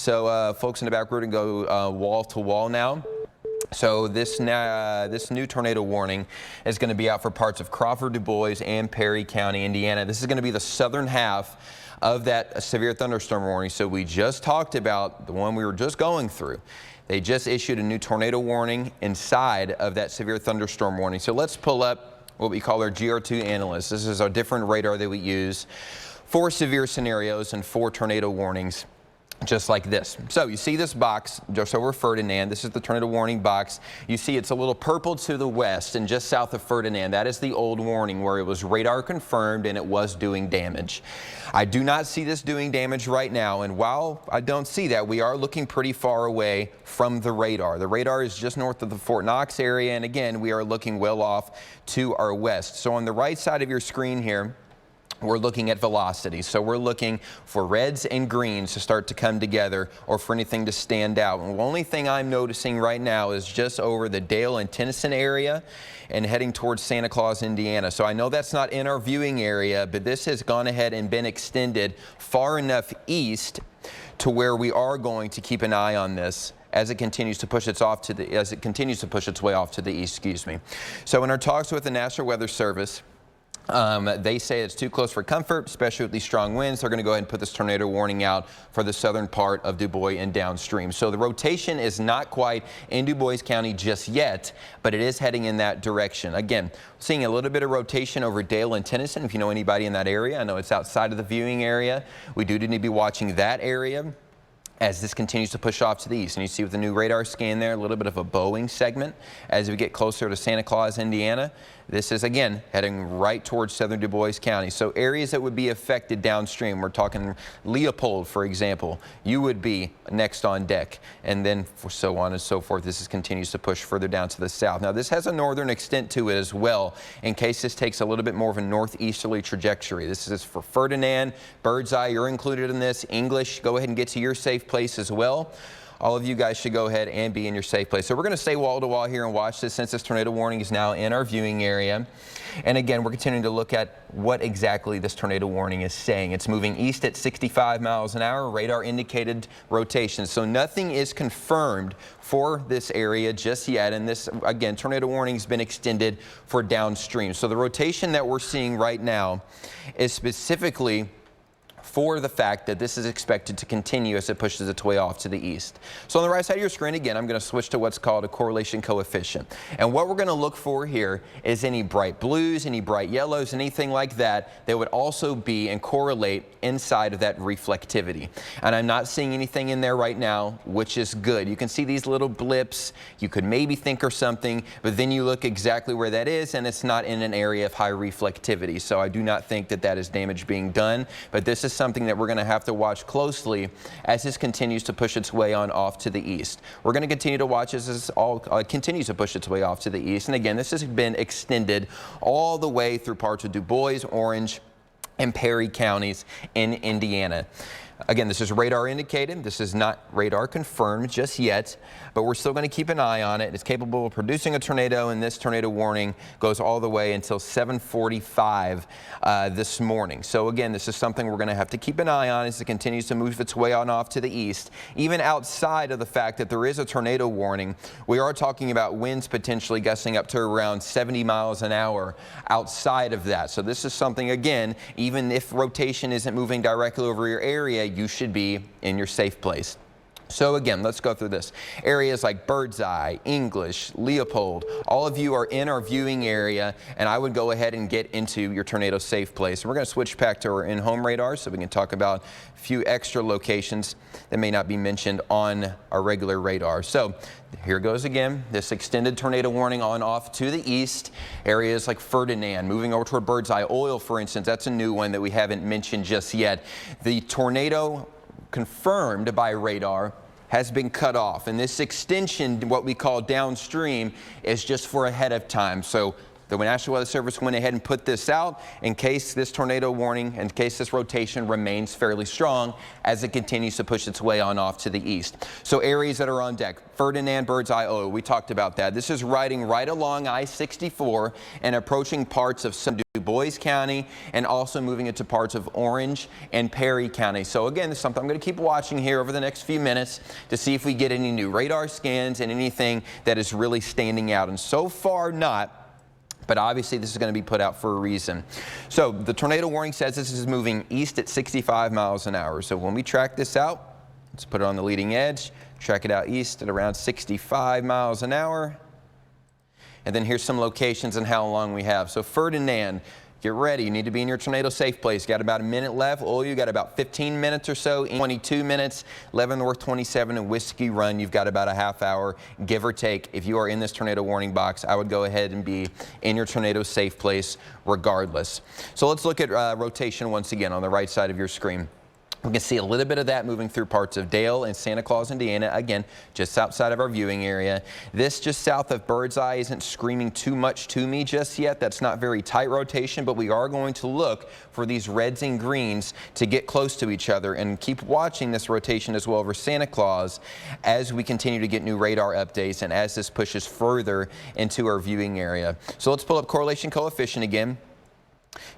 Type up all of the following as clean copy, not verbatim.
So folks in the back, we're going to go wall to wall now. So this new tornado warning is going to be out for parts of Crawford, Du Bois, and Perry County, Indiana. This is going to be the southern half of that severe thunderstorm warning. So we just talked about the one we were just going through. They just issued a new tornado warning inside of that severe thunderstorm warning. So let's pull up what we call our GR2 analyst. This is our different radar that we use for severe scenarios and for tornado warnings, just like this. So you see this box just over Ferdinand. This is the tornado warning box. You see it's a little purple to the west and just south of Ferdinand. That is the old warning where it was radar confirmed and it was doing damage. I do not see this doing damage right now, and while I don't see that, we are looking pretty far away from the radar. The radar is just north of the Fort Knox area, and again, we are looking well off to our west. So on the right side of your screen here, we're looking at velocity. So we're looking for reds and greens to start to come together or for anything to stand out. And the only thing I'm noticing right now is just over the Dale and Tennyson area and heading towards Santa Claus, Indiana. So I know that's not in our viewing area, but this has gone ahead and been extended far enough east to where we are going to keep an eye on this as it continues to push its way off to the east, excuse me. So in our talks with the National Weather Service, they say it's too close for comfort, especially with these strong winds. They're going to go ahead and put this tornado warning out for the southern part of Du Bois and downstream. So the rotation is not quite in Du Bois County just yet, but it is heading in that direction. Again, seeing a little bit of rotation over Dale and Tennyson. If you know anybody in that area, I know it's outside of the viewing area. We do need to be watching that area as this continues to push off to the east. And you see with the new radar scan there, a little bit of a bowing segment as we get closer to Santa Claus, Indiana. This is, again, heading right towards southern Du Bois County. So areas that would be affected downstream, we're talking Leopold, for example, you would be next on deck. And then so on and so forth. This continues to push further down to the south. Now, this has a northern extent to it as well, in case this takes a little bit more of a northeasterly trajectory. This is for Ferdinand, Birdseye, you're included in this. English, go ahead and get to your safe place as well. All of you guys should go ahead and be in your safe place. So we're going to stay wall to wall here and watch this since this tornado warning is now in our viewing area. And again, we're continuing to look at what exactly this tornado warning is saying. It's moving east at 65 miles an hour, radar indicated rotation. So nothing is confirmed for this area just yet. And this, again, tornado warning has been extended for downstream. So the rotation that we're seeing right now is specifically for the fact that this is expected to continue as it pushes its way off to the east. So on the right side of your screen, again, I'm going to switch to what's called a correlation coefficient. And what we're going to look for here is any bright blues, any bright yellows, anything like that that would also be and correlate inside of that reflectivity. And I'm not seeing anything in there right now, which is good. You can see these little blips. You could maybe think or something, but then you look exactly where that is, and it's not in an area of high reflectivity. So I do not think that that is damage being done, but this is something that we're going to have to watch closely as this continues to push its way on off to the east. We're going to continue to watch as this all continues to push its way off to the east. And again, this has been extended all the way through parts of Du Bois, Orange, and Perry counties in Indiana. Again, this is radar indicated. This is not radar confirmed just yet, but we're still going to keep an eye on it. It's capable of producing a tornado, and this tornado warning goes all the way until 7:45 this morning. So again, this is something we're going to have to keep an eye on as it continues to move its way on off to the east. Even outside of the fact that there is a tornado warning, we are talking about winds potentially gusting up to around 70 miles an hour outside of that. So this is something, again, even if rotation isn't moving directly over your area, you should be in your safe place. So again, let's go through this. Areas like Birdseye, English, Leopold, all of you are in our viewing area, and I would go ahead and get into your tornado safe place. We're going to switch back to our in-home radar so we can talk about a few extra locations that may not be mentioned on our regular radar. So here goes again, this extended tornado warning on off to the east. Areas like Ferdinand, moving over toward Birdseye. Oil, for instance, that's a new one that we haven't mentioned just yet. The tornado confirmed by radar has been cut off, and this extension, what we call downstream, is just for ahead of time. So The National Weather Service went ahead and put this out in case this tornado warning, in case this rotation remains fairly strong as it continues to push its way on off to the east. So areas that are on deck, Ferdinand, Birdseye, oh, we talked about that. This is riding right along I-64 and approaching parts of some Du Bois County and also moving into parts of Orange and Perry County. So again, this is something I'm going to keep watching here over the next few minutes to see if we get any new radar scans and anything that is really standing out. And so far not. But obviously this is going to be put out for a reason. So the tornado warning says this is moving east at 65 miles an hour. So when we track this out, let's put it on the leading edge, track it out east at around 65 miles an hour. And then here's some locations and how long we have. So Ferdinand, get ready. You need to be in your tornado safe place. You got about a minute left. Oh, you got about 15 minutes or so, 22 minutes. Leavenworth 27 and Whiskey Run, you've got about a half hour, give or take. If you are in this tornado warning box, I would go ahead and be in your tornado safe place regardless. So let's look at rotation once again on the right side of your screen. We can see a little bit of that moving through parts of Dale and Santa Claus, Indiana, again, just outside of our viewing area. This just south of Birdseye isn't screaming too much to me just yet. That's not very tight rotation, but we are going to look for these reds and greens to get close to each other and keep watching this rotation as well over Santa Claus as we continue to get new radar updates and as this pushes further into our viewing area. So let's pull up correlation coefficient again.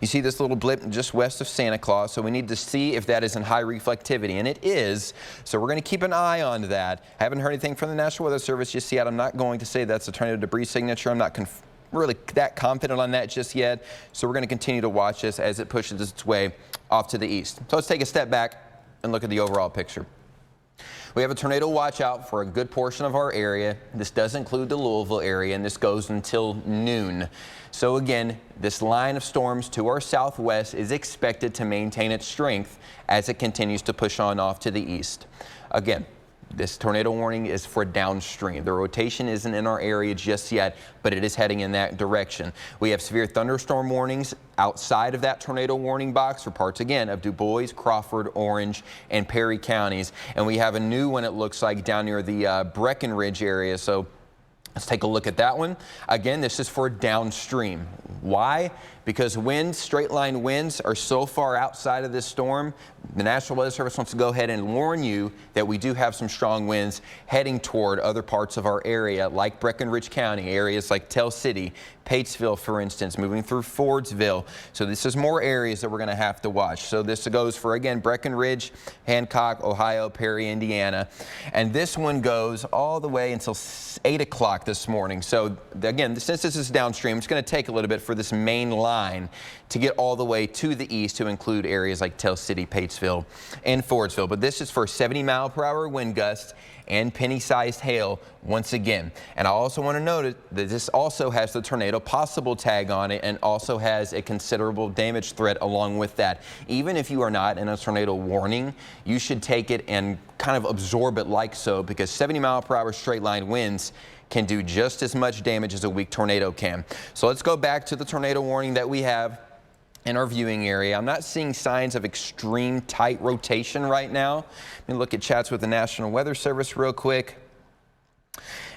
You see this little blip just west of Santa Claus, so we need to see if that is in high reflectivity, and it is. So we're going to keep an eye on that. Haven't heard anything from the National Weather Service just yet. I'm not going to say that's a tornado debris signature. I'm not really that confident on that just yet. So we're going to continue to watch this as it pushes its way off to the east. So let's take a step back and look at the overall picture. We have a tornado watch out for a good portion of our area. This does include the Louisville area, and this goes until noon. So again, this line of storms to our southwest is expected to maintain its strength as it continues to push on off to the east. Again, this tornado warning is for downstream. The rotation isn't in our area just yet, but it is heading in that direction. We have severe thunderstorm warnings outside of that tornado warning box for parts, again, of Du Bois, Crawford, Orange, and Perry counties. And we have a new one, it looks like, down near the Breckenridge area. So let's take a look at that one. Again, this is for downstream. Why? Because winds, straight line winds, are so far outside of this storm. The National Weather Service wants to go ahead and warn you that we do have some strong winds heading toward other parts of our area, like Breckenridge County, areas like Tell City, Patesville, for instance, moving through Fordsville. So this is more areas that we're going to have to watch. So this goes for, again, Breckenridge, Hancock, Ohio, Perry, Indiana. And this one goes all the way until 8 o'clock this morning. So again, since this is downstream, it's going to take a little bit for this main line to get all the way to the east to include areas like Tell City, Patesville, and Fordsville. But this is for 70-mile-per-hour wind gusts and penny-sized hail once again. And I also want to note that this also has the tornado possible tag on it and also has a considerable damage threat along with that. Even if you are not in a tornado warning, you should take it and kind of absorb it like so, because 70-mile-per-hour straight-line winds can do just as much damage as a weak tornado can. So let's go back to the tornado warning that we have in our viewing area. I'm not seeing signs of extreme tight rotation right now. Let me look at chats with the National Weather Service real quick.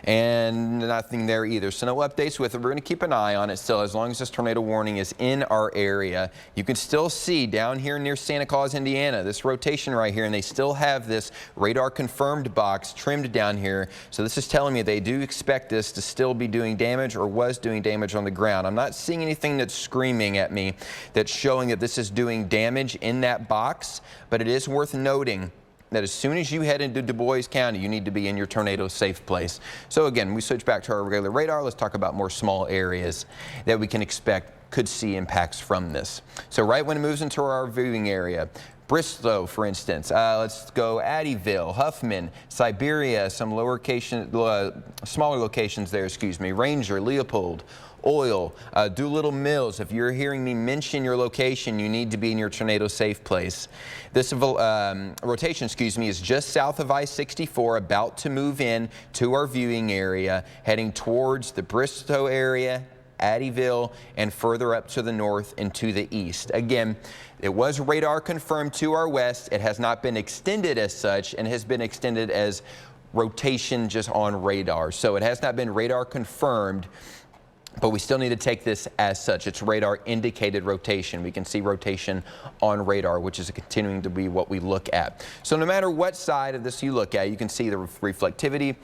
And nothing there either. So no updates with it. We're going to keep an eye on it still as long as this tornado warning is in our area. You can still see down here near Santa Claus, Indiana, this rotation right here, and they still have this radar confirmed box trimmed down here. So this is telling me they do expect this to still be doing damage or was doing damage on the ground. I'm not seeing anything that's screaming at me that's showing that this is doing damage in that box, but it is worth noting that as soon as you head into Du Bois County, you need to be in your tornado safe place. So again, we switch back to our regular radar. Let's talk about more small areas that we can expect could see impacts from this. So right when it moves into our viewing area, Bristow, for instance, let's go Addyville, Huffman, Siberia, some smaller locations there, excuse me, Ranger, Leopold, Oil, Doolittle Mills. If you're hearing me mention your location, you need to be in your tornado safe place. This rotation, excuse me, is just south of I-64, about to move in to our viewing area, heading towards the Bristow area, Addyville, and further up to the north and to the east. Again, it was radar confirmed to our west. It has not been extended as such and has been extended as rotation just on radar. So it has not been radar confirmed but we still need to take this as such. It's radar indicated rotation. We can see rotation on radar, which is continuing to be what we look at. So no matter what side of this you look at, you can see the reflectivity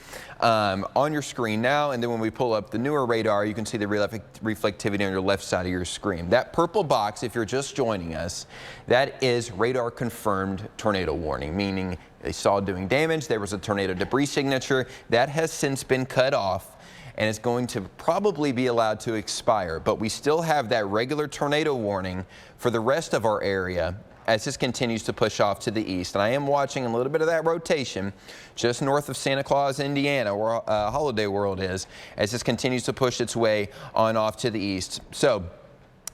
on your screen now, and then when we pull up the newer radar, you can see the reflectivity on your left side of your screen. That purple box, if you're just joining us, that is radar confirmed tornado warning, meaning they saw doing damage, there was a tornado debris signature. That has since been cut off, and it's going to probably be allowed to expire. But we still have that regular tornado warning for the rest of our area as this continues to push off to the east. And I am watching a little bit of that rotation just north of Santa Claus, Indiana, where Holiday World is, as this continues to push its way on off to the east. So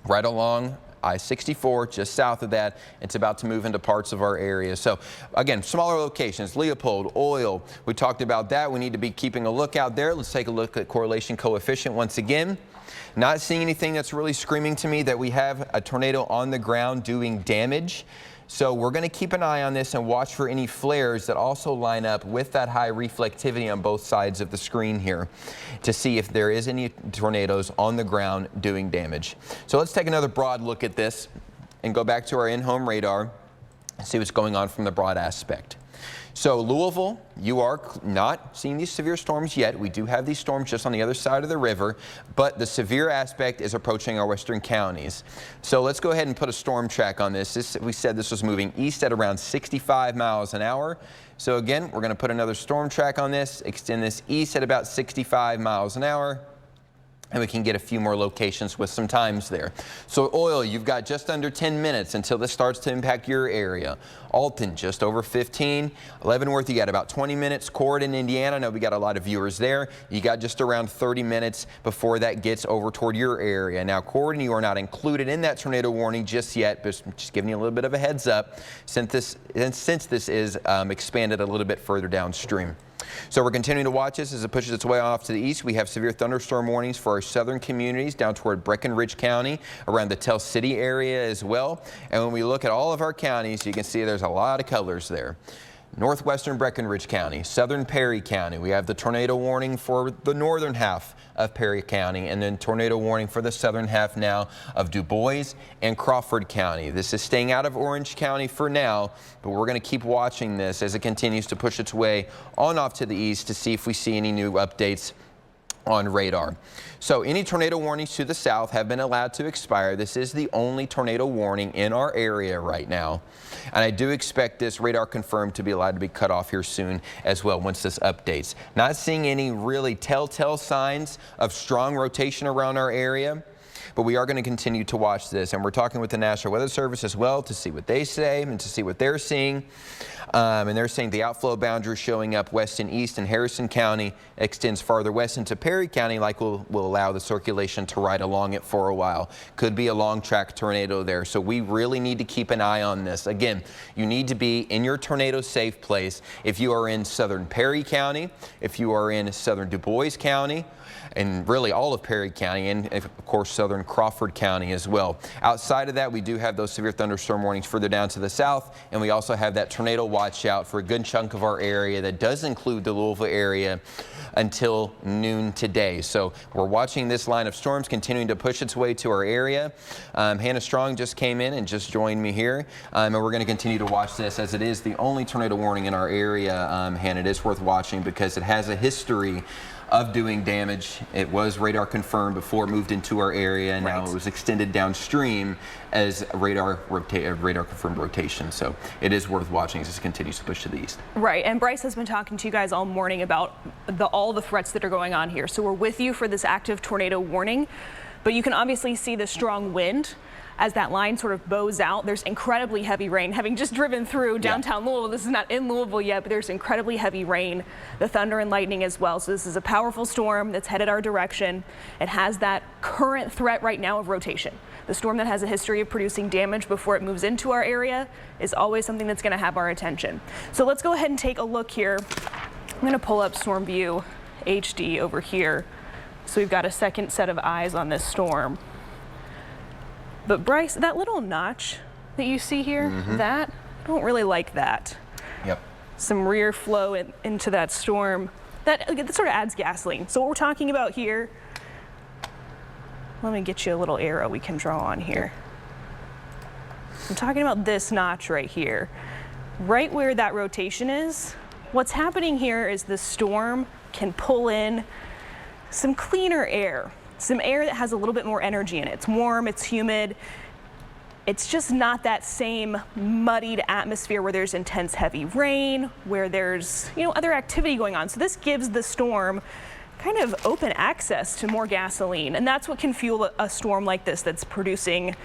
right along I-64, just south of that, it's about to move into parts of our area. So again, smaller locations, Leopold, Oil, we talked about that. We need to be keeping a lookout there. Let's take a look at correlation coefficient once again. Not seeing anything that's really screaming to me that we have a tornado on the ground doing damage. So we're going to keep an eye on this and watch for any flares that also line up with that high reflectivity on both sides of the screen here to see if there is any tornadoes on the ground doing damage. So let's take another broad look at this and go back to our in-home radar and see what's going on from the broad aspect. So Louisville, you are not seeing these severe storms yet. We do have these storms just on the other side of the river, but the severe aspect is approaching our western counties. So let's go ahead and put a storm track on this. We said this was moving east at around 65 miles an hour. So again, we're going to put another storm track on this, extend this east at about 65 miles an hour. And we can get a few more locations with some times there. So Oil, you've got just under 10 minutes until this starts to impact your area. Alton, just over 15. Leavenworth, you got about 20 minutes. Corydon, Indiana, I know we got a lot of viewers there. You got just around 30 minutes before that gets over toward your area. Now, Corydon, you are not included in that tornado warning just yet, but just giving you a little bit of a heads up since this is expanded a little bit further downstream. So we're continuing to watch this as it pushes its way off to the east. We have severe thunderstorm warnings for our southern communities down toward Breckenridge County, around the Tell City area as well. And when we look at all of our counties, you can see there's a lot of colors there. Northwestern Breckenridge County, southern Perry County. We have the tornado warning for the northern half of Perry County, and then tornado warning for the southern half now of Du Bois and Crawford County. This is staying out of Orange County for now, but we're going to keep watching this as it continues to push its way on off to the east to see if we see any new updates on radar. So any tornado warnings to the south have been allowed to expire. This is the only tornado warning in our area right now. And I do expect this radar confirmed to be allowed to be cut off here soon as well once this updates. Not seeing any really telltale signs of strong rotation around our area, but we are going to continue to watch this. And we're talking with the National Weather Service as well to see what they say and to see what they're seeing. And they're saying the outflow boundary showing up west and east in Harrison County extends farther west into Perry County, like will allow the circulation to ride along it for a while. Could be a long track tornado there. So we really need to keep an eye on this. Again, you need to be in your tornado safe place. If you are in southern Perry County, if you are in southern Du Bois County, and really all of Perry County, and of course southern Crawford County as well. Outside of that, we do have those severe thunderstorm warnings further down to the south, and we also have that tornado watch out for a good chunk of our area that does include the Louisville area until noon today. So we're watching this line of storms continuing to push its way to our area. Hannah Strong just came in and just joined me here, and we're going to continue to watch this as it is the only tornado warning in our area. Hannah, it is worth watching because it has a history of doing damage. It was radar confirmed before it moved into our area, and now it was extended downstream as radar confirmed rotation. So it is worth watching as this continues to push to the east. Right, and Bryce has been talking to you guys all morning about all the threats that are going on here. So we're with you for this active tornado warning, but you can obviously see the strong wind as that line sort of bows out. There's incredibly heavy rain. Having just driven through downtown Louisville, this is not in Louisville yet, but there's incredibly heavy rain, the thunder and lightning as well. So this is a powerful storm that's headed our direction. It has that current threat right now of rotation. The storm that has a history of producing damage before it moves into our area is always something that's going to have our attention. So let's go ahead and take a look here. I'm going to pull up Storm View HD over here. So we've got a second set of eyes on this storm. But Bryce, that little notch that you see here, I don't really like that. Yep. Some rear flow into that storm. That sort of adds gasoline. So what we're talking about here Let me get you a little arrow we can draw on here. I'm talking about this notch right here. Right where that rotation is, what's happening here is the storm can pull in some cleaner air, some air that has a little bit more energy in it. It's warm, it's humid. It's just not that same muddied atmosphere where there's intense heavy rain, where there's, other activity going on. So this gives the storm kind of open access to more gasoline. And that's what can fuel a storm like this that's producing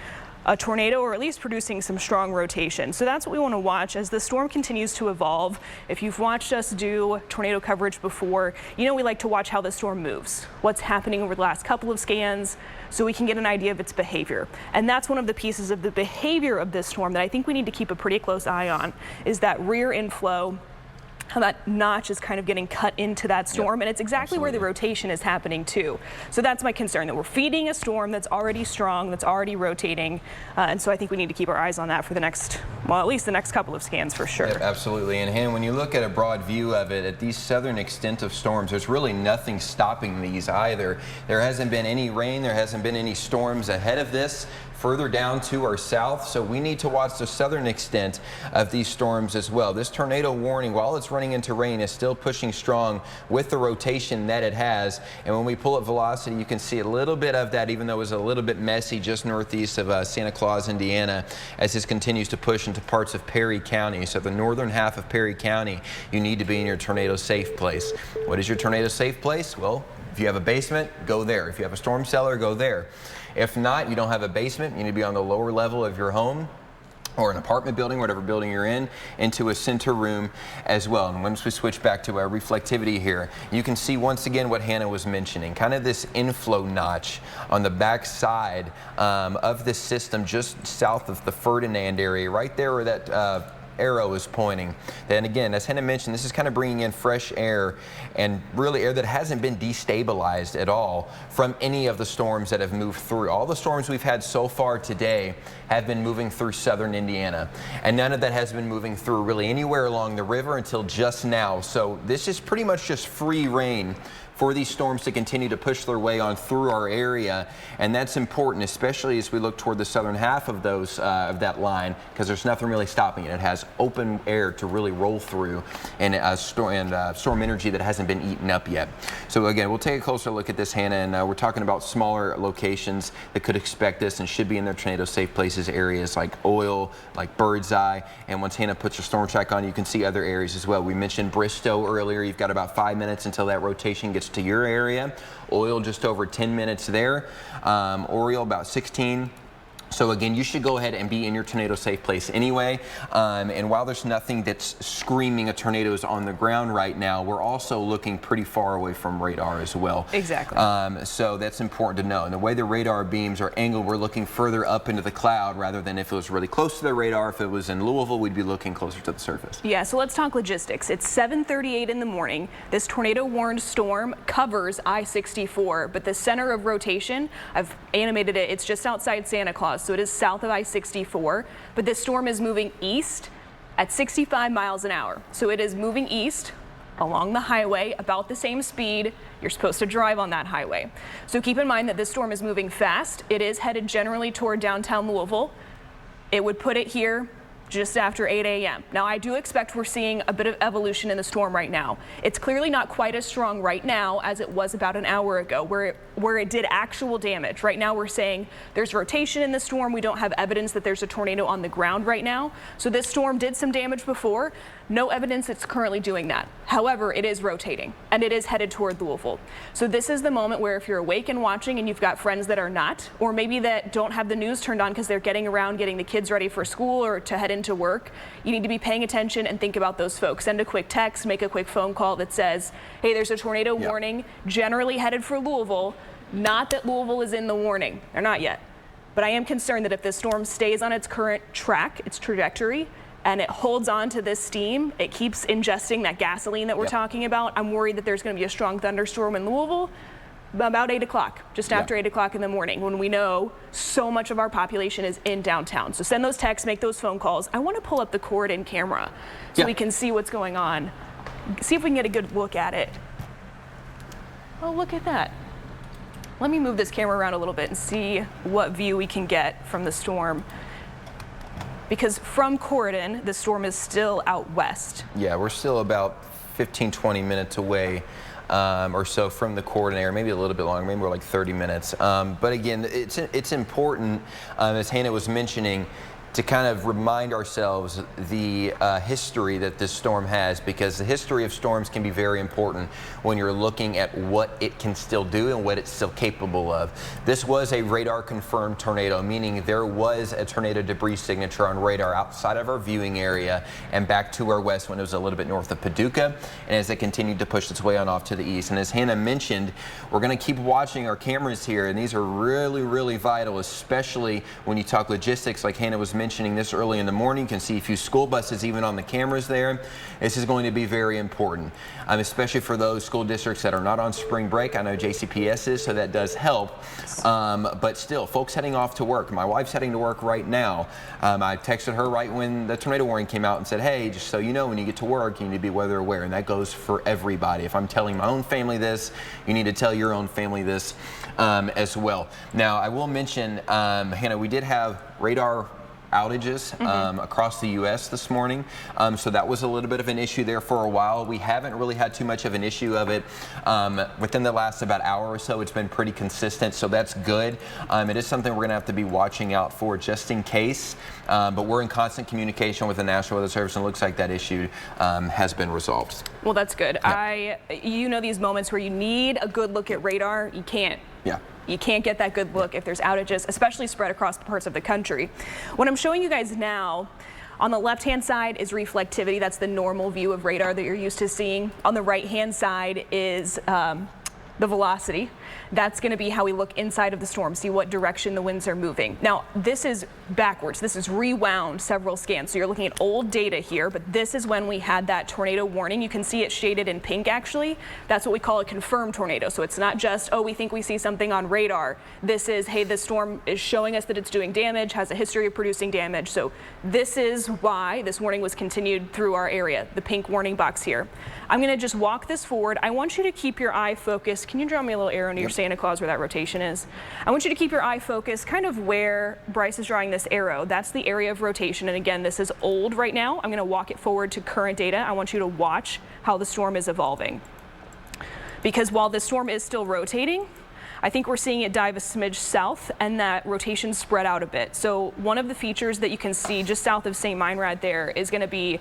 a tornado, or at least producing some strong rotation. So that's what we want to watch as the storm continues to evolve. If you've watched us do tornado coverage before, we like to watch how the storm moves, what's happening over the last couple of scans, so we can get an idea of its behavior. And that's one of the pieces of the behavior of this storm that I think we need to keep a pretty close eye on, is that rear inflow, how that notch is kind of getting cut into that storm, and it's exactly where the rotation is happening too. So that's my concern, that we're feeding a storm that's already strong, that's already rotating, and so I think we need to keep our eyes on that for the next, at least the next couple of scans for sure. Yep, absolutely. And Hannah, when you look at a broad view of it, at these southern extent of storms, there's really nothing stopping these either. There hasn't been any rain, there hasn't been any storms ahead of this further down to our south, so we need to watch the southern extent of these storms as well. This tornado warning, while it's running into rain, is still pushing strong with the rotation that it has, and when we pull up velocity, you can see a little bit of that, even though it was a little bit messy just northeast of Santa Claus, Indiana, as this continues to push into parts of Perry County. So the northern half of Perry County, you need to be in your tornado safe place. What is your tornado safe place? Well, if you have a basement, go there. If you have a storm cellar, go there. If not, you don't have a basement, you need to be on the lower level of your home or an apartment building, whatever building you're in, into a center room as well. And once we switch back to our reflectivity here, you can see once again what Hannah was mentioning, kind of this inflow notch on the back side of this system just south of the Ferdinand area, right there where that arrow is pointing. Then again, as Hannah mentioned, this is kind of bringing in fresh air, and really air that hasn't been destabilized at all from any of the storms that have moved through. All the storms we've had so far today have been moving through southern Indiana, and none of that has been moving through really anywhere along the river until just now. So this is pretty much just free reign for these storms to continue to push their way on through our area, and that's important, especially as we look toward the southern half of those of that line, because there's nothing really stopping it. It has open air to really roll through, and storm energy that hasn't been eaten up yet. So again, we'll take a closer look at this, Hannah, and we're talking about smaller locations that could expect this and should be in their tornado safe places, areas like Oil, like Birdseye, and once Hannah puts her storm track on, you can see other areas as well. We mentioned Bristow earlier. You've got about 5 minutes until that rotation gets to your area. Oil just over 10 minutes there. Oriole about 16. So again, you should go ahead and be in your tornado safe place anyway. And while there's nothing that's screaming a tornado is on the ground right now, we're also looking pretty far away from radar as well. Exactly. So that's important to know. And the way the radar beams are angled, we're looking further up into the cloud rather than if it was really close to the radar. If it was in Louisville, we'd be looking closer to the surface. Yeah, so let's talk logistics. It's 7:38 in the morning. This tornado warned storm covers I-64, but the center of rotation, I've animated it, it's just outside Santa Claus. So it is south of I-64, but this storm is moving east at 65 miles an hour. So it is moving east along the highway about the same speed you're supposed to drive on that highway. So keep in mind that this storm is moving fast. It is headed generally toward downtown Louisville. It would put it here just after 8 a.m. Now, I do expect we're seeing a bit of evolution in the storm right now. It's clearly not quite as strong right now as it was about an hour ago, where it did actual damage. Right now, we're saying there's rotation in the storm. We don't have evidence that there's a tornado on the ground right now. So this storm did some damage before. No evidence it's currently doing that. However, it is rotating, and it is headed toward Louisville. So this is the moment where if you're awake and watching and you've got friends that are not, or maybe that don't have the news turned on because they're getting around getting the kids ready for school or to head into work, you need to be paying attention and think about those folks. Send a quick text, make a quick phone call that says, hey, there's a tornado warning, generally headed for Louisville. Not that Louisville is in the warning. They're not yet. But I am concerned that if this storm stays on its current track, its trajectory, and it holds on to this steam, it keeps ingesting that gasoline that we're talking about, I'm worried that there's going to be a strong thunderstorm in Louisville about 8 o'clock, just after 8 o'clock in the morning, when we know so much of our population is in downtown. So send those texts, make those phone calls. I want to pull up the cord-in camera so we can see what's going on. See if we can get a good look at it. Oh, look at that. let me move this camera around a little bit and see what view we can get from the storm. Because from Corydon, the storm is still out west. Yeah, we're still about 15, 20 minutes away or so from the Corydon area, maybe a little bit longer, maybe we're like 30 minutes. But again, it's important, as Hannah was mentioning, to kind of remind ourselves the history that this storm has, because the history of storms can be very important when you're looking at what it can still do and what it's still capable of. This was a radar confirmed tornado, meaning there was a tornado debris signature on radar outside of our viewing area and back to our west when it was a little bit north of Paducah, and as it continued to push its way on off to the east. And as Hannah mentioned, we're going to keep watching our cameras here, and these are really, really vital, especially when you talk logistics like Hannah was mentioning this early in the morning. You can see a few school buses even on the cameras there. This is going to be very important, especially for those school districts that are not on spring break. I know JCPS is, so that does help. But still, folks heading off to work. My wife's heading to work right now. I texted her right when the tornado warning came out and said, hey, just so you know, when you get to work, you need to be weather aware. And that goes for everybody. If I'm telling my own family this, you need to tell your own family this as well. Now, I will mention, Hannah, we did have radar outages across the U.S. this morning. So that was a little bit of an issue there for a while. We haven't really had too much of an issue of it within the last about hour or so. It's been pretty consistent, so that's good. It is something we're going to have to be watching out for just in case. But we're in constant communication with the National Weather Service, and it looks like that issue has been resolved. Well, that's good. Yeah. You know, these moments where you need a good look at radar, you can't. Yeah. You can't get that good look if there's outages, especially spread across parts of the country. What I'm showing you guys now, on the left-hand side is reflectivity. That's the normal view of radar that you're used to seeing. On the right-hand side is the velocity. That's going to be how we look inside of the storm, see what direction the winds are moving. Now, this is backwards. This is rewound several scans. So you're looking at old data here, but this is when we had that tornado warning. You can see it shaded in pink, actually. That's what we call a confirmed tornado. So it's not just, oh, we think we see something on radar. This is, hey, this storm is showing us that it's doing damage, has a history of producing damage. So this is why this warning was continued through our area, the pink warning box here. I'm going to just walk this forward. I want you to keep your eye focused. Can you draw me a little arrow near your Santa Claus where that rotation is? I want you to keep your eye focused kind of where Bryce is drawing this arrow. That's the area of rotation. And again, this is old right now. I'm going to walk it forward to current data. I want you to watch how the storm is evolving. Because while the storm is still rotating, I think we're seeing it dive a smidge south and that rotation spread out a bit. So one of the features that you can see just south of St. Meinrad there is going to be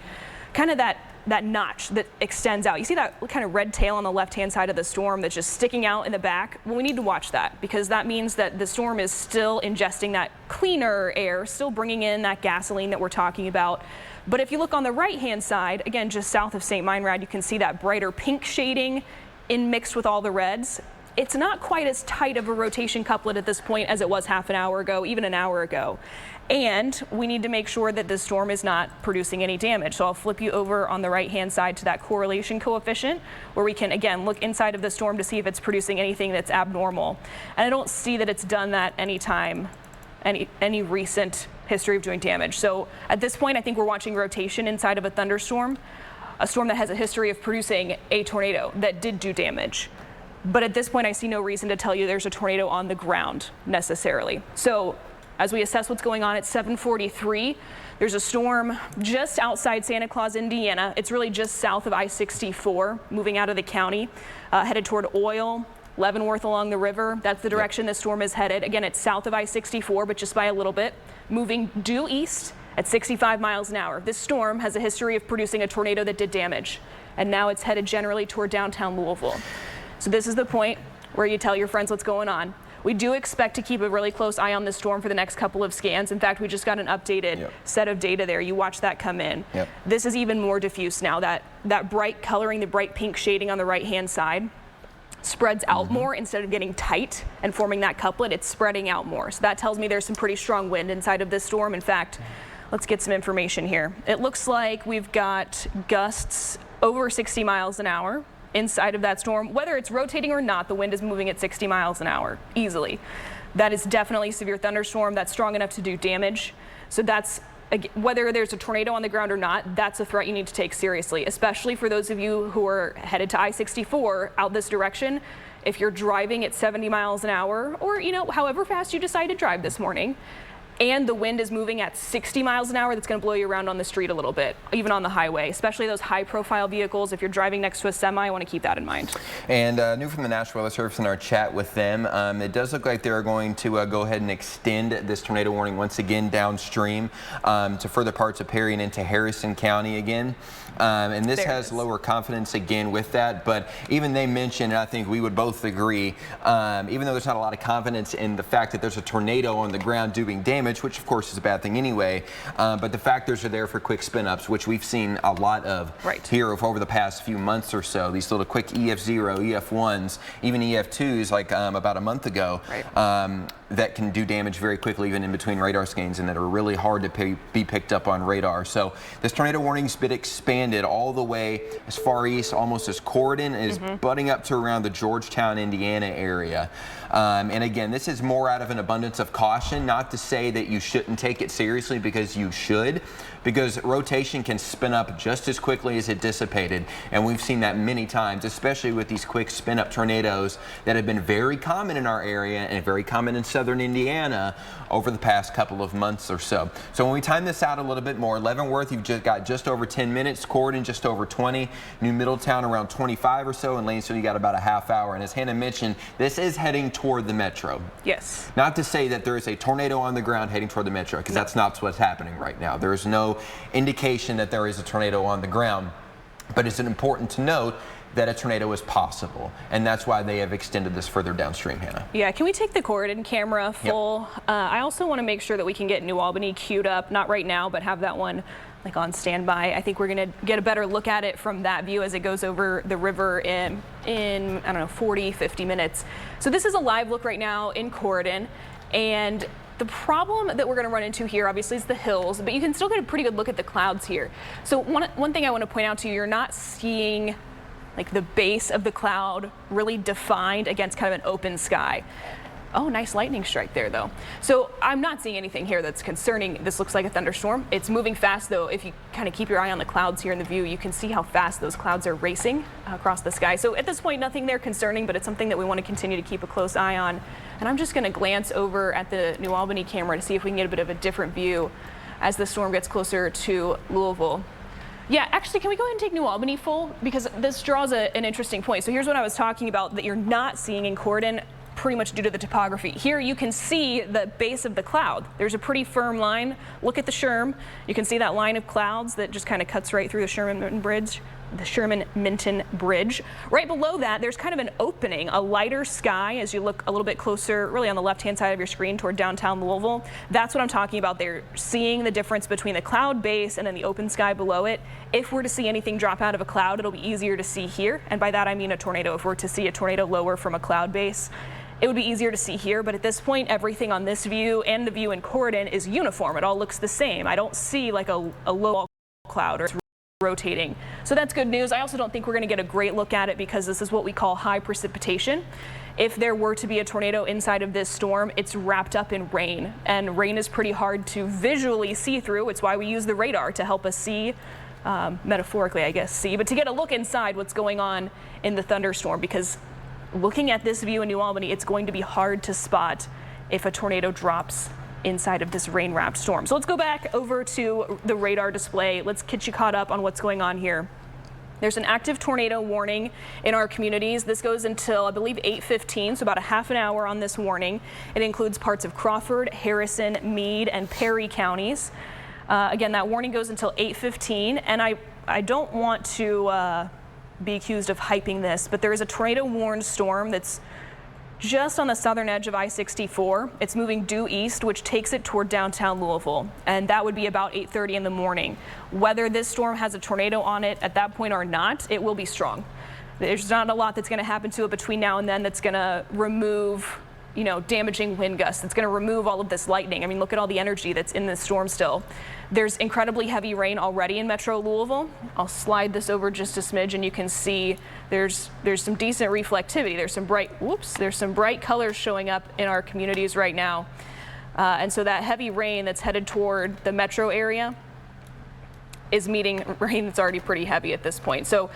kind of that notch that extends out. You see that kind of red tail on the left-hand side of the storm that's just sticking out in the back? Well, we need to watch that because that means that the storm is still ingesting that cleaner air, still bringing in that gasoline that we're talking about. But if you look on the right-hand side, again, just south of St. Meinrad, you can see that brighter pink shading mixed with all the reds. It's not quite as tight of a rotation couplet at this point as it was half an hour ago, even an hour ago. And we need to make sure that the storm is not producing any damage. So I'll flip you over on the right-hand side to that correlation coefficient where we can, again, look inside of the storm to see if it's producing anything that's abnormal. And I don't see that it's done that any recent history of doing damage. So at this point, I think we're watching rotation inside of a thunderstorm, a storm that has a history of producing a tornado that did do damage. But at this point, I see no reason to tell you there's a tornado on the ground necessarily. So as we assess what's going on at 7:43, there's a storm just outside Santa Claus, Indiana. It's really just south of I-64, moving out of the county, headed toward Oil, Leavenworth along the river. That's the direction the storm is headed. Again, it's south of I-64, but just by a little bit, moving due east at 65 miles an hour. This storm has a history of producing a tornado that did damage, and now it's headed generally toward downtown Louisville. So this is the point where you tell your friends what's going on. We do expect to keep a really close eye on this storm for the next couple of scans. In fact, we just got an updated set of data there. You watch that come in. This is even more diffuse now. That bright coloring, the bright pink shading on the right-hand side spreads out more instead of getting tight and forming that couplet. It's spreading out more. So that tells me there's some pretty strong wind inside of this storm. In fact, let's get some information here. It looks like we've got gusts over 60 miles an hour inside of that storm. Whether it's rotating or not, the wind is moving at 60 miles an hour easily. That is definitely a severe thunderstorm that's strong enough to do damage. So that's whether there's a tornado on the ground or not, that's a threat you need to take seriously, especially for those of you who are headed to I-64 out this direction. If you're driving at 70 miles an hour, or however fast you decide to drive this morning, and the wind is moving at 60 miles an hour, that's going to blow you around on the street a little bit, even on the highway, especially those high-profile vehicles. If you're driving next to a semi, I want to keep that in mind. And new from the National Weather Service in our chat with them, it does look like they're going to go ahead and extend this tornado warning once again downstream to further parts of Perry and into Harrison County again. And this has lower confidence again with that, but even they mentioned, and I think we would both agree, even though there's not a lot of confidence in the fact that there's a tornado on the ground doing damage, which of course is a bad thing anyway, but the factors are there for quick spin-ups, which we've seen a lot of here over the past few months or so. These little quick EF0, EF1s, even EF2s like about a month ago, that can do damage very quickly even in between radar scans, and that are really hard to be picked up on radar. So this tornado warning's been expanded all the way as far east almost as Corydon, is butting up to around the Georgetown, Indiana area. And again, this is more out of an abundance of caution, not to say that you shouldn't take it seriously, because you should, because rotation can spin up just as quickly as it dissipated, and we've seen that many times, especially with these quick spin up tornadoes that have been very common in our area and very common in southern Indiana over the past couple of months or so. So when we time this out a little bit more, Leavenworth, you've got just over 10 minutes, Corydon just over 20, New Middletown around 25 or so, and Lanesville you got about a half hour. And as Hannah mentioned, this is heading toward the metro. Yes. Not to say that there is a tornado on the ground heading toward the metro, because that's not what's happening right now. There is no indication that there is a tornado on the ground, but it's important to note that a tornado is possible, and that's why they have extended this further downstream, Hannah. Yeah, can we take the Corydon camera full? Yep. I also want to make sure that we can get New Albany queued up, not right now, but have that one like on standby. I think we're going to get a better look at it from that view as it goes over the river in I don't know, 40, 50 minutes. So this is a live look right now in Corydon, and the problem that we're going to run into here, obviously, is the hills, but you can still get a pretty good look at the clouds here. So one thing I want to point out to you, you're not seeing like the base of the cloud really defined against kind of an open sky. Oh, nice lightning strike there, though. So I'm not seeing anything here that's concerning. This looks like a thunderstorm. It's moving fast, though. If you kind of keep your eye on the clouds here in the view, you can see how fast those clouds are racing across the sky. So at this point, nothing there concerning, but it's something that we want to continue to keep a close eye on. And I'm just going to glance over at the New Albany camera to see if we can get a bit of a different view as the storm gets closer to Louisville. Yeah, actually, can we go ahead and take New Albany full? Because this draws an interesting point. So here's what I was talking about that you're not seeing in Corydon, pretty much due to the topography. Here you can see the base of the cloud. There's a pretty firm line. Look at the Sherm. You can see that line of clouds that just kind of cuts right through the Sherman Bridge. The Sherman-Minton Bridge. Right below that, there's kind of an opening, a lighter sky as you look a little bit closer, really on the left-hand side of your screen toward downtown Louisville. That's what I'm talking about there, seeing the difference between the cloud base and then the open sky below it. If we're to see anything drop out of a cloud, it'll be easier to see here, and by that I mean a tornado. If we're to see a tornado lower from a cloud base, it would be easier to see here, but at this point, everything on this view and the view in Corydon is uniform. It all looks the same. I don't see like a low cloud or rotating. So that's good news. I also don't think we're going to get a great look at it because this is what we call high precipitation. If there were to be a tornado inside of this storm, it's wrapped up in rain, and rain is pretty hard to visually see through. It's why we use the radar to help us see, metaphorically, I guess, see, but to get a look inside what's going on in the thunderstorm, because looking at this view in New Albany, it's going to be hard to spot if a tornado drops inside of this rain-wrapped storm. So let's go back over to the radar display. Let's get you caught up on what's going on here. There's an active tornado warning in our communities. This goes until, I believe, 8:15, so about a half an hour on this warning. It includes parts of Crawford, Harrison, Meade, and Perry counties. Again, that warning goes until 8:15, and I don't want to be accused of hyping this, but there is a tornado warned storm that's just on the southern edge of I-64. It's moving due east, which takes it toward downtown Louisville, and that would be about 8:30 in the morning. Whether this storm has a tornado on it at that point or not, it will be strong. There's not a lot that's going to happen to it between now and then that's going to remove, you know, damaging wind gusts. It's going to remove all of this lightning. I mean, look at all the energy that's in this storm still. There's incredibly heavy rain already in Metro Louisville. I'll slide this over just a smidge and you can see there's some decent reflectivity. There's some bright colors showing up in our communities right now. And so that heavy rain that's headed toward the metro area is meeting rain that's already pretty heavy at this point. So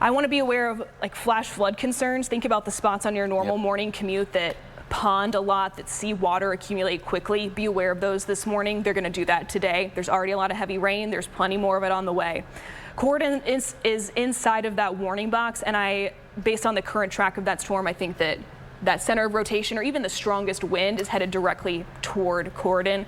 I want to be aware of like flash flood concerns. Think about the spots on your normal morning commute that pond a lot, that see water accumulate quickly. Be aware of those this morning. They're going to do that today. There's already a lot of heavy rain. There's plenty more of it on the way. Corydon is inside of that warning box, and based on the current track of that storm, I think that center of rotation or even the strongest wind is headed directly toward Corydon.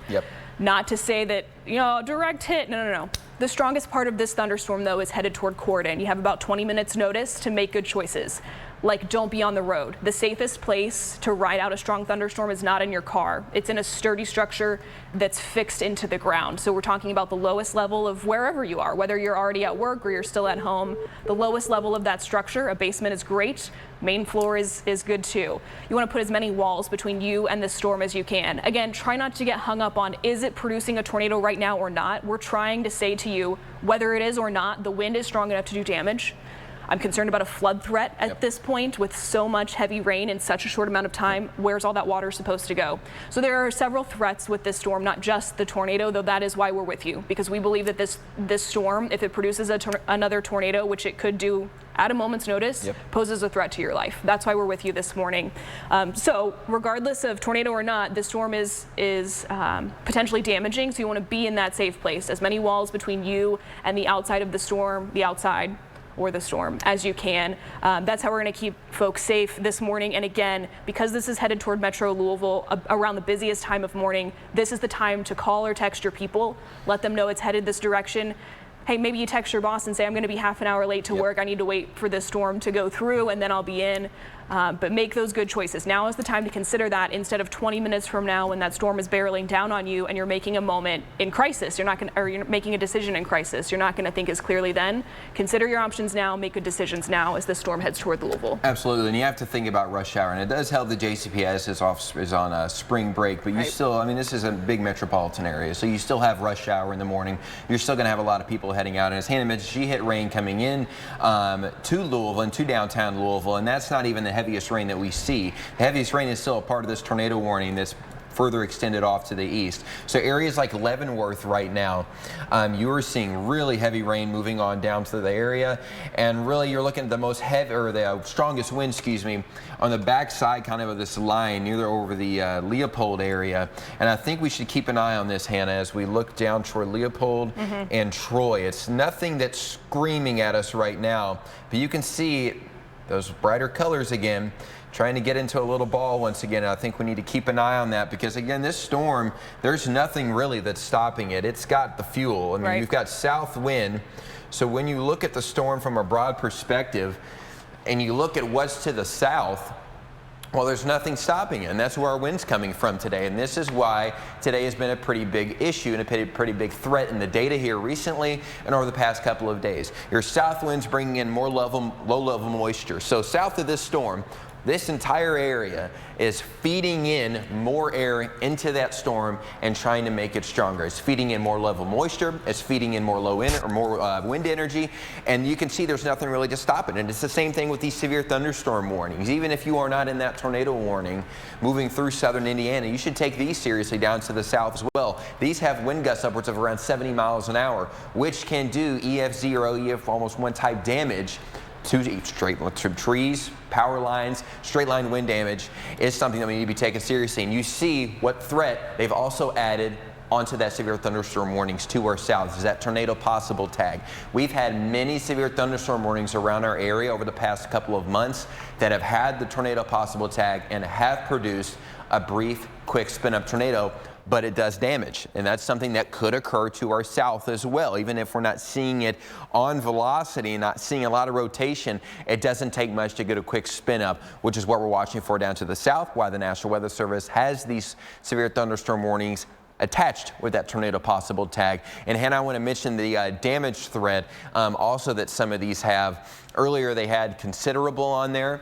Not to say that, direct hit. No. The strongest part of this thunderstorm, though, is headed toward Corydon. You have about 20 minutes notice to make good choices. Like, don't be on the road. The safest place to ride out a strong thunderstorm is not in your car. It's in a sturdy structure that's fixed into the ground. So we're talking about the lowest level of wherever you are, whether you're already at work or you're still at home. The lowest level of that structure, a basement is great. Main floor is good too. You want to put as many walls between you and the storm as you can. Again, try not to get hung up on, is it producing a tornado right now or not? We're trying to say to you, whether it is or not, the wind is strong enough to do damage. I'm concerned about a flood threat at this point with so much heavy rain in such a short amount of time. Where's all that water supposed to go? So there are several threats with this storm, not just the tornado, though that is why we're with you, because we believe that this storm, if it produces another tornado, which it could do at a moment's notice, poses a threat to your life. That's why we're with you this morning. So regardless of tornado or not, this storm is potentially damaging, so you want to be in that safe place. As many walls between you and the outside of the storm, the outside or the storm as you can. That's how we're going to keep folks safe this morning. And again, because this is headed toward Metro Louisville around the busiest time of morning, this is the time to call or text your people. Let them know it's headed this direction. Hey, maybe you text your boss and say, I'm going to be half an hour late to work. I need to wait for this storm to go through and then I'll be in. But make those good choices. Now is the time to consider that instead of 20 minutes from now when that storm is barreling down on you and you're making a moment in crisis. You're making a decision in crisis. You're not going to think as clearly then. Consider your options now. Make good decisions now as the storm heads toward Louisville. Absolutely, and you have to think about rush hour, and it does help the JCPS is on a spring break, but you still, this is a big metropolitan area, so you still have rush hour in the morning. You're still going to have a lot of people heading out, and as Hannah mentioned, she hit rain coming in to Louisville and to downtown Louisville, and that's not even the heaviest rain that we see. The heaviest rain is still a part of this tornado warning that's further extended off to the east. So areas like Leavenworth right now, you are seeing really heavy rain moving on down to the area, and really you're looking at the most heavy, or the strongest wind, on the back side kind of this line near over the Leopold area. And I think we should keep an eye on this, Hannah, as we look down toward Leopold and Troy. It's nothing that's screaming at us right now, but you can see those brighter colors again, trying to get into a little ball once again. I think we need to keep an eye on that because, again, this storm, there's nothing really that's stopping it. It's got the fuel. You've got south wind. So when you look at the storm from a broad perspective and you look at what's to the south, well, there's nothing stopping it, and that's where our wind's coming from today. And this is why today has been a pretty big issue and a pretty big threat in the data here recently and over the past couple of days. Your south wind's bringing in more low-level moisture. So south of this storm, this entire area is feeding in more air into that storm and trying to make it stronger. It's feeding in more level moisture. It's feeding in more wind energy, and you can see there's nothing really to stop it. And it's the same thing with these severe thunderstorm warnings. Even if you are not in that tornado warning moving through southern Indiana, you should take these seriously down to the south as well. These have wind gusts upwards of around 70 miles an hour, which can do EF0, EF almost 1 type damage to trees, power lines. Straight line wind damage is something that we need to be taken seriously. And you see what threat they've also added onto that severe thunderstorm warnings to our south is that tornado possible tag. We've had many severe thunderstorm warnings around our area over the past couple of months that have had the tornado possible tag and have produced a brief, quick spin-up tornado, but it does damage, and that's something that could occur to our south as well. Even if we're not seeing it on velocity, not seeing a lot of rotation, it doesn't take much to get a quick spin up, which is what we're watching for down to the south, why the National Weather Service has these severe thunderstorm warnings attached with that tornado possible tag. And Hannah, I want to mention the damage threat also that some of these have. Earlier they had considerable on there.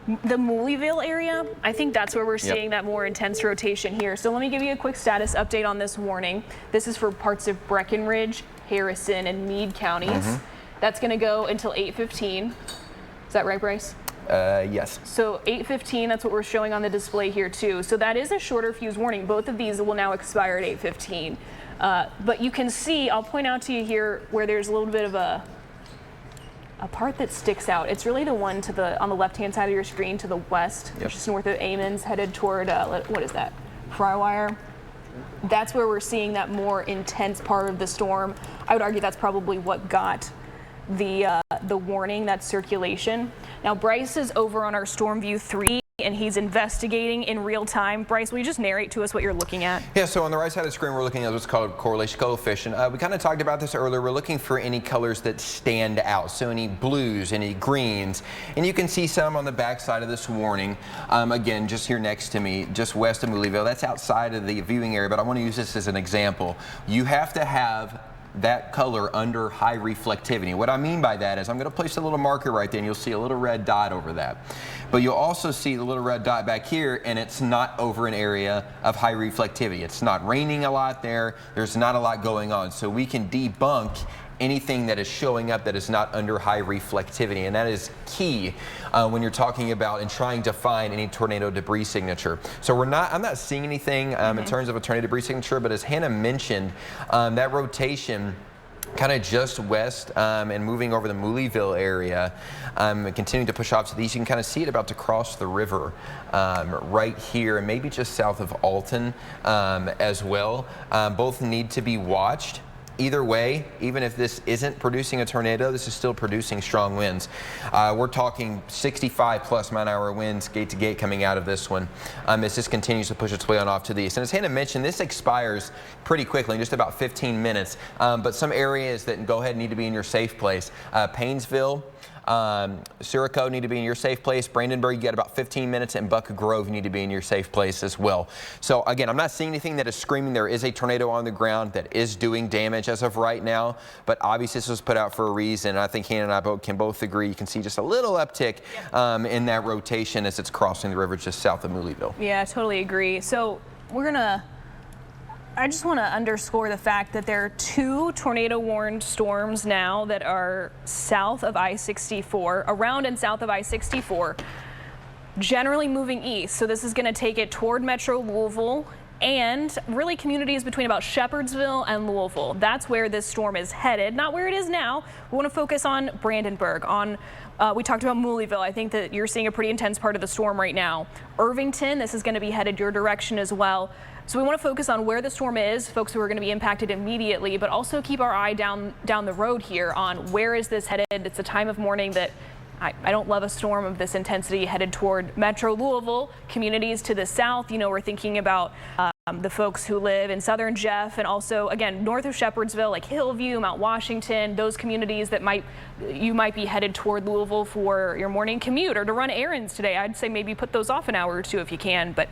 The Mooleyville area, I think that's where we're seeing that more intense rotation here. So let me give you a quick status update on this warning. This is for parts of Breckenridge, Harrison, and Meade counties. That's going to go until 8:15. Is that right, Bryce? Yes. So 8:15, that's what we're showing on the display here too. So that is a shorter fuse warning. Both of these will now expire at 8:15. But you can see, I'll point out to you here where there's a little bit of a part that sticks out. It's really the one on the left-hand side of your screen to the west, just north of Amons, headed toward, what is that, Frywire? That's where we're seeing that more intense part of the storm. I would argue that's probably what got the warning, that circulation. Now Bryce is over on our Storm View 3 and he's investigating in real time. Bryce, will you just narrate to us what you're looking at? Yeah, so on the right side of the screen, we're looking at what's called correlation coefficient. We kind of talked about this earlier. We're looking for any colors that stand out. So any blues, any greens, and you can see some on the back side of this warning. Again, just here next to me, just west of Mooleyville. That's outside of the viewing area, but I want to use this as an example. You have to have that color under high reflectivity. What I mean by that is I'm going to place a little marker right there and you'll see a little red dot over that. But you'll also see the little red dot back here and it's not over an area of high reflectivity. It's not raining a lot there. There's not a lot going on. So we can debunk anything that is showing up that is not under high reflectivity, and that is key when you're talking about and trying to find any tornado debris signature. So I'm not seeing anything in terms of a tornado debris signature, but as Hannah mentioned, that rotation kind of just west and moving over the Mooleyville area, continuing to push off to these. You can kind of see it about to cross the river right here and maybe just south of Alton as well. Both need to be watched. Either way, even if this isn't producing a tornado, this is still producing strong winds. We're talking 65+ mile-an-hour winds gate to gate coming out of this one as this continues to push its way on off to the east. And as Hannah mentioned, this expires pretty quickly, in just about 15 minutes. But some areas that go ahead need to be in your safe place. Paynesville, Sirico need to be in your safe place. Brandenburg, you got about 15 minutes, and Buck Grove need to be in your safe place as well. So again, I'm not seeing anything that is screaming there is a tornado on the ground that is doing damage as of right now, but obviously this was put out for a reason. I think Hannah and I can both agree. You can see just a little uptick in that rotation as it's crossing the river just south of Mooleyville. Yeah, I totally agree. So I just want to underscore the fact that there are 2 tornado-warned storms now that are south of I-64, around and south of I-64, generally moving east. So this is going to take it toward Metro Louisville and really communities between about Shepherdsville and Louisville. That's where this storm is headed, not where it is now. We want to focus on Brandenburg, we talked about Mooleyville. I think that you're seeing a pretty intense part of the storm right now. Irvington, this is going to be headed your direction as well. So we want to focus on where the storm is, folks who are going to be impacted immediately, but also keep our eye down the road here on where is this headed. It's a time of morning that I don't love a storm of this intensity headed toward Metro Louisville. Communities to the south, we're thinking about the folks who live in southern Jeff and also, again, north of Shepherdsville, like Hillview, Mount Washington, those communities that you might be headed toward Louisville for your morning commute or to run errands today. I'd say maybe put those off an hour or two if you can. But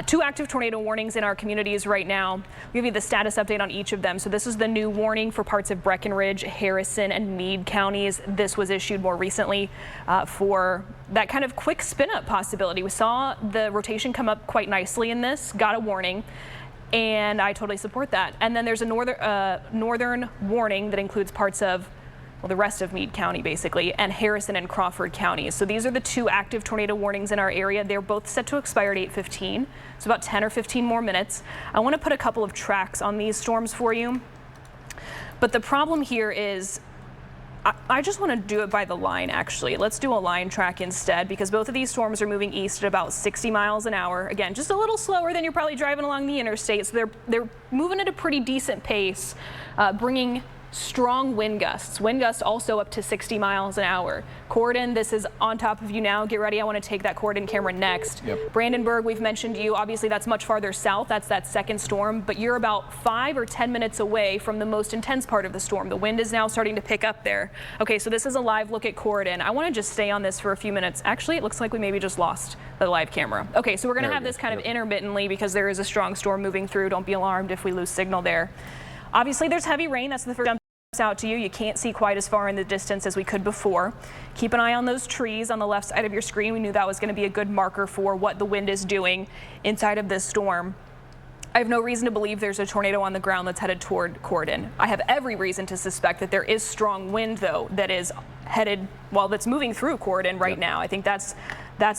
2 active tornado warnings in our communities right now. I'll give you the status update on each of them. So this is the new warning for parts of Breckenridge, Harrison, and Meade counties. This was issued more recently for that kind of quick spin-up possibility. We saw the rotation come up quite nicely in this, got a warning, and I totally support that. And then there's a northern warning that includes parts of, well, the rest of Meade County, basically, and Harrison and Crawford counties. So these are the 2 active tornado warnings in our area. They're both set to expire at 8:15, so about 10 or 15 more minutes. I want to put a couple of tracks on these storms for you. But the problem here is I just want to do it by the line, actually. Let's do a line track instead, because both of these storms are moving east at about 60 miles an hour. Again, just a little slower than you're probably driving along the interstate. So they're moving at a pretty decent pace, bringing strong wind gusts. Wind gusts also up to 60 miles an hour. Corydon, this is on top of you now. Get ready. I want to take that Corydon camera next. Yep. Brandenburg, we've mentioned you. Obviously, that's much farther south. That's that second storm, but you're about 5 or 10 minutes away from the most intense part of the storm. The wind is now starting to pick up there. Okay, so this is a live look at Corydon. I want to just stay on this for a few minutes. Actually, it looks like we maybe just lost the live camera. Okay, so we're going to have this kind of intermittently because there is a strong storm moving through. Don't be alarmed if we lose signal there. Obviously, there's heavy rain. That's the first out to you. You can't see quite as far in the distance as we could before. Keep an eye on those trees on the left side of your screen. We knew that was going to be a good marker for what the wind is doing inside of this storm. I have no reason to believe there's a tornado on the ground that's headed toward Corydon. I have every reason to suspect that there is strong wind, though, that is headed, well, that's moving through Corydon right now. I think that's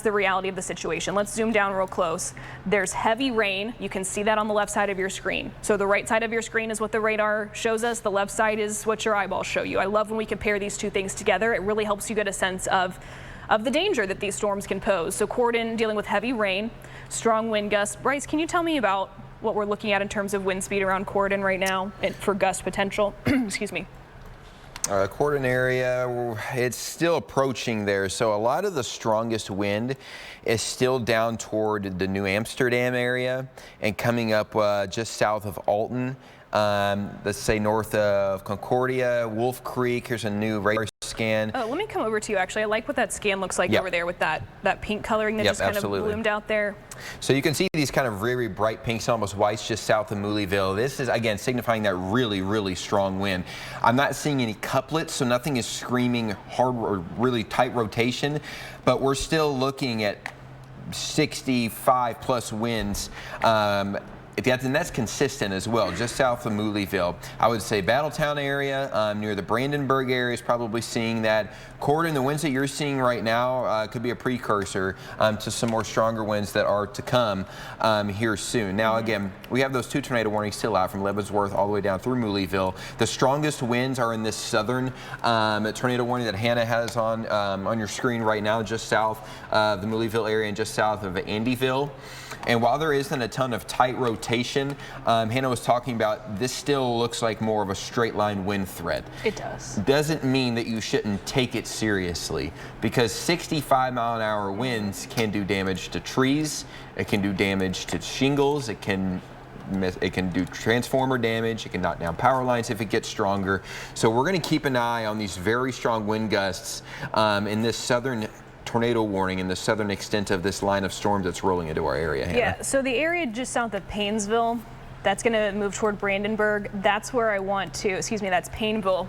the reality of the situation. Let's zoom down real close. There's heavy rain. You can see that on the left side of your screen. So the right side of your screen is what the radar shows us. The left side is what your eyeballs show you. I love when we compare these two things together. It really helps you get a sense of the danger that these storms can pose. So Corydon dealing with heavy rain, strong wind gusts. Bryce, can you tell me about what we're looking at in terms of wind speed around Corydon right now and for gust potential? Excuse me. Corydon area, it's still approaching there. So a lot of the strongest wind is still down toward the New Amsterdam area and coming up just south of Alton. Let's say north of Concordia, Wolf Creek. Here's a new radar scan. Oh, let me come over to you, actually. I like what that scan looks like over there with that pink coloring that just kind of bloomed out there. So you can see these kind of very bright pinks, almost whites, just south of Mooleyville. This is, again, signifying that really, really strong wind. I'm not seeing any couplets, so nothing is screaming hard or really tight rotation, but we're still looking at 65 plus winds. And that's consistent as well, just south of Mooleyville. I would say Battletown area, near the Brandenburg area is probably seeing that. Corydon, the winds that you're seeing right now could be a precursor to some more stronger winds that are to come here soon. Now, again, we have those 2 tornado warnings still out from Leavenworth all the way down through Mooleyville. The strongest winds are in this southern tornado warning that Hannah has on your screen right now, just south of the Mooleyville area and just south of Andyville. And while there isn't a ton of tight rotation, Hannah was talking about, this still looks like more of a straight line wind threat. It does. Doesn't mean that you shouldn't take it seriously, because 65-mile-an-hour winds can do damage to trees, it can do damage to shingles, it can do transformer damage, it can knock down power lines if it gets stronger. So we're going to keep an eye on these very strong wind gusts in this southern tornado warning in the southern extent of this line of storms that's rolling into our area, Hannah. Yeah, so the area just south of Paynesville, that's going to move toward Brandenburg. That's where I want to, that's Paineville.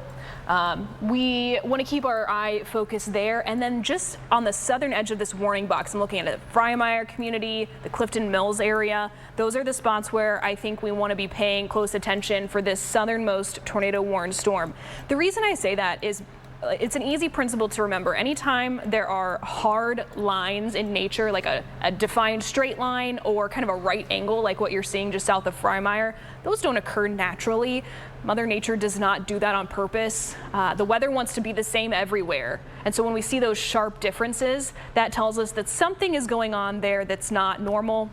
We want to keep our eye focused there. And then just on the southern edge of this warning box, I'm looking at the Freimeyer community, the Clifton Mills area. Those are the spots where I think we want to be paying close attention for this southernmost tornado warned storm. The reason I say that is it's an easy principle to remember. Anytime there are hard lines in nature, like a defined straight line or kind of a right angle, like what you're seeing just south of Freimeyer, those don't occur naturally. Mother Nature does not do that on purpose. The weather wants to be the same everywhere. And so when we see those sharp differences, that tells us that something is going on there that's not normal.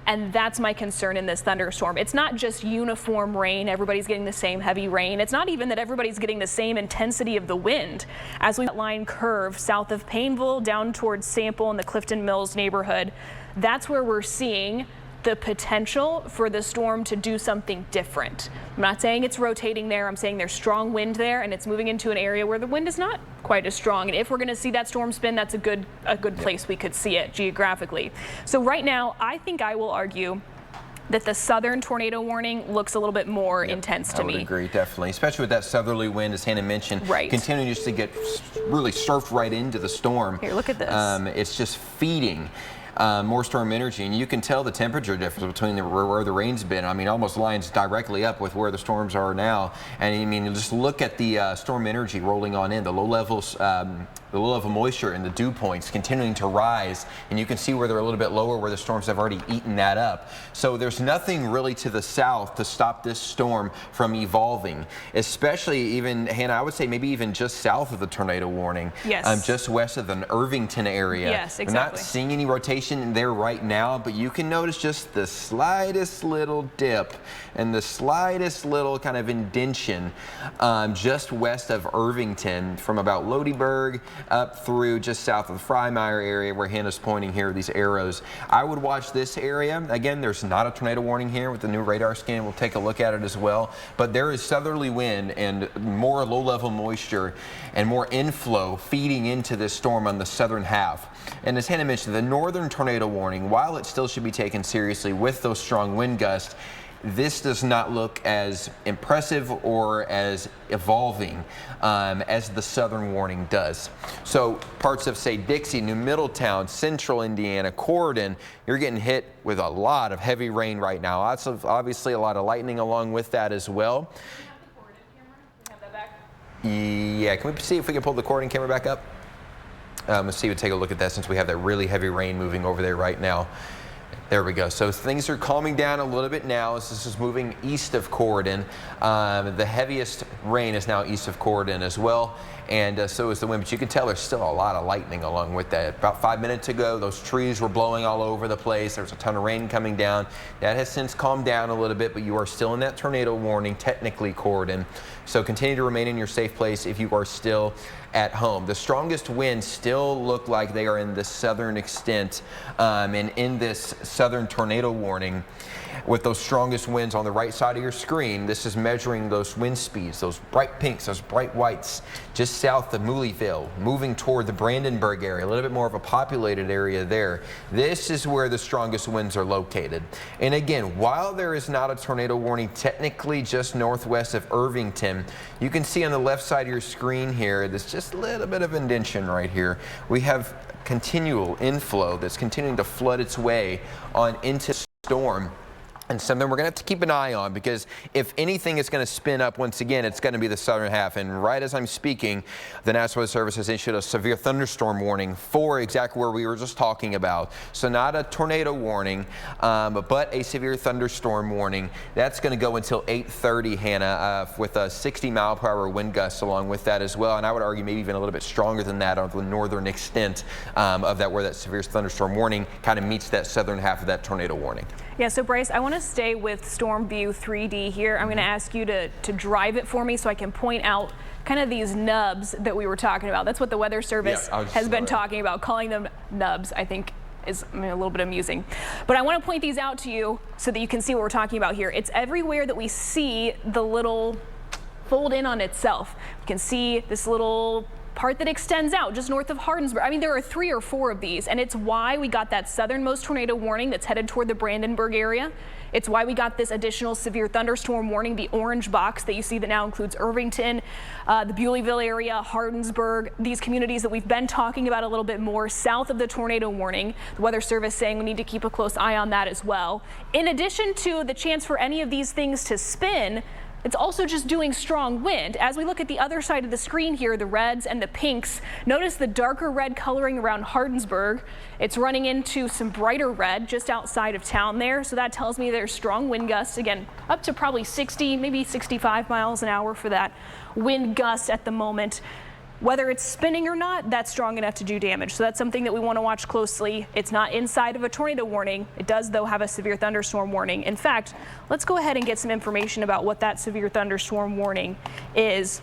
And that's my concern in this thunderstorm. It's not just uniform rain, everybody's getting the same heavy rain. It's not even that everybody's getting the same intensity of the wind. As we line curve south of Paineville down towards Sample and the Clifton Mills neighborhood, that's where we're seeing the potential for the storm to do something different. I'm not saying it's rotating there. I'm saying there's strong wind there and it's moving into an area where the wind is not quite as strong. And if we're going to see that storm spin, that's a good place we could see it geographically. So right now, I think I will argue that the southern tornado warning looks a little bit more intense to me. I would agree, definitely, especially with that southerly wind, as Hannah mentioned, continuing just to get really surfed right into the storm. Here, look at this. It's just feeding more storm energy, and you can tell the temperature difference between where the rain's been. I mean, almost lines directly up with where the storms are now. And I mean, just look at the storm energy rolling on in, the low levels, the low level moisture and the dew points continuing to rise, and you can see where they're a little bit lower, where the storms have already eaten that up. So there's nothing really to the south to stop this storm from evolving, especially even, Hannah, I would say maybe even just south of the tornado warning. Yes. Just west of the Irvington area. Yes, exactly. We're not seeing any rotation there right now, but you can notice just the slightest little dip and the slightest little kind of indentation just west of Irvington, from about Lodiburg up through just south of the Freimeyer area where Hannah's pointing here, these arrows. I would watch this area. Again, there's not a tornado warning here with the new radar scan. We'll take a look at it as well, but there is southerly wind and more low-level moisture and more inflow feeding into this storm on the southern half. And as Hannah mentioned, the northern tornado warning, while it still should be taken seriously with those strong wind gusts, this does not look as impressive or as evolving as the southern warning does. So parts of, say, Dixie, New Middletown, central Indiana, Corydon, you're getting hit with a lot of heavy rain right now. Obviously a lot of lightning along with that as well. Yeah, can we see if we can pull the Corydon camera back up? Let's see, we'll take a look at that since we have that really heavy rain moving over there right now. There we go. So things are calming down a little bit now as this is moving east of Corydon. The heaviest rain is now east of Corydon as well, and so is the wind. But you can tell there's still a lot of lightning along with that. About 5 minutes ago, those trees were blowing all over the place. There's a ton of rain coming down. That has since calmed down a little bit, but you are still in that tornado warning, technically, Corydon. So continue to remain in your safe place if you are still at home. The strongest winds still look like they are in the southern extent, and in this southern tornado warning, with those strongest winds on the right side of your screen, this is measuring those wind speeds, those bright pinks, those bright whites, just south of Mooleyville, moving toward the Brandenburg area, a little bit more of a populated area there. This is where the strongest winds are located. And again, while there is not a tornado warning technically just northwest of Irvington, you can see on the left side of your screen here, there's just a little bit of indentation right here. We have continual inflow that's continuing to flood its way on into the storm. And something we're going to have to keep an eye on, because if anything is going to spin up once again, it's going to be the southern half. And right as I'm speaking, the National Weather Service has issued a severe thunderstorm warning for exactly where we were just talking about. So not a tornado warning, but a severe thunderstorm warning. That's going to go until 8:30, Hannah, with a 60-mile-per-hour wind gusts along with that as well. And I would argue maybe even a little bit stronger than that on the northern extent of that, where that severe thunderstorm warning kind of meets that southern half of that tornado warning. Yeah, so Bryce, I want to stay with Storm View 3D here. I'm going to ask you to drive it for me so I can point out kind of these nubs that we were talking about. That's what the Weather Service has been talking about, calling them nubs, I think is a little bit amusing. But I want to point these out to you so that you can see what we're talking about here. It's everywhere that we see the little fold in on itself. You can see this little part that extends out just north of Hardinsburg. I mean, there are 3 or 4 of these, and it's why we got that southernmost tornado warning that's headed toward the Brandenburg area. It's why we got this additional severe thunderstorm warning, the orange box that you see that now includes Irvington, the Bewleyville area, Hardinsburg, these communities that we've been talking about a little bit more south of the tornado warning. The Weather Service saying we need to keep a close eye on that as well. In addition to the chance for any of these things to spin, it's also just doing strong wind. As we look at the other side of the screen here, the reds and the pinks, notice the darker red coloring around Hardinsburg. It's running into some brighter red just outside of town there. So that tells me there's strong wind gusts, again, up to probably 60, maybe 65 miles an hour for that wind gust at the moment. Whether it's spinning or not, that's strong enough to do damage. So that's something that we want to watch closely. It's not inside of a tornado warning. It does, though, have a severe thunderstorm warning. In fact, let's go ahead and get some information about what that severe thunderstorm warning is,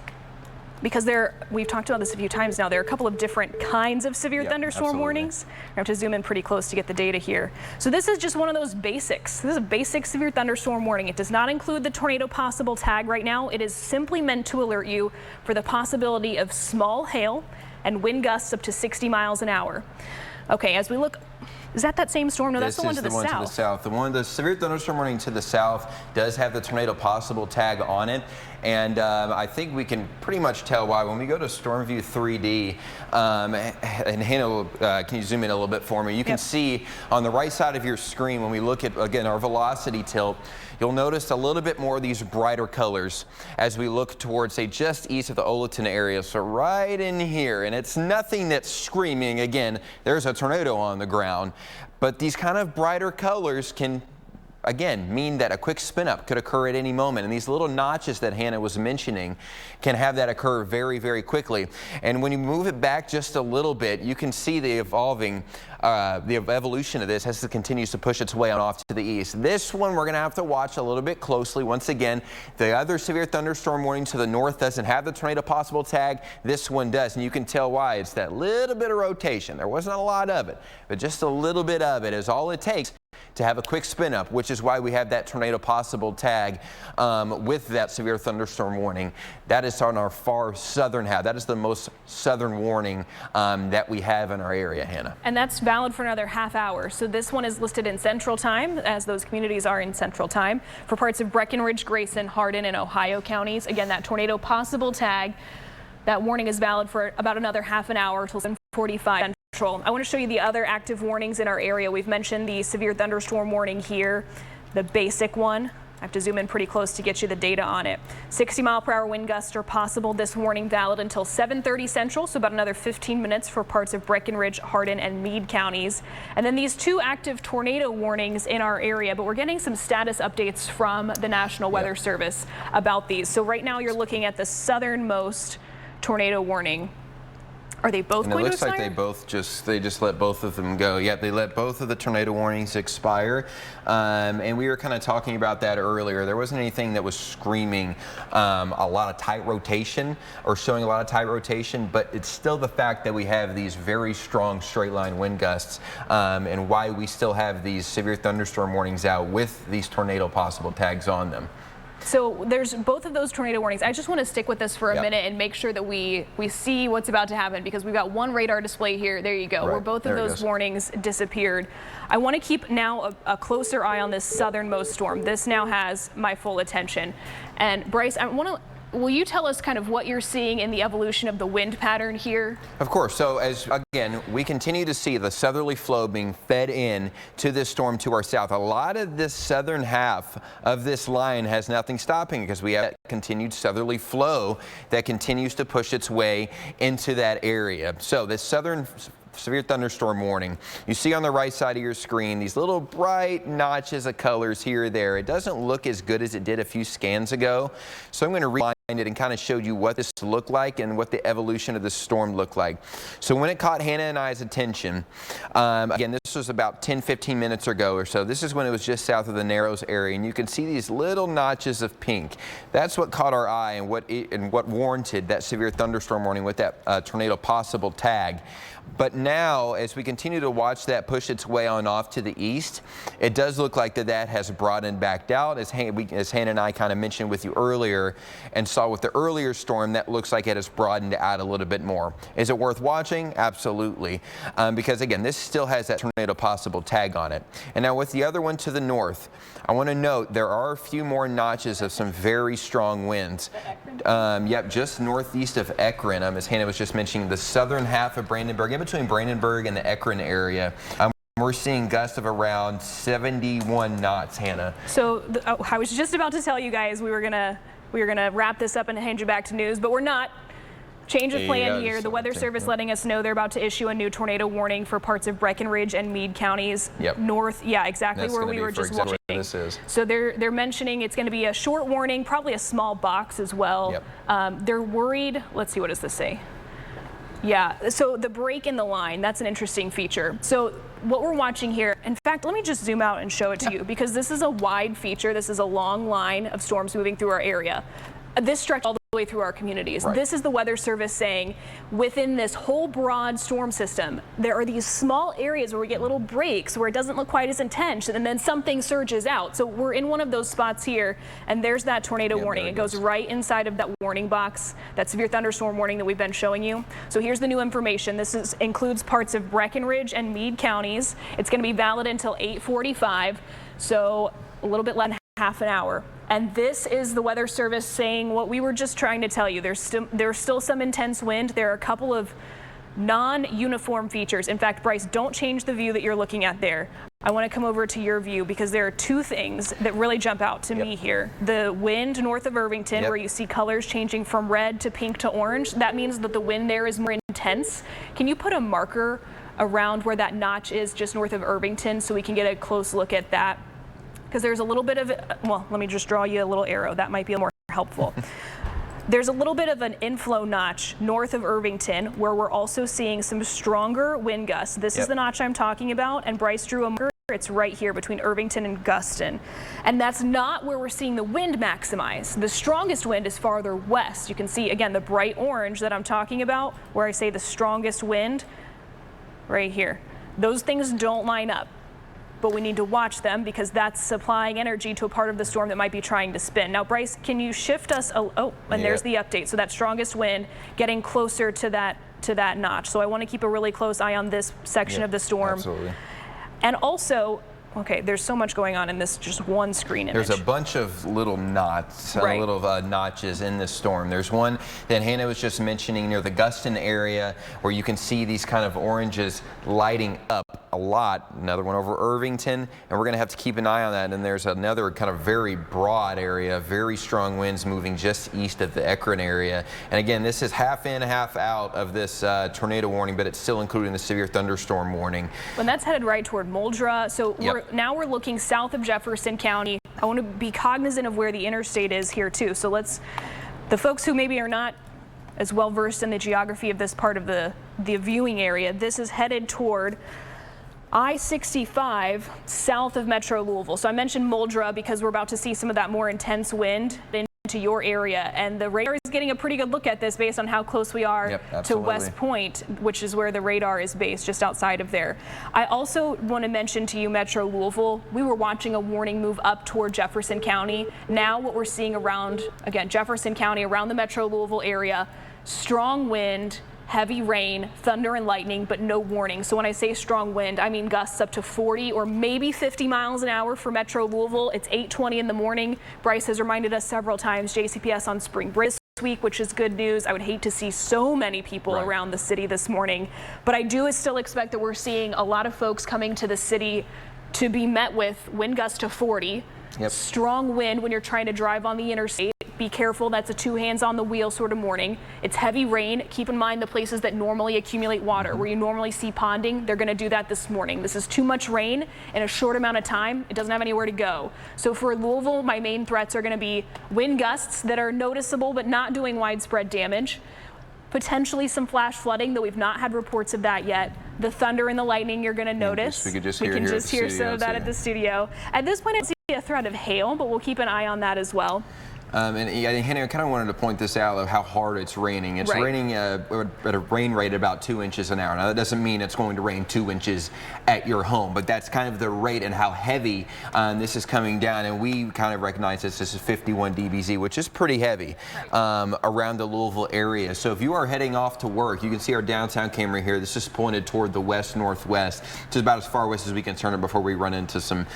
because we've talked about this a few times now. There are a couple of different kinds of severe thunderstorm warnings. I have to zoom in pretty close to get the data here. So this is just one of those basics. This is a basic severe thunderstorm warning. It does not include the tornado possible tag right now. It is simply meant to alert you for the possibility of small hail and wind gusts up to 60 miles an hour. Okay, as we look, is that same storm? No, that's the one to the south. The severe thunderstorm warning to the south does have the tornado possible tag on it. And I think we can pretty much tell why. When we go to Storm View 3D, and Hannah, can you zoom in a little bit for me? You can see on the right side of your screen, when we look at, again, our velocity tilt, you'll notice a little bit more of these brighter colors as we look towards, say, just east of the Oleton area. So right in here, and it's nothing that's screaming. Again, there's a tornado on the ground, but these kind of brighter colors can, again, mean that a quick spin up could occur at any moment. And these little notches that Hannah was mentioning can have that occur very, very quickly. And when you move it back just a little bit, you can see the evolution of this as it continues to push its way on off to the east. This one we're going to have to watch a little bit closely. Once again, the other severe thunderstorm warning to the north doesn't have the tornado possible tag. This one does, and you can tell why. It's that little bit of rotation. There wasn't a lot of it, but just a little bit of it is all it takes to have a quick spin up, which is why we have that tornado possible tag with that severe thunderstorm warning. That is on our far southern half. That is the most southern warning that we have in our area, Hannah. And that's valid for another half hour. So this one is listed in Central Time, as those communities are in Central Time, for parts of Breckenridge, Grayson, Hardin, and Ohio counties. Again, that tornado possible tag, that warning is valid for about another half an hour till 7:45 Central. I want to show you the other active warnings in our area. We've mentioned the severe thunderstorm warning here, the basic one. I have to zoom in pretty close to get you the data on it. 60-mile-per-hour wind gusts are possible. This warning valid until 7:30 Central, so about another 15 minutes for parts of Breckenridge, Hardin, and Meade counties. And then these two active tornado warnings in our area, but we're getting some status updates from the National Weather Service about these. So right now you're looking at the southernmost tornado warning. Are they both going to expire? It looks like they just let both of them go. Yeah, they let both of the tornado warnings expire. And we were kind of talking about that earlier. There wasn't anything that was screaming a lot of tight rotation or showing a lot of tight rotation, but it's still the fact that we have these very strong straight line wind gusts and why we still have these severe thunderstorm warnings out with these tornado possible tags on them. So there's both of those tornado warnings. I just want to stick with this for a minute and make sure that we see what's about to happen, because we've got one radar display here. There you go. Right. Where both of those warnings disappeared. I want to keep now a closer eye on this southernmost storm. This now has my full attention. And Bryce, will you tell us kind of what you're seeing in the evolution of the wind pattern here? Of course. So again, we continue to see the southerly flow being fed in to this storm to our south. A lot of this southern half of this line has nothing stopping because we have that continued southerly flow that continues to push its way into that area. So this southern severe thunderstorm warning. You see on the right side of your screen these little bright notches of colors here or there. It doesn't look as good as it did a few scans ago. So I'm going to rewind it and kind of show you what this looked like and what the evolution of the storm looked like. So when it caught Hannah and I's attention, again, this was about 10-15 minutes ago or so. This is when it was just south of the Narrows area, and you can see these little notches of pink. That's what caught our eye and what warranted that severe thunderstorm warning with that tornado possible tag. But now, as we continue to watch that push its way on off to the east, it does look like that has broadened back out, as Hannah and I kind of mentioned with you earlier, and saw with the earlier storm, that looks like it has broadened out a little bit more. Is it worth watching? Absolutely. Because again, this still has that tornado possible tag on it. And now with the other one to the north, I want to note there are a few more notches of some very strong winds. Yep, just northeast of Ekron, as Hannah was just mentioning, the southern half of Brandenburg, in between Brandenburg and the Ekron area. We're seeing gusts of around 71 knots, Hannah. So I was just about to tell you guys we were gonna wrap this up and hand you back to news, but we're not. Change of plan here. The Weather Service letting us know they're about to issue a new tornado warning for parts of Breckenridge and Meade counties. North. Yeah, exactly where we were just watching. This is. So they're mentioning it's going to be a short warning, probably a small box as well. They're worried. Let's see, what does this say? Yeah, so the break in the line, that's an interesting feature. So what we're watching here, in fact, let me just zoom out and show it to you, because this is a wide feature. This is a long line of storms moving through our area. This stretched all the way through our communities. Right. This is the Weather Service saying within this whole broad storm system, there are these small areas where we get little breaks where it doesn't look quite as intense, and then something surges out. So we're in one of those spots here, and there's that tornado warning. It goes right inside of that warning box, that severe thunderstorm warning that we've been showing you. So here's the new information. This includes parts of Breckenridge and Meade counties. It's going to be valid until 8:45, so a little bit less than half an hour. And this is the Weather Service saying what we were just trying to tell you. There's still some intense wind. There are a couple of non-uniform features. In fact, Bryce, don't change the view that you're looking at there. I want to come over to your view, because there are two things that really jump out to me here. The wind north of Irvington, where you see colors changing from red to pink to orange. That means that the wind there is more intense. Can you put a marker around where that notch is just north of Irvington so we can get a close look at that? Because there's a little bit of, well, let me just draw you a little arrow. That might be more helpful. There's a little bit of an inflow notch north of Irvington where we're also seeing some stronger wind gusts. This is the notch I'm talking about, and Bryce drew a marker. It's right here between Irvington and Guston. And that's not where we're seeing the wind maximize. The strongest wind is farther west. You can see, again, the bright orange that I'm talking about, where I say the strongest wind, right here. Those things don't line up. but we need to watch them because that's supplying energy to a part of the storm that might be trying to spin. Now, Bryce, can you shift us? There's the update. So that strongest wind getting closer to that notch. So I want to keep a really close eye on this section of the storm. Absolutely. And also, okay, there's so much going on in this just one screen image. There's a bunch of little knots, little notches in this storm. There's one that Hannah was just mentioning near the Guston area where you can see these kind of oranges lighting up a lot. Another one over Irvington, and we're going to have to keep an eye on that. And there's another kind of very broad area, very strong winds moving just east of the Ekron area. And again, this is half in, half out of this tornado warning, but it's still including the severe thunderstorm warning. And that's headed right toward Muldra. So now we're looking south of Jefferson County. I want to be cognizant of where the interstate is here too. So the folks who maybe are not as well versed in the geography of this part of the viewing area, this is headed toward I-65 south of Metro Louisville. So I mentioned Muldra because we're about to see some of that more intense wind into your area, and the radar is getting a pretty good look at this based on how close we are to West Point, which is where the radar is based, just outside of there. I also want to mention to you Metro Louisville, we were watching a warning move up toward Jefferson County. Now what we're seeing around, again, Jefferson County, around the Metro Louisville area, strong wind, heavy rain, thunder and lightning, but no warning. So when I say strong wind, I mean gusts up to 40 or maybe 50 miles an hour for Metro Louisville. It's 8:20 in the morning. Bryce has reminded us several times, JCPS on spring break this week, which is good news. I would hate to see so many people around the city this morning, but I do still expect that we're seeing a lot of folks coming to the city to be met with wind gusts to 40. Strong wind when you're trying to drive on the interstate. Be careful, that's a two hands on the wheel sort of morning. It's heavy rain. Keep in mind the places that normally accumulate water, where you normally see ponding, they're going to do that this morning. This is too much rain in a short amount of time. It doesn't have anywhere to go. So for Louisville, my main threats are going to be wind gusts that are noticeable but not doing widespread damage. Potentially some flash flooding, though we've not had reports of that yet. The thunder and the lightning you're going to notice. We can just hear some of that at the studio. At this point, I don't see a threat of hail, but we'll keep an eye on that as well. And Henry, I kind of wanted to point this out of how hard it's raining. It's raining at a rain rate of about 2 inches an hour. Now that doesn't mean it's going to rain 2 inches at your home, but that's kind of the rate and how heavy this is coming down. And we kind of recognize this is 51 dBz, which is pretty heavy around the Louisville area. So if you are heading off to work, you can see our downtown camera here. This is pointed toward the west-northwest, which is about as far west as we can turn it before we run into some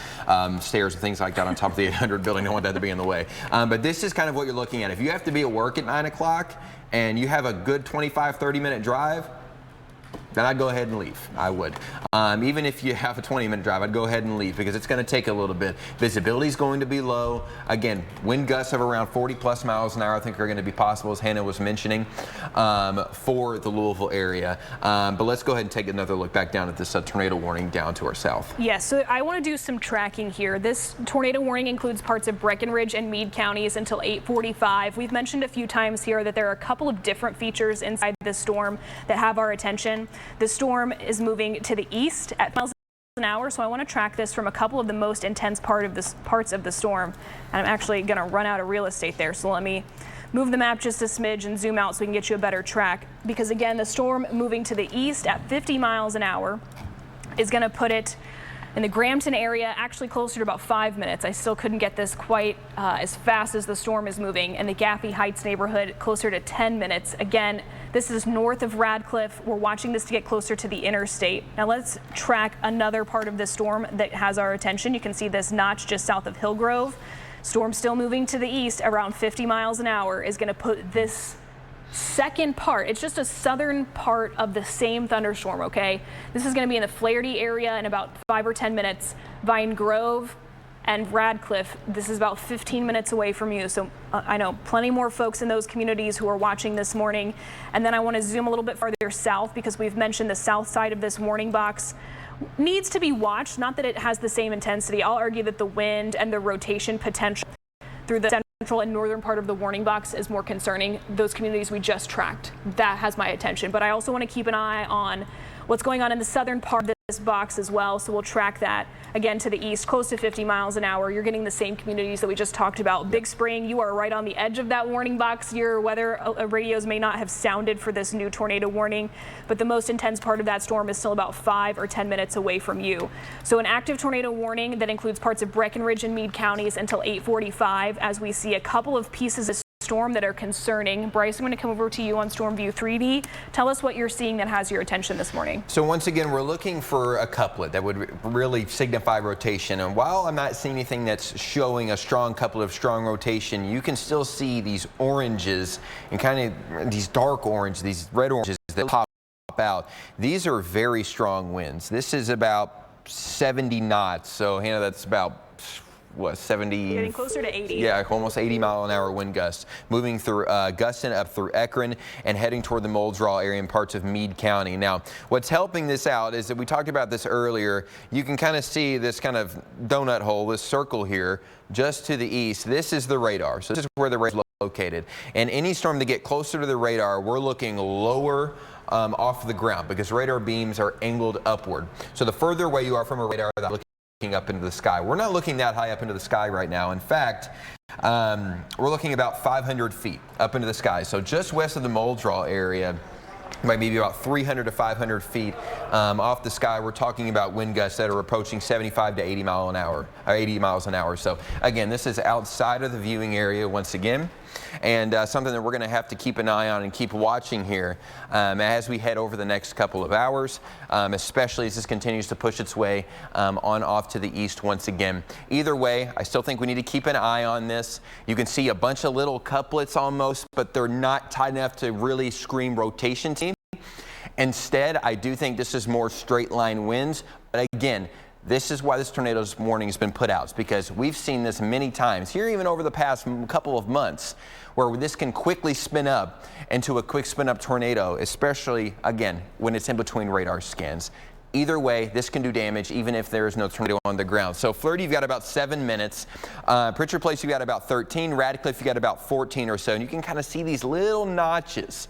stairs and things like that on top of the 800 building. I don't want that to be in the way. But this is kind of what you're looking at. If you have to be at work at 9 o'clock and you have a good 25-30 minute drive, then I'd go ahead and leave. I would. Even if you have a 20-minute drive, I'd go ahead and leave because it's going to take a little bit. Visibility is going to be low. Again, wind gusts of around 40+ miles an hour I think are going to be possible, as Hannah was mentioning, for the Louisville area. But let's go ahead and take another look back down at this tornado warning down to our south. Yes, so I want to do some tracking here. This tornado warning includes parts of Breckenridge and Meade counties until 8:45. We've mentioned a few times here that there are a couple of different features inside this storm that have our attention. The storm is moving to the east at miles an hour, so I want to track this from a couple of the most intense parts of the storm. And I'm actually going to run out of real estate there, so let me move the map just a smidge and zoom out so we can get you a better track. Because again, the storm moving to the east at 50 miles an hour is going to put it in the Grampton area, actually closer to about 5 minutes. I still couldn't get this quite as fast as the storm is moving. In the Gaffey Heights neighborhood, closer to 10 minutes. Again, this is north of Radcliffe. We're watching this to get closer to the interstate. Now let's track another part of the storm that has our attention. You can see this notch just south of Hillgrove. Storm still moving to the east around 50 miles an hour is going to put this second part, it's just a southern part of the same thunderstorm, okay? This is going to be in the Flaherty area in about 5 or 10 minutes. Vine Grove and Radcliffe, this is about 15 minutes away from you. So I know plenty more folks in those communities who are watching this morning. And then I want to zoom a little bit farther south because we've mentioned the south side of this warning box needs to be watched. Not that it has the same intensity. I'll argue that the wind and the rotation potential through the central and northern part of the warning box is more concerning. Those communities we just tracked, that has my attention. But I also want to keep an eye on what's going on in the southern part of this box as well, so we'll track that again to the east, close to 50 miles an hour. You're getting the same communities that we just talked about. Big Spring, you are right on the edge of that warning box. Your weather radios may not have sounded for this new tornado warning, but the most intense part of that storm is still about 5 or 10 minutes away from you. So an active tornado warning that includes parts of Breckenridge and Meade counties until 8:45, as we see a couple of pieces of storm that are concerning. Bryce, I'm going to come over to you on Storm View 3D. Tell us what you're seeing that has your attention this morning. So once again, we're looking for a couplet that would really signify rotation. And while I'm not seeing anything that's showing a strong couplet of strong rotation, you can still see these oranges and kind of these dark orange, these red oranges that pop out. These are very strong winds. This is about 70 knots. So Hannah, that's about what, 70? Getting closer to 80. Yeah, almost 80-mile-an-hour wind gusts, moving through gusting up through Ekron and heading toward the Moldral area in parts of Meade County. Now, what's helping this out is that we talked about this earlier. You can kind of see this kind of donut hole, this circle here, just to the east. This is the radar. So this is where the radar is located. And any storm to get closer to the radar, we're looking lower off the ground because radar beams are angled upward. So the further away you are from a radar, that looking up into the sky. We're not looking that high up into the sky right now. In fact, we're looking about 500 feet up into the sky. So just west of the Moldral area, maybe about 300 to 500 feet off the sky, we're talking about wind gusts that are approaching 75 to 80 miles an hour, or 80 miles an hour. So again, this is outside of the viewing area once again, and something that we're going to have to keep an eye on and keep watching here as we head over the next couple of hours, especially as this continues to push its way on off to the east once again. Either way, I still think we need to keep an eye on this. You can see a bunch of little couplets almost, but they're not tight enough to really scream rotation team. Instead, I do think this is more straight line winds. But again, this is why this tornado warning has been put out. It's because we've seen this many times here, even over the past couple of months, where this can quickly spin up into a quick spin up tornado, especially again when it's in between radar scans. Either way, this can do damage even if there is no tornado on the ground. So Flirty, you've got about 7 minutes. Pritchard Place, you've got about 13. Radcliffe, you've got about 14 or so. And you can kind of see these little notches.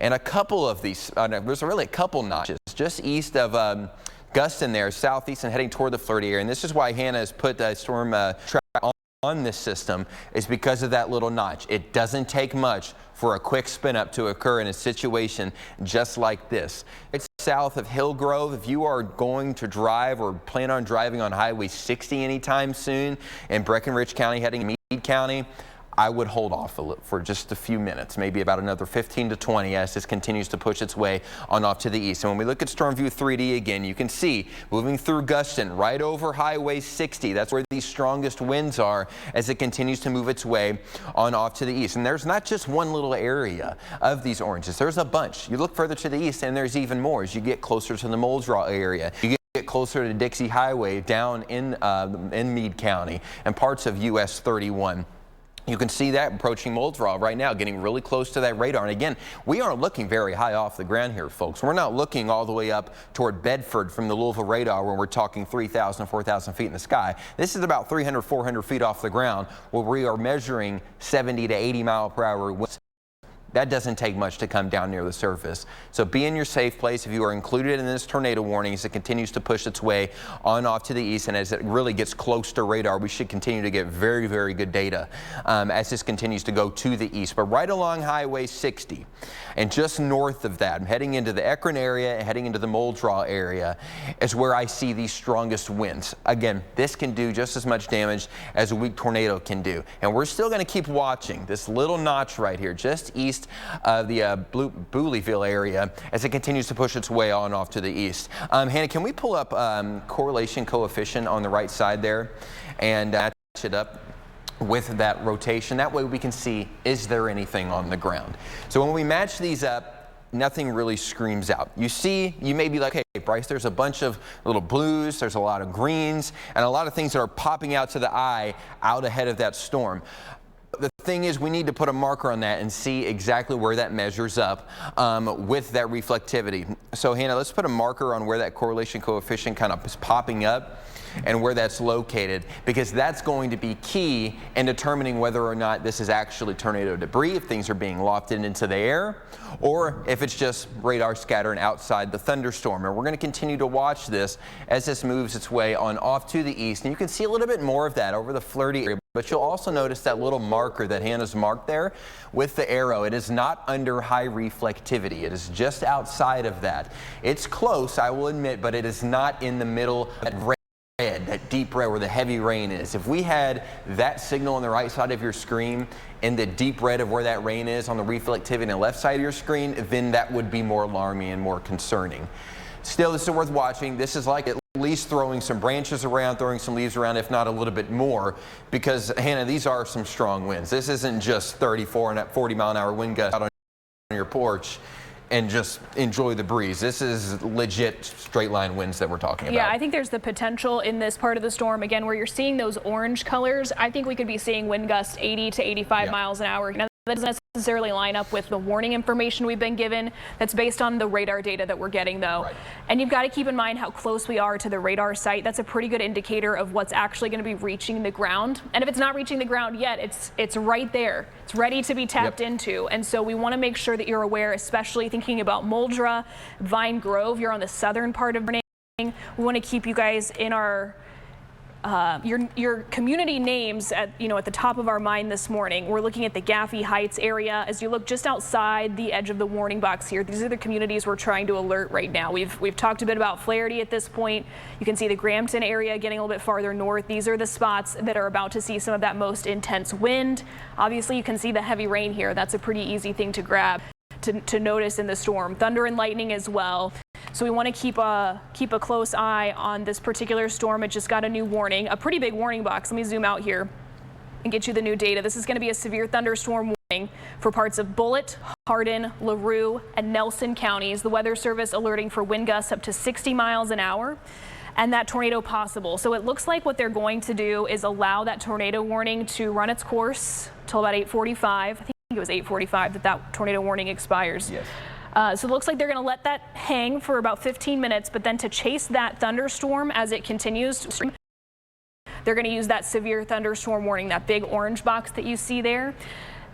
And a couple of these, there's really a couple notches just east of Guston there, southeast and heading toward the Flirty area. And this is why Hannah has put the storm track on this system, is because of that little notch. It doesn't take much for a quick spin up to occur in a situation just like this. It's south of Hillgrove. If you are going to drive or plan on driving on Highway 60 anytime soon in Breckenridge County heading to Meade County, I would hold off for just a few minutes, maybe about another 15 to 20 as this continues to push its way on off to the east. And when we look at Storm View 3D again, you can see moving through Guston right over Highway 60. That's where the strongest winds are as it continues to move its way on off to the east. And there's not just one little area of these oranges. There's a bunch. You look further to the east and there's even more as you get closer to the Moldral area. You get closer to Dixie Highway down in Meade County and parts of US 31. You can see that approaching Moldral right now, getting really close to that radar. And again, we aren't looking very high off the ground here, folks. We're not looking all the way up toward Bedford from the Louisville radar where we're talking 3,000, 4,000 feet in the sky. This is about 300, 400 feet off the ground where we are measuring 70 to 80 mile per hour winds. That doesn't take much to come down near the surface. So be in your safe place if you are included in this tornado warning as it continues to push its way on off to the east. And as it really gets close to radar, we should continue to get very, very good data as this continues to go to the east. But right along Highway 60 and just north of that, heading into the Ekron area and heading into the Moldral area is where I see the strongest winds. Again, this can do just as much damage as a weak tornado can do. And we're still going to keep watching this little notch right here just east of the Booleyville area as it continues to push its way on off to the east. Hannah, can we pull up correlation coefficient on the right side there and match it up with that rotation? That way we can see, is there anything on the ground? So when we match these up, nothing really screams out. You see, you may be like, hey, Bryce, there's a bunch of little blues, there's a lot of greens, and a lot of things that are popping out to the eye out ahead of that storm. The thing is, we need to put a marker on that and see exactly where that measures up with that reflectivity. So Hannah, let's put a marker on where that correlation coefficient kind of is popping up and where that's located, because that's going to be key in determining whether or not this is actually tornado debris, if things are being lofted into the air, or if it's just radar scattering outside the thunderstorm. And we're going to continue to watch this as this moves its way on off to the east. And you can see a little bit more of that over the Flaherty area. But you'll also notice that little marker that Hannah's marked there with the arrow. It is not under high reflectivity. It is just outside of that. It's close, I will admit, but it is not in the middle of that red, that deep red where the heavy rain is. If we had that signal on the right side of your screen and the deep red of where that rain is on the reflectivity on the left side of your screen, then that would be more alarming and more concerning. Still, this is worth watching. This is like at least throwing some branches around, throwing some leaves around, if not a little bit more, because Hannah, these are some strong winds. This isn't just 34 and 40 mile an hour wind gusts out on your porch and just enjoy the breeze. This is legit straight line winds that we're talking about. Yeah, I think there's the potential in this part of the storm, again, where you're seeing those orange colors. I think we could be seeing wind gusts 80 to 85 miles an hour. Now, that doesn't necessarily line up with the warning information we've been given. That's based on the radar data that we're getting, though. Right. And you've got to keep in mind how close we are to the radar site. That's a pretty good indicator of what's actually going to be reaching the ground. And if it's not reaching the ground yet, it's right there. It's ready to be tapped into. And so we want to make sure that you're aware, especially thinking about Muldra, Vine Grove. You're on the southern part of Vernon. We want to keep you guys in our your community names at the top of our mind this morning. We're looking at the Gaffey Heights area. As you look just outside the edge of the warning box here, these are the communities we're trying to alert right now. We've talked a bit about Flaherty at this point. You can see the Grampton area getting a little bit farther north. These are the spots that are about to see some of that most intense wind. Obviously, you can see the heavy rain here. That's a pretty easy thing to grab to notice in the storm. Thunder and lightning as well. So we want to keep a close eye on this particular storm. It just got a new warning, a pretty big warning box. Let me zoom out here and get you the new data. This is going to be a severe thunderstorm warning for parts of Bullitt, Hardin, LaRue, and Nelson counties. The Weather Service alerting for wind gusts up to 60 miles an hour and that tornado possible. So it looks like what they're going to do is allow that tornado warning to run its course till about 8:45. I think it was 8:45 that tornado warning expires. Yes. So it looks like they're going to let that hang for about 15 minutes, but then to chase that thunderstorm as it continues, they're going to use that severe thunderstorm warning, that big orange box that you see there,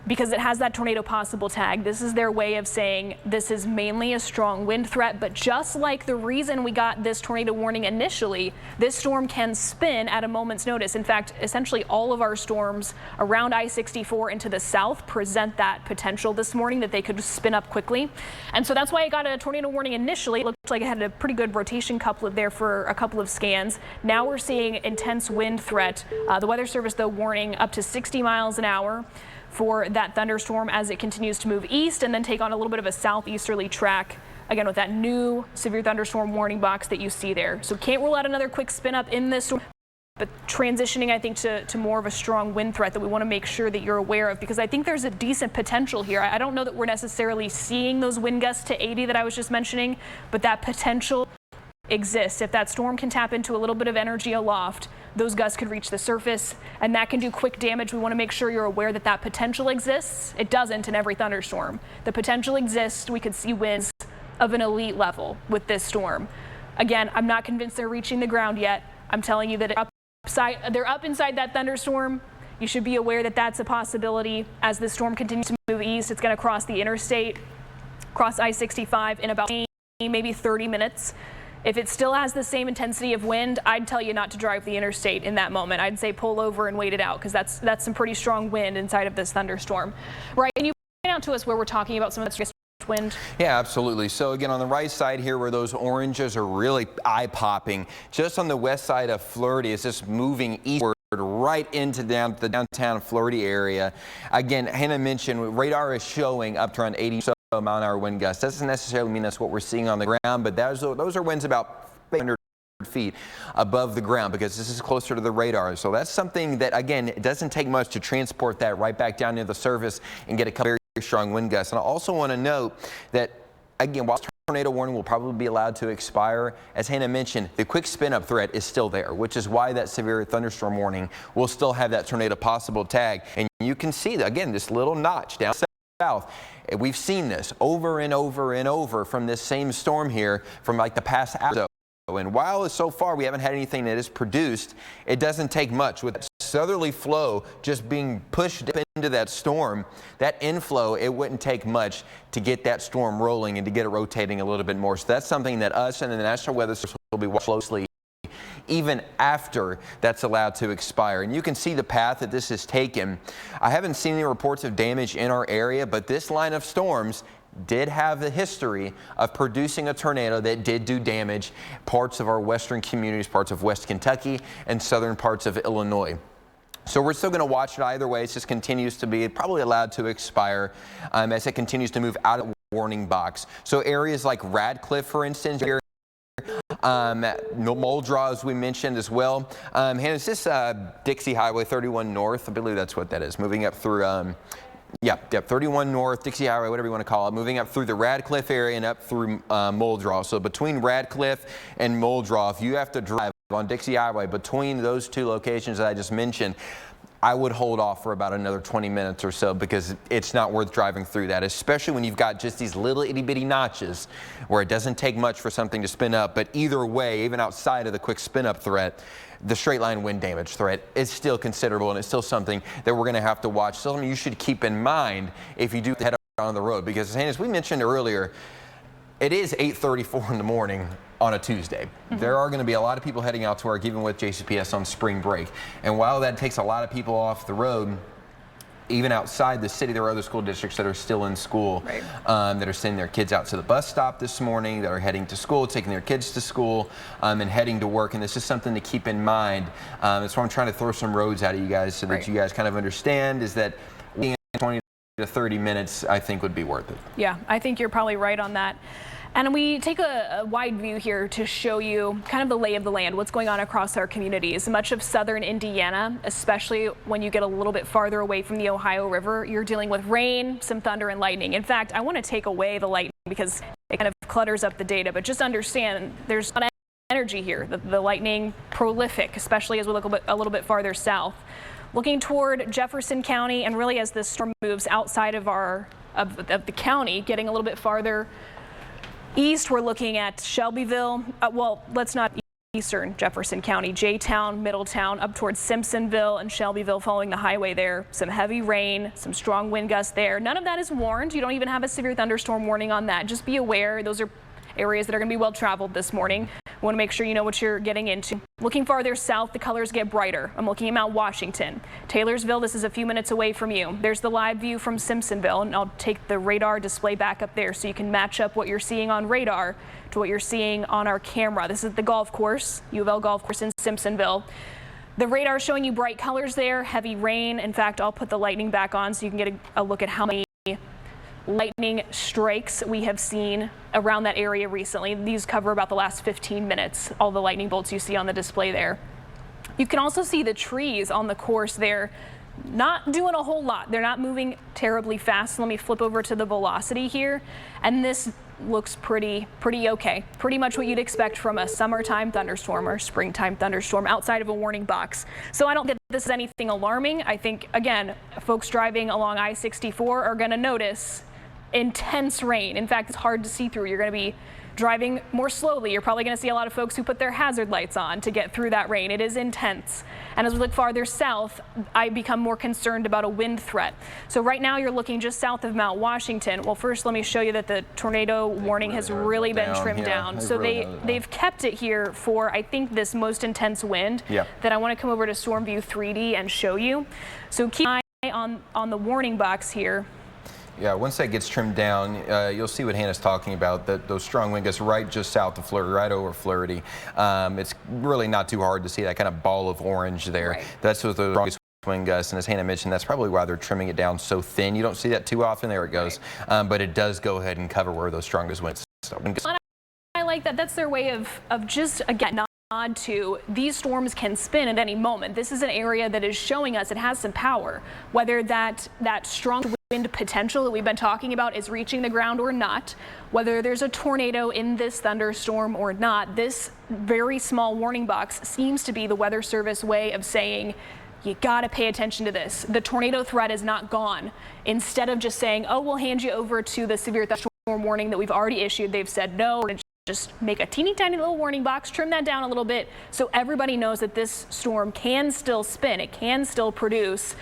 because it has that tornado possible tag. This is their way of saying this is mainly a strong wind threat, but just like the reason we got this tornado warning initially, this storm can spin at a moment's notice. In fact, essentially all of our storms around I-64 into the south present that potential this morning that they could spin up quickly. And so that's why it got a tornado warning initially. It looked like it had a pretty good rotation couplet there for a couple of scans. Now we're seeing intense wind threat. The Weather Service, though, warning up to 60 miles an hour for that thunderstorm as it continues to move east and then take on a little bit of a southeasterly track, again with that new severe thunderstorm warning box that you see there. So can't rule out another quick spin up in this storm, but transitioning, I think, to more of a strong wind threat that we want to make sure that you're aware of, because I think there's a decent potential here. I don't know that we're necessarily seeing those wind gusts to 80 that I was just mentioning, but that potential exists. If that storm can tap into a little bit of energy aloft, those gusts could reach the surface and that can do quick damage. We want to make sure you're aware that that potential exists. It doesn't in every thunderstorm. The potential exists. We could see winds of an elite level with this storm. Again, I'm not convinced they're reaching the ground yet. I'm telling you that they're up inside that thunderstorm. You should be aware that that's a possibility. As the storm continues to move east, it's going to cross the interstate, cross I-65 in about maybe 30 minutes. If it still has the same intensity of wind, I'd tell you not to drive the interstate in that moment. I'd say pull over and wait it out, because that's some pretty strong wind inside of this thunderstorm. Right, and you point out to us where we're talking about some of that wind. Yeah, absolutely. So again, on the right side here where those oranges are really eye-popping, just on the west side of Flaherty, it's just moving eastward right into the downtown Flaherty area. Again, Hannah mentioned radar is showing up to around 80 mile an hour wind gusts. Doesn't necessarily mean that's what we're seeing on the ground, but those are winds about 800 feet above the ground, because this is closer to the radar. So that's something that, again, it doesn't take much to transport that right back down near the surface and get a couple very strong wind gusts. And I also want to note that, again, while tornado warning will probably be allowed to expire, as Hannah mentioned, the quick spin-up threat is still there, which is why that severe thunderstorm warning will still have that tornado possible tag. And You can see, again, this little notch down south. We've seen this over and over and over from this same storm here from like the past hour. And while so far we haven't had anything that is produced, it doesn't take much. With that southerly flow just being pushed into that storm, that inflow, it wouldn't take much to get that storm rolling and to get it rotating a little bit more. So that's something that us and the National Weather Service will be watching closely even after that's allowed to expire. And you can see the path that this has taken. I haven't seen any reports of damage in our area, but this line of storms did have the history of producing a tornado that did do damage parts of our western communities, parts of West Kentucky and southern parts of Illinois. So we're still going to watch it either way. It just continues to be probably allowed to expire as it continues to move out of the warning box. So areas like Radcliffe, for instance, Muldrow, as we mentioned as well. And it's this Dixie Highway 31 North. I believe that's what that is. Moving up through, 31 North, Dixie Highway, whatever you want to call it. Moving up through the Radcliffe area and up through Muldrow. So between Radcliffe and Muldrow, if you have to drive on Dixie Highway between those two locations that I just mentioned, I would hold off for about another 20 minutes or so because it's not worth driving through that, especially when you've got just these little itty bitty notches where it doesn't take much for something to spin up. But either way, even outside of the quick spin up threat, the straight line wind damage threat is still considerable, and it's still something that we're going to have to watch. Still something you should keep in mind if you do head on the road, because as we mentioned earlier, it is 8:34 in the morning on a Tuesday. There are going to be a lot of people heading out to work, even with JCPS on spring break. And while that takes a lot of people off the road, even outside the city, there are other school districts that are still in school, right, that are sending their kids out to the bus stop this morning, that are heading to school, taking their kids to school, and heading to work. And this is something to keep in mind. That's why I'm trying to throw some roads out at you guys so that you guys kind of understand is that 20 to 30 minutes, I think, would be worth it. Yeah, I think you're probably right on that. And we take a wide view here to show you kind of the lay of the land, what's going on across our communities. Much of southern Indiana, especially when you get a little bit farther away from the Ohio River, you're dealing with rain, some thunder and lightning. In fact, I want to take away the lightning because it kind of clutters up the data, but just understand there's a lot of energy here. The lightning prolific, especially as we look a little bit farther south. Looking toward Jefferson County, and really as this storm moves outside of the county, getting a little bit farther east, we're looking at Shelbyville, well, let's not eastern Jefferson County, J-Town, Middletown, up towards Simpsonville and Shelbyville following the highway there. Some heavy rain, some strong wind gusts there. None of that is warned. You don't even have a severe thunderstorm warning on that. Just be aware those are areas that are going to be well traveled this morning. We want to make sure you know what you're getting into. Looking farther south, the colors get brighter. I'm looking at Mount Washington. Taylorsville, this is a few minutes away from you. There's the live view from Simpsonville, and I'll take the radar display back up there so you can match up what you're seeing on radar to what you're seeing on our camera. This is the golf course, U of L golf course in Simpsonville. The radar showing you bright colors there, heavy rain. In fact, I'll put the lightning back on so you can get a look at how many lightning strikes we have seen around that area recently. These cover about the last 15 minutes, all the lightning bolts you see on the display there. You can also see the trees on the course there not doing a whole lot. They're not moving terribly fast. Let me flip over to the velocity here, and this looks pretty okay. Pretty much what you'd expect from a summertime thunderstorm or springtime thunderstorm outside of a warning box. So I don't think this is anything alarming. I think, again, folks driving along I-64 are going to notice intense rain. In fact, it's hard to see through. You're going to be driving more slowly. You're probably going to see a lot of folks who put their hazard lights on to get through that rain. It is intense. And as we look farther south, I become more concerned about a wind threat. So right now you're looking just south of Mount Washington. Well, first let me show you that the tornado warning has really been trimmed down. So they've kept it here for, I think, this most intense wind that I want to come over to Storm View 3D and show you. So keep an eye on the warning box here. Yeah, once that gets trimmed down, you'll see what Hannah's talking about, those strong wind gusts right just south of Florida, right over Florida. It's really not too hard to see that kind of ball of orange there. Right. That's what the strongest wind gusts, and as Hannah mentioned, that's probably why they're trimming it down so thin. You don't see that too often. There it goes. Right. But it does go ahead and cover where those strongest winds. I like that. That's their way of just, again, nod to these storms can spin at any moment. This is an area that is showing us it has some power, whether that strong wind potential that we've been talking about is reaching the ground or not, whether there's a tornado in this thunderstorm or not. This very small warning box seems to be the Weather Service way of saying you got to pay attention to this. The tornado threat is not gone. Instead of just saying, oh, we'll hand you over to the severe thunderstorm warning that we've already issued, they've said no, and just make a teeny tiny little warning box, trim that down a little bit so everybody knows that this storm can still spin. It can still produce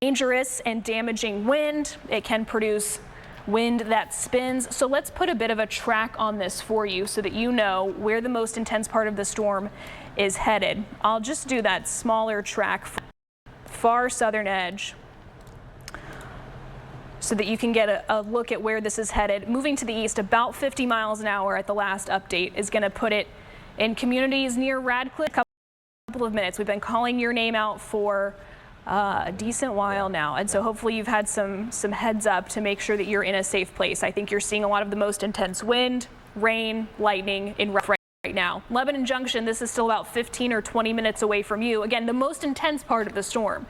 dangerous and damaging wind. It can produce wind that spins. So let's put a bit of a track on this for you so that you know where the most intense part of the storm is headed. I'll just do that smaller track, far southern edge, so that you can get a look at where this is headed. Moving to the east about 50 miles an hour at the last update is going to put it in communities near Radcliffe. A couple of minutes. We've been calling your name out for a decent while now, and so hopefully you've had some heads up to make sure that you're in a safe place. I think you're seeing a lot of the most intense wind, rain, lightning in right now. Lebanon Junction, this is still about 15 or 20 minutes away from you. Again, the most intense part of the storm.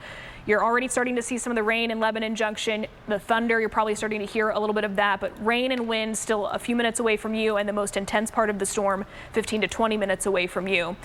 You're already starting to see some of the rain in Lebanon Junction. The thunder, you're probably starting to hear a little bit of that, but rain and wind still a few minutes away from you, and the most intense part of the storm 15 to 20 minutes away from you.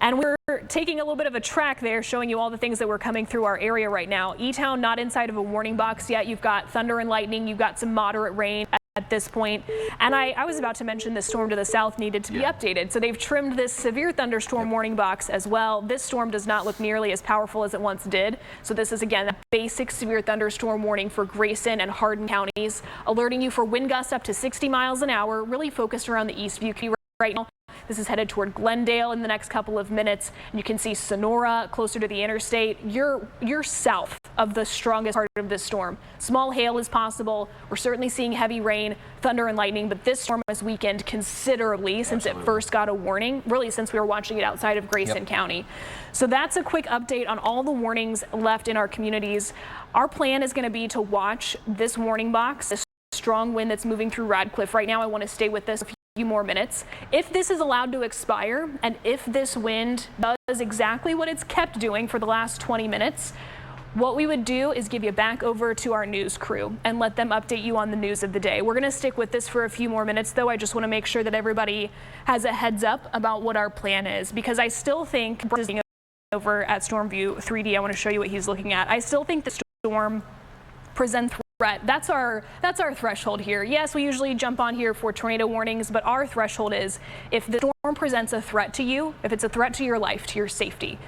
And we're taking a little bit of a track there, showing you all the things that were coming through our area right now. E-Town not inside of a warning box yet. You've got thunder and lightning. You've got some moderate rain at this point. And I was about to mention the storm to the south needed to be updated. So they've trimmed this severe thunderstorm warning box as well. This storm does not look nearly as powerful as it once did. So this is, again, a basic severe thunderstorm warning for Grayson and Hardin counties, alerting you for wind gusts up to 60 miles an hour, really focused around the Eastview right now. This is headed toward Glendale in the next couple of minutes. You can see Sonora closer to the interstate. You're south of the strongest part of this storm. Small hail is possible. We're certainly seeing heavy rain, thunder and lightning, but this storm has weakened considerably since it first got a warning, really since we were watching it outside of Grayson County. So that's a quick update on all the warnings left in our communities. Our plan is going to be to watch this warning box, this strong wind that's moving through Radcliffe. Right now, I want to stay with this a few more minutes. If this is allowed to expire, and if this wind does exactly what it's kept doing for the last 20 minutes, what we would do is give you back over to our news crew and let them update you on the news of the day. We're going to stick with this for a few more minutes, though. I just want to make sure that everybody has a heads up about what our plan is, because I still think, over at Storm View 3D, I want to show you what he's looking at. I still think the storm presents threat. That's our threshold here. Yes, we usually jump on here for tornado warnings, but our threshold is if the storm presents a threat to you, if it's a threat to your life, to your safety,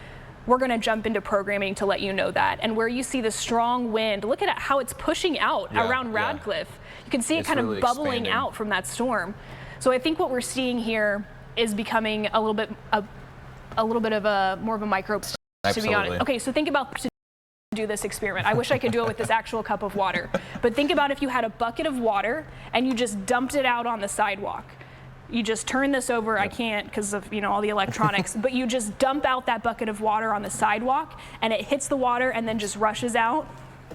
we're going to jump into programming to let you know that. And where you see the strong wind, look at how it's pushing out around Radcliffe. You can see it kind of bubbling out from that storm. So I think what we're seeing here is becoming a little bit of a more of a microbe, to be honest. Okay, so think about to do this experiment. I wish I could do it with this actual cup of water. But think about if you had a bucket of water and you just dumped it out on the sidewalk. You just turn this over. I can't because of all the electronics, but you just dump out that bucket of water on the sidewalk and it hits the water and then just rushes out.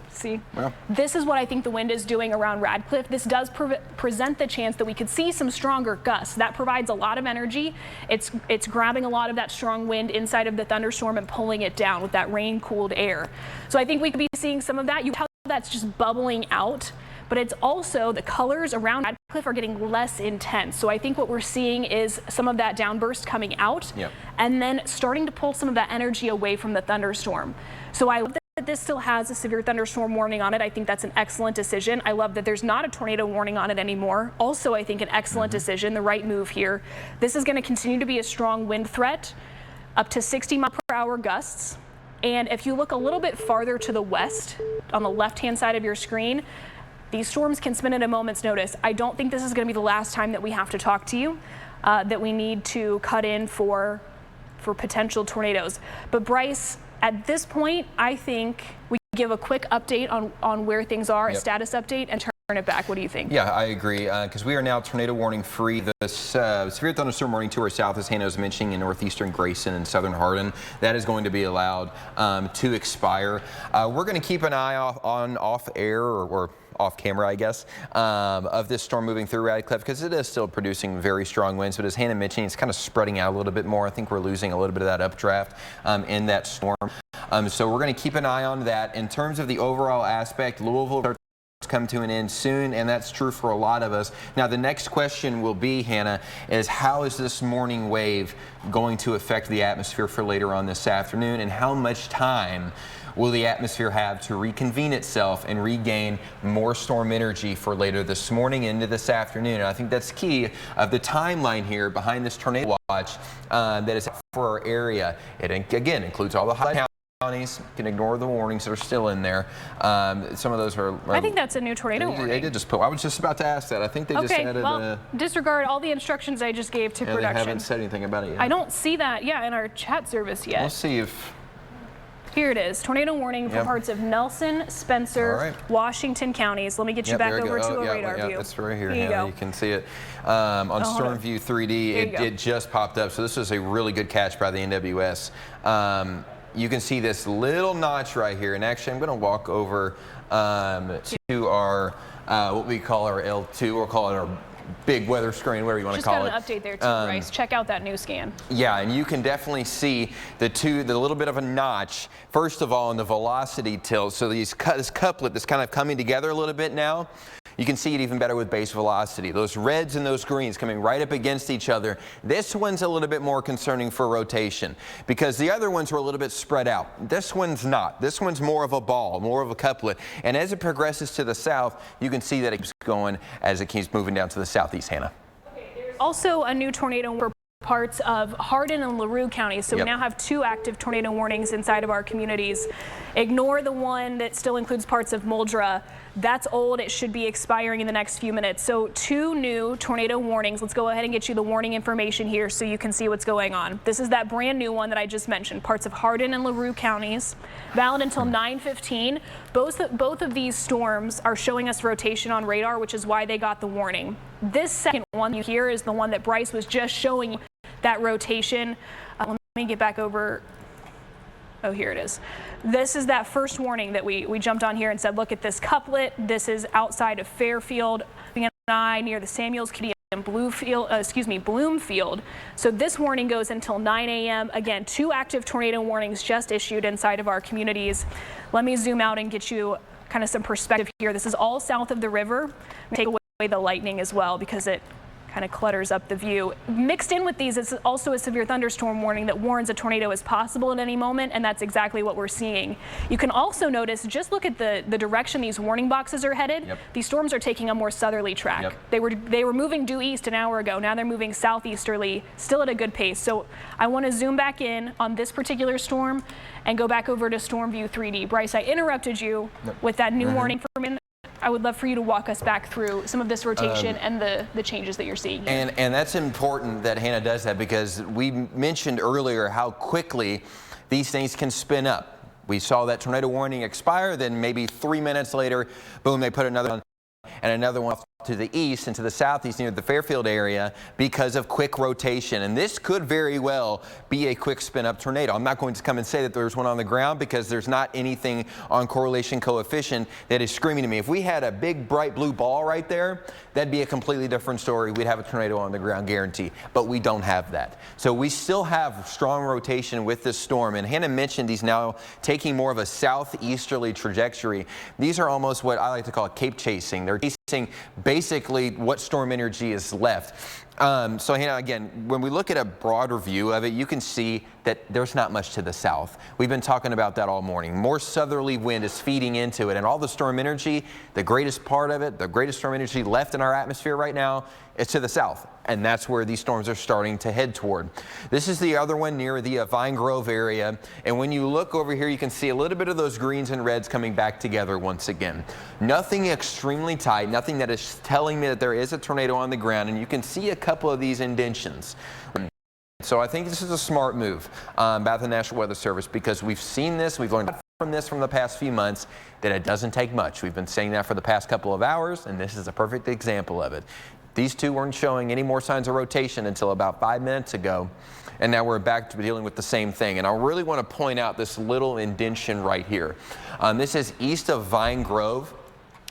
See, this is what I think the wind is doing around Radcliffe. This does present the chance that we could see some stronger gusts. That provides a lot of energy. It's grabbing a lot of that strong wind inside of the thunderstorm and pulling it down with that rain-cooled air. So I think we could be seeing some of that. You tell that's just bubbling out, but it's also the colors around Radcliffe are getting less intense. So I think what we're seeing is some of that downburst coming out and then starting to pull some of that energy away from the thunderstorm. So I love that this still has a severe thunderstorm warning on it. I think that's an excellent decision. I love that there's not a tornado warning on it anymore. Also, I think an excellent decision, the right move here. This is going to continue to be a strong wind threat, up to 60-mile-per-hour gusts. And if you look a little bit farther to the west, on the left-hand side of your screen, these storms can spin at a moment's notice. I don't think this is going to be the last time that we have to talk to you, that we need to cut in for potential tornadoes. But Bryce, at this point, I think we give a quick update on where things are, a status update, and turn it back. What do you think? Yeah, I agree, because we are now tornado warning free. The severe thunderstorm warning to our south, as Hannah was mentioning, in northeastern Grayson and southern Hardin, that is going to be allowed to expire. We're going to keep an eye off air or off camera, I guess, of this storm moving through Radcliffe, because it is still producing very strong winds. But as Hannah mentioned, it's kind of spreading out a little bit more. I think we're losing a little bit of that updraft in that storm. So we're going to keep an eye on that. In terms of the overall aspect, Louisville come to an end soon, and that's true for a lot of us. Now, the next question will be, Hannah, is how is this morning wave going to affect the atmosphere for later on this afternoon, and how much time will the atmosphere have to reconvene itself and regain more storm energy for later this morning into this afternoon? And I think that's key of the timeline here behind this tornado watch that is for our area. It again includes all the high counties. You can ignore the warnings that are still in there. Some of those are. I think that's a new tornado warning. They did just put. I was just about to ask that. I think they just added. Well, disregard all the instructions I just gave to production. They haven't said anything about it yet. I don't see that. Yeah, in our chat service yet. We'll see if. Here it is. Tornado warning for parts of Nelson, Spencer, Washington counties. Let me get you back over to a radar view. It's right here. You can see it on Storm View 3D. It just popped up. So this is a really good catch by the NWS. You can see this little notch right here. And actually, I'm going to walk over to our what we call our L2. We'll call it our big weather screen, whatever you want to call it. Just got an update there too, Bryce. Check out that new scan. Yeah, and you can definitely see the little bit of a notch, first of all, in the velocity tilt. So this couplet that's kind of coming together a little bit now. You can see it even better with base velocity. Those reds and those greens coming right up against each other. This one's a little bit more concerning for rotation because the other ones were a little bit spread out. This one's not. This one's more of a ball, more of a couplet. And as it progresses to the south, you can see that it keeps going as it keeps moving down to the southeast, Hannah. Also a new tornado for parts of Hardin and LaRue counties. So we now have 2 active tornado warnings inside of our communities. Ignore the one that still includes parts of Muldra. That's old. It should be expiring in the next few minutes. So 2 new tornado warnings. Let's go ahead and get you the warning information here so you can see what's going on. This is that brand new one that I just mentioned. Parts of Hardin and LaRue counties. Valid until 9:15. Both of these storms are showing us rotation on radar, which is why they got the warning. This second one you hear is the one that Bryce was just showing you that rotation. Let me get back over. Oh, here it is. This is that first warning that we jumped on here and said, look at this couplet. This is outside of Fairfield, near the Samuels Kitty and Bloomfield. So this warning goes until 9 a.m. Again, 2 active tornado warnings just issued inside of our communities. Let me zoom out and get you kind of some perspective here. This is all south of the river. Take away the lightning as well because it kind of clutters up the view. Mixed in with these is also a severe thunderstorm warning that warns a tornado is possible at any moment, and that's exactly what we're seeing. You can also notice, just look at the direction these warning boxes are headed. These storms are taking a more southerly track. They were moving due east an hour ago. Now they're moving southeasterly, still at a good pace. So I want to zoom back in on this particular storm and go back over to Storm View 3D. Bryce, I interrupted you with that new warning for a minute. I would love for you to walk us back through some of this rotation and the changes that you're seeing here. And that's important that Hannah does that because we mentioned earlier how quickly these things can spin up. We saw that tornado warning expire, then maybe 3 minutes later, boom, they put another one and another one off to the east and to the southeast near the Fairfield area because of quick rotation. And this could very well be a quick spin up tornado. I'm not going to come and say that there's one on the ground because there's not anything on correlation coefficient that is screaming to me. If we had a big bright blue ball right there, that'd be a completely different story. We'd have a tornado on the ground, guarantee. But we don't have that. So we still have strong rotation with this storm. And Hannah mentioned these now taking more of a southeasterly trajectory. These are almost what I like to call cape chasing. They're chasing basically what storm energy is left. So Hannah, again, when we look at a broader view of it, you can see that there's not much to the south. We've been talking about that all morning. More southerly wind is feeding into it, and all the storm energy, the greatest part of it, the greatest storm energy left in our atmosphere right now is to the south, and that's where these storms are starting to head toward. This is the other one near the Vine Grove area, and when you look over here, you can see a little bit of those greens and reds coming back together once again. Nothing extremely tight, nothing that is telling me that there is a tornado on the ground, and you can see a couple of these indentions. So I think this is a smart move by the National Weather Service because we've seen this, we've learned from this from the past few months that it doesn't take much. We've been saying that for the past couple of hours, and this is a perfect example of it. These two weren't showing any more signs of rotation until about 5 minutes ago, and now we're back to dealing with the same thing. And I really want to point out this little indention right here. This is east of Vine Grove.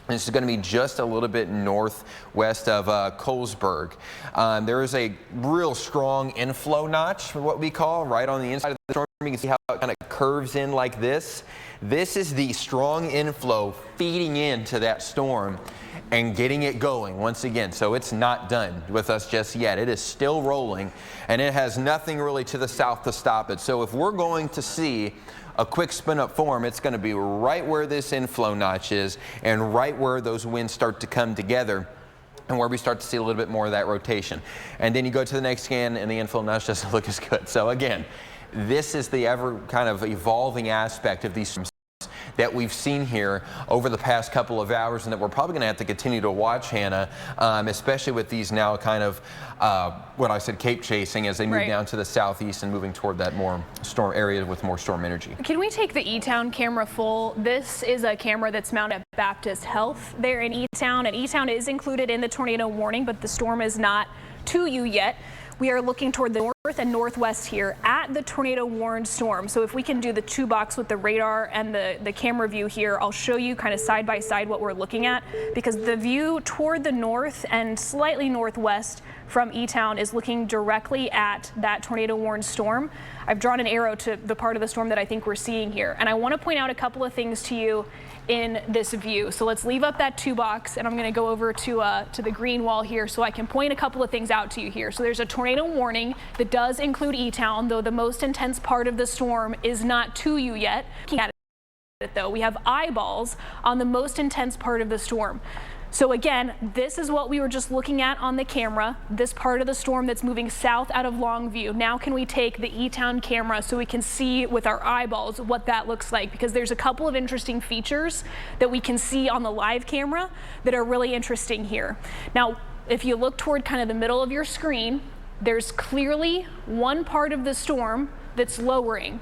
This is going to be just a little bit northwest of Colesburg. There is a real strong inflow notch, what we call, right on the inside of the storm You can see how it kind of curves in like this. This is the strong inflow feeding into that storm and getting it going once again. So it's not done with us just yet. It is still rolling, and it has nothing really to the south to stop it. So if we're going to see a quick spin up form, it's going to be right where this inflow notch is and right where those winds start to come together, and where we start to see a little bit more of that rotation. And then you go to the next scan and the inflow notch doesn't look as good. So again, this is the ever kind of evolving aspect of these storms that we've seen here over the past couple of hours, and that we're probably going to have to continue to watch, Hannah, especially with these now kind of what I said, cape chasing, as they move down to the southeast and moving toward that more storm area with more storm energy. Can we take the E-Town camera full? This is a camera that's mounted at Baptist Health there in E-Town, and E-Town is included in the tornado warning, but the storm is not to you yet. We are looking toward the north and northwest here at the tornado warned storm. So if we can do the two box with the radar and the camera view here, I'll show you kind of side by side what we're looking at, because the view toward the north and slightly northwest from E-Town is looking directly at that tornado warned storm. I've drawn an arrow to the part of the storm that I think we're seeing here. And I want to point out a couple of things to you in this view. So let's leave up that two box, and I'm going to go over to the green wall here so I can point a couple of things out to you here. So there's a tornado warning that does include E-Town, though the most intense part of the storm is not to you yet. Looking at it though, we have eyeballs on the most intense part of the storm. So again, this is what we were just looking at on the camera, this part of the storm that's moving south out of Longview. Now can we take the E-Town camera so we can see with our eyeballs what that looks like? Because there's a couple of interesting features that we can see on the live camera that are really interesting here. Now, if you look toward kind of the middle of your screen, there's clearly one part of the storm that's lowering.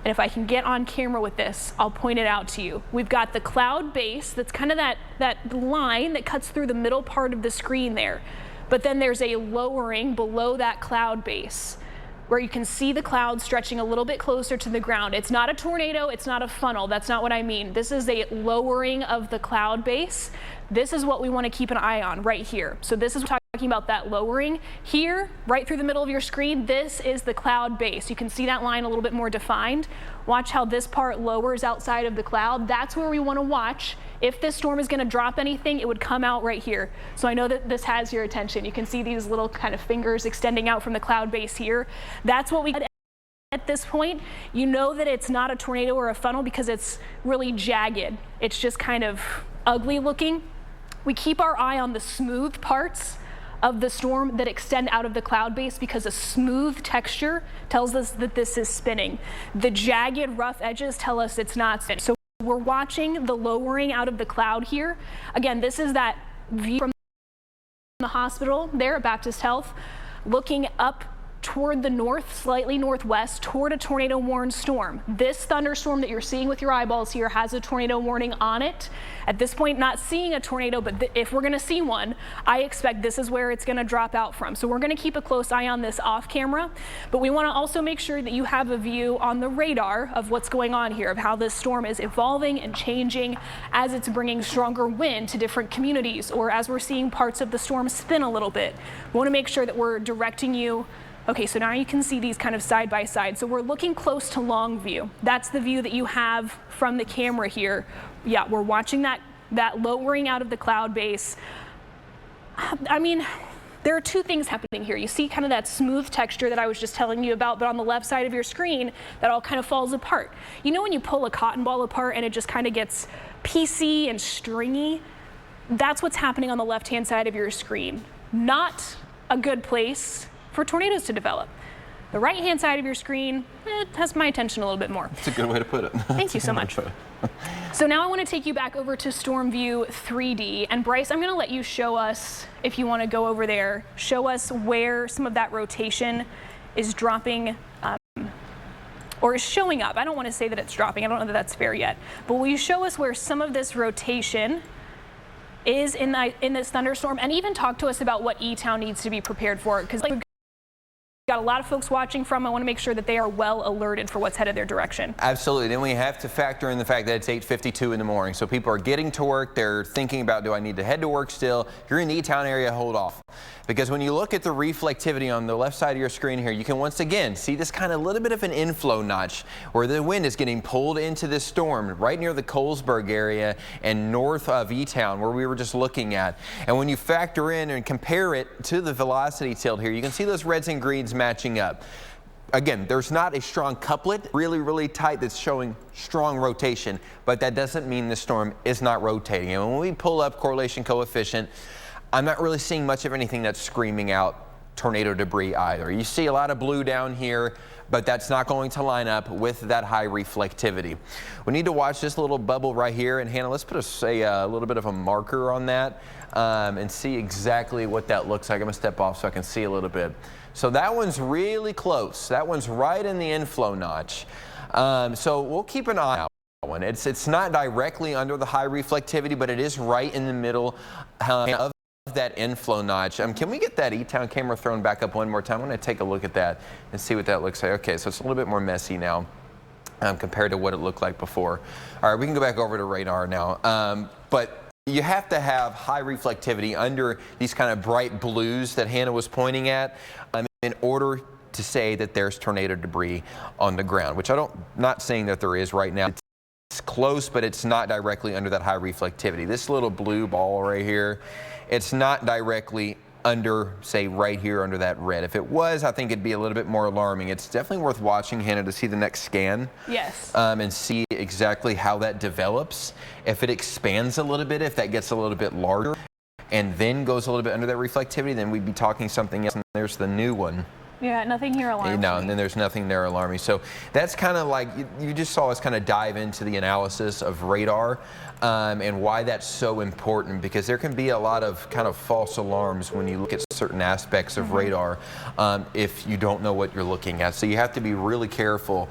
And if I can get on camera with this, I'll point it out to you. We've got the cloud base, that's kind of that line that cuts through the middle part of the screen there. But then there's a lowering below that cloud base where you can see the clouds stretching a little bit closer to the ground. It's not a tornado, it's not a funnel, that's not what I mean. This is a lowering of the cloud base. This is what we want to keep an eye on right here. So this is talking about that lowering here, right through the middle of your screen. This is the cloud base. You can see that line a little bit more defined. Watch how this part lowers outside of the cloud. That's where we want to watch. If this storm is going to drop anything, it would come out right here. So I know that this has your attention. You can see these little kind of fingers extending out from the cloud base here. That's what we get at this point. You know that it's not a tornado or a funnel because it's really jagged. It's just kind of ugly looking. We keep our eye on the smooth parts of the storm that extend out of the cloud base, because a smooth texture tells us that this is spinning. The jagged, rough edges tell us it's not spinning. So we're watching the lowering out of the cloud here. Again, this is that view from the hospital there at Baptist Health, looking up toward the north, slightly northwest, toward a tornado warned storm. This thunderstorm that you're seeing with your eyeballs here has a tornado warning on it. At this point, not seeing a tornado, but if we're going to see one, I expect this is where it's going to drop out from. So we're going to keep a close eye on this off camera, but we want to also make sure that you have a view on the radar of what's going on here, of how this storm is evolving and changing as it's bringing stronger wind to different communities, or as we're seeing parts of the storm spin a little bit. We want to make sure that we're directing you. Okay, so now you can see these kind of side by side. So we're looking close to Longview. That's the view that you have from the camera here. Yeah, we're watching that lowering out of the cloud base. I mean, there are two things happening here. You see kind of that smooth texture that I was just telling you about, but on the left side of your screen, that all kind of falls apart. You know when you pull a cotton ball apart and it just kind of gets piecey and stringy? That's what's happening on the left-hand side of your screen. Not a good place for tornadoes to develop. The right-hand side of your screen, it has my attention a little bit more. That's a good way to put it. Thank you so much. So now I want to take you back over to Storm View 3D. And Bryce, I'm going to let you show us, if you want to go over there, show us where some of that rotation is dropping or is showing up. I don't want to say that it's dropping. I don't know that that's fair yet. But will you show us where some of this rotation is in this thunderstorm, and even talk to us about what E-Town needs to be prepared for? Because got a lot of folks watching from. I want to make sure that they are well alerted for what's headed their direction. Absolutely. Then we have to factor in the fact that it's 8:52 in the morning. So people are getting to work. They're thinking about, do I need to head to work still? If you're in the E-Town area, hold off. Because when you look at the reflectivity on the left side of your screen here, you can once again see this kind of little bit of an inflow notch where the wind is getting pulled into this storm right near the Colesburg area and north of E-Town where we were just looking at. And when you factor in and compare it to the velocity tilt here, you can see those reds and greens matching up. Again, there's not a strong couplet, really tight, that's showing strong rotation, but that doesn't mean the storm is not rotating. And when we pull up correlation coefficient, I'm not really seeing much of anything that's screaming out tornado debris either. You see a lot of blue down here, but that's not going to line up with that high reflectivity. We need to watch this little bubble right here, and Hannah, let's put a little bit of a marker on that and see exactly what that looks like. I'm gonna step off so I can see a little bit. So that one's really close. That one's right in the inflow notch. So we'll keep an eye on that one. It's not directly under the high reflectivity, but it is right in the middle of that inflow notch. Can we get that E-Town camera thrown back up one more time? I'm going to take a look at that and see what that looks like. Okay, so it's a little bit more messy now compared to what it looked like before. All right, we can go back over to radar now. But you have to have high reflectivity under these kind of bright blues that Hannah was pointing at in order to say that there's tornado debris on the ground, which not saying that there is right now. It's close, but it's not directly under that high reflectivity. This little blue ball right here, it's not directly under, say, right here under that red. If it was, I think it'd be a little bit more alarming. It's definitely worth watching, Hannah, to see the next scan. Yes. And see exactly how that develops. If it expands a little bit, if that gets a little bit larger and then goes a little bit under that reflectivity, then we'd be talking something else. And there's the new one. Yeah, nothing here alarming. No, and then there's nothing there alarming. So that's kind of like, you just saw us kind of dive into the analysis of radar and why that's so important, because there can be a lot of kind of false alarms when you look at certain aspects of radar if you don't know what you're looking at. So you have to be really careful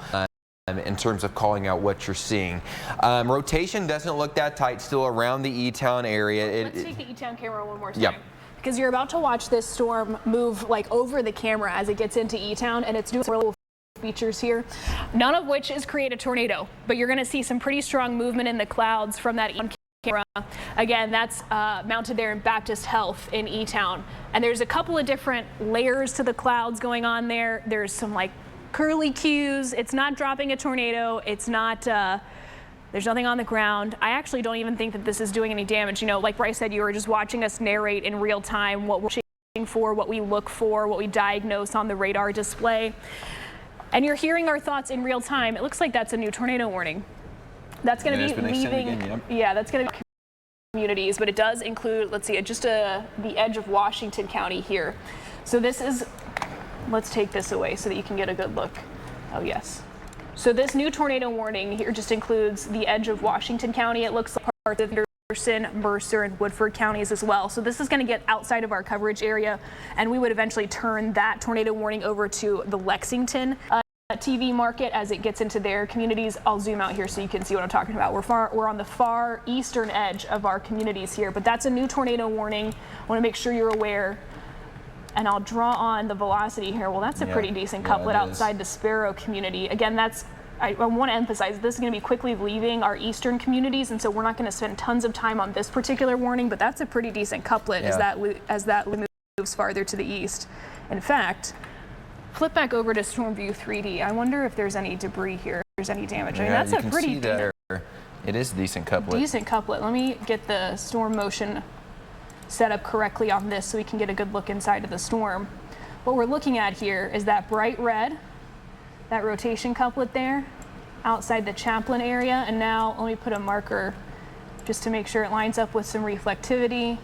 in terms of calling out what you're seeing. Rotation doesn't look that tight, still around the E-Town area. Let's take the E-Town camera one more time. Yep. Because you're about to watch this storm move like over the camera as it gets into E-Town, and it's doing some really cool features here, none of which is create a tornado, but you're going to see some pretty strong movement in the clouds from that E-Town camera. Again, that's mounted there in Baptist Health in E-Town, and there's a couple of different layers to the clouds going on there. There's some like curly cues. It's not dropping a tornado. It's not. There's nothing on the ground. I actually don't even think that this is doing any damage. You know, like Bryce said, you were just watching us narrate in real time what we're checking for, what we look for, what we diagnose on the radar display. And you're hearing our thoughts in real time. It looks like that's a new tornado warning. That's going to be leaving. Again, yep. Yeah, that's going to be communities, but it does include, let's see, just the edge of Washington County here. So this is, let's take this away so that you can get a good look. Oh, yes. So this new tornado warning here just includes the edge of Washington County. It looks like parts of Anderson, Mercer, and Woodford counties as well. So this is going to get outside of our coverage area, and we would eventually turn that tornado warning over to the Lexington TV market as it gets into their communities. I'll zoom out here so you can see what I'm talking about. We're on the far eastern edge of our communities here, but that's a new tornado warning. I want to make sure you're aware. And I'll draw on the velocity here. Well, that's a pretty decent couplet outside the Sparrow community. Again, I want to emphasize this is going to be quickly leaving our eastern communities, and so we're not going to spend tons of time on this particular warning, but that's a pretty decent couplet as that moves farther to the east. In fact, flip back over to Storm View 3D. I wonder if there's any debris here, if there's any damage. I mean, that's a pretty it is a decent couplet. Decent couplet. Let me get the storm motion set up correctly on this so we can get a good look inside of the storm. What we're looking at here is that bright red, that rotation couplet there outside the Chaplin area, and now let me put a marker just to make sure it lines up with some reflectivity,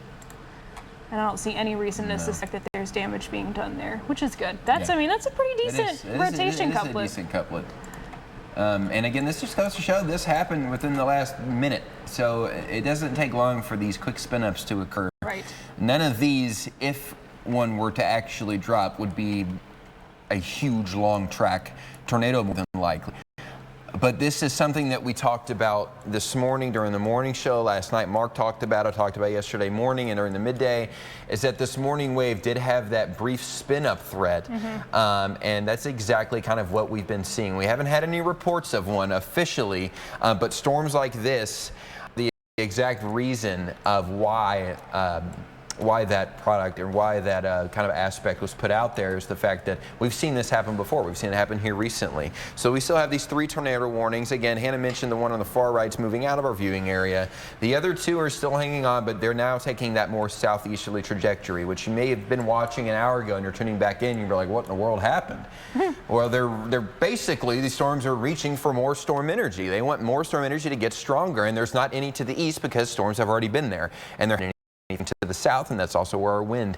and I don't see any reason to suspect that there's damage being done there, which is good. That's I mean, that's a pretty decent rotation couplet. It is a decent couplet. And again, this just goes to show this happened within the last minute, so it doesn't take long for these quick spin-ups to occur. Right. None of these, if one were to actually drop, would be a huge long track tornado more than likely. But this is something that we talked about this morning during the morning show. Last night, Mark talked about it, talked about yesterday morning and during the midday, is that this morning wave did have that brief spin-up threat. And that's exactly kind of what we've been seeing. We haven't had any reports of one officially, but storms like this, the exact reason of why that product or why that kind of aspect was put out there is the fact that we've seen this happen before. We've seen it happen here recently. So we still have these 3 tornado warnings. Again, Hannah mentioned the one on the far right's moving out of our viewing area. The other 2 are still hanging on, but they're now taking that more southeasterly trajectory, which you may have been watching an hour ago and you're tuning back in and you're like, what in the world happened? Well, they're basically, these storms are reaching for more storm energy. They want more storm energy to get stronger, and there's not any to the east because storms have already been there, and they're even to the south, and that's also where our wind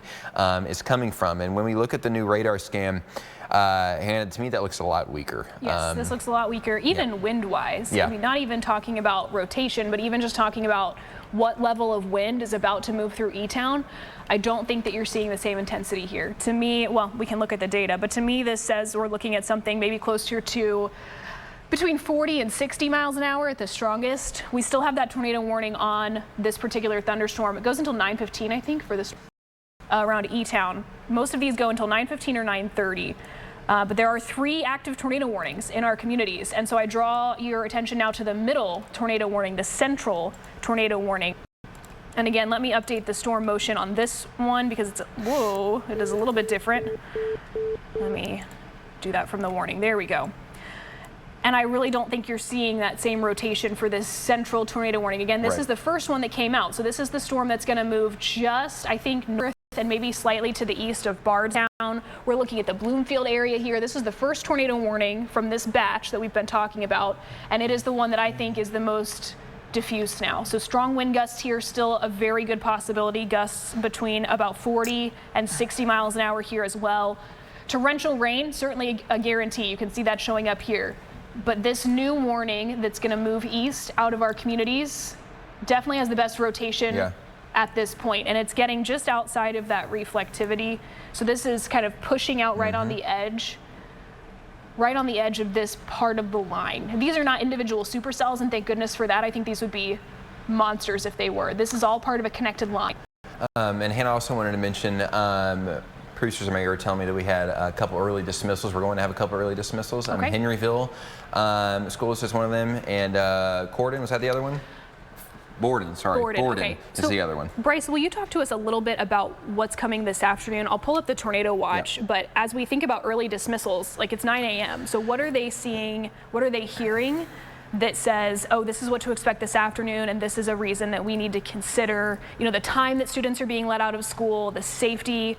is coming from. And when we look at the new radar scan, Hannah, to me that looks a lot weaker. Yes, this looks a lot weaker, even wind-wise. I mean, not even talking about rotation, but even just talking about what level of wind is about to move through E-Town. I don't think that you're seeing the same intensity here. To me, well, we can look at the data, but to me this says we're looking at something maybe closer to between 40 and 60 miles an hour at the strongest. We still have that tornado warning on this particular thunderstorm. It goes until 9:15, I think, for this around E-Town. Most of these go until 9:15 or 9:30. But there are 3 active tornado warnings in our communities. And so I draw your attention now to the middle tornado warning, the central tornado warning. And again, let me update the storm motion on this one because it's, whoa, it is a little bit different. Let me do that from the warning. There we go. And I really don't think you're seeing that same rotation for this central tornado warning. Again, this is the first one that came out. So this is the storm that's going to move just, I think, north and maybe slightly to the east of Bardstown. We're looking at the Bloomfield area here. This is the first tornado warning from this batch that we've been talking about. And it is the one that I think is the most diffuse now. So strong wind gusts here, still a very good possibility. Gusts between about 40 and 60 miles an hour here as well. Torrential rain, certainly a guarantee. You can see that showing up here. But this new warning that's going to move east out of our communities definitely has the best rotation at this point, and it's getting just outside of that reflectivity. So this is kind of pushing out right on the edge of this part of the line. These are not individual supercells, and thank goodness for that. I think these would be monsters if they were. This is all part of a connected line. And Hannah also wanted to mention, producers are telling me that we had a couple early dismissals. We're going to have a couple early dismissals. Henryville School is just one of them, and Corden, was that the other one? Borden, sorry. Borden is the other one. Bryce, will you talk to us a little bit about what's coming this afternoon? I'll pull up the tornado watch, but as we think about early dismissals, like it's 9 a.m. So what are they seeing? What are they hearing that says, oh, this is what to expect this afternoon, and this is a reason that we need to consider, you know, the time that students are being let out of school, the safety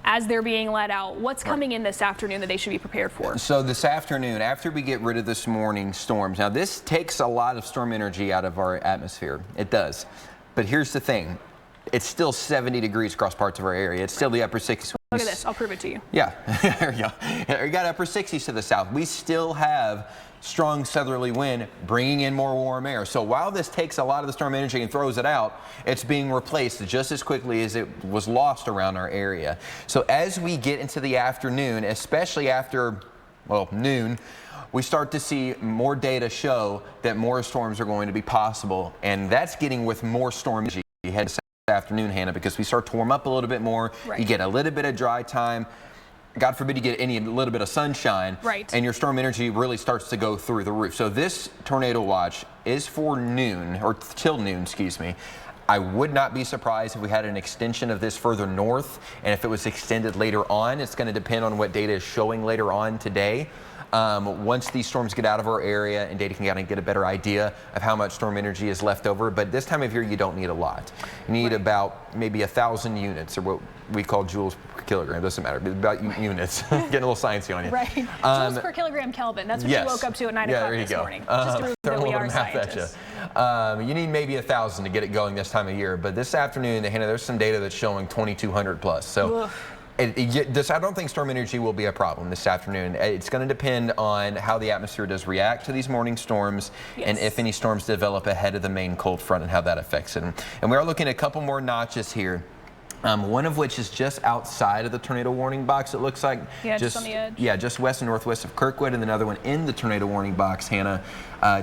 as they're being let out. What's coming in this afternoon that they should be prepared for? So this afternoon, after we get rid of this morning storms, now this takes a lot of storm energy out of our atmosphere. It does. But here's the thing. It's still 70 degrees across parts of our area. It's still the upper 60s. Look at this. I'll prove it to you. Yeah. There you go. You got upper 60s to the south. We still have strong southerly wind bringing in more warm air. So while this takes a lot of the storm energy and throws it out, it's being replaced just as quickly as it was lost around our area. So as we get into the afternoon, especially after, well, noon, we start to see more data show that more storms are going to be possible, and that's getting with more storm energy ahead this afternoon, Hannah, because we start to warm up a little bit more. You get a little bit of dry time. God forbid you get a little bit of sunshine, and your storm energy really starts to go through the roof. So this tornado watch is for noon, or till noon, excuse me. I would not be surprised if we had an extension of this further north, and if it was extended later on. It's going to depend on what data is showing later on today. Once these storms get out of our area and data can kind of get a better idea of how much storm energy is left over. But this time of year, you don't need a lot. You need about maybe 1,000 units, or what we call joules per kilogram. Doesn't matter, but about units. Getting a little sciencey on you. Joules per kilogram Kelvin. That's what you woke up to at 9 o'clock this morning. Just to prove that we are scientists. You need maybe 1,000 to get it going this time of year. But this afternoon, Hannah, there's some data that's showing 2,200 plus. So. I don't think storm energy will be a problem this afternoon. It's going to depend on how the atmosphere does react to these morning storms, and if any storms develop ahead of the main cold front and how that affects it. And we are looking at a couple more notches here One of which is just outside of the tornado warning box, it looks like. Yeah, just on the edge. Yeah, just west and northwest of Kirkwood, and another one in the tornado warning box, Hannah,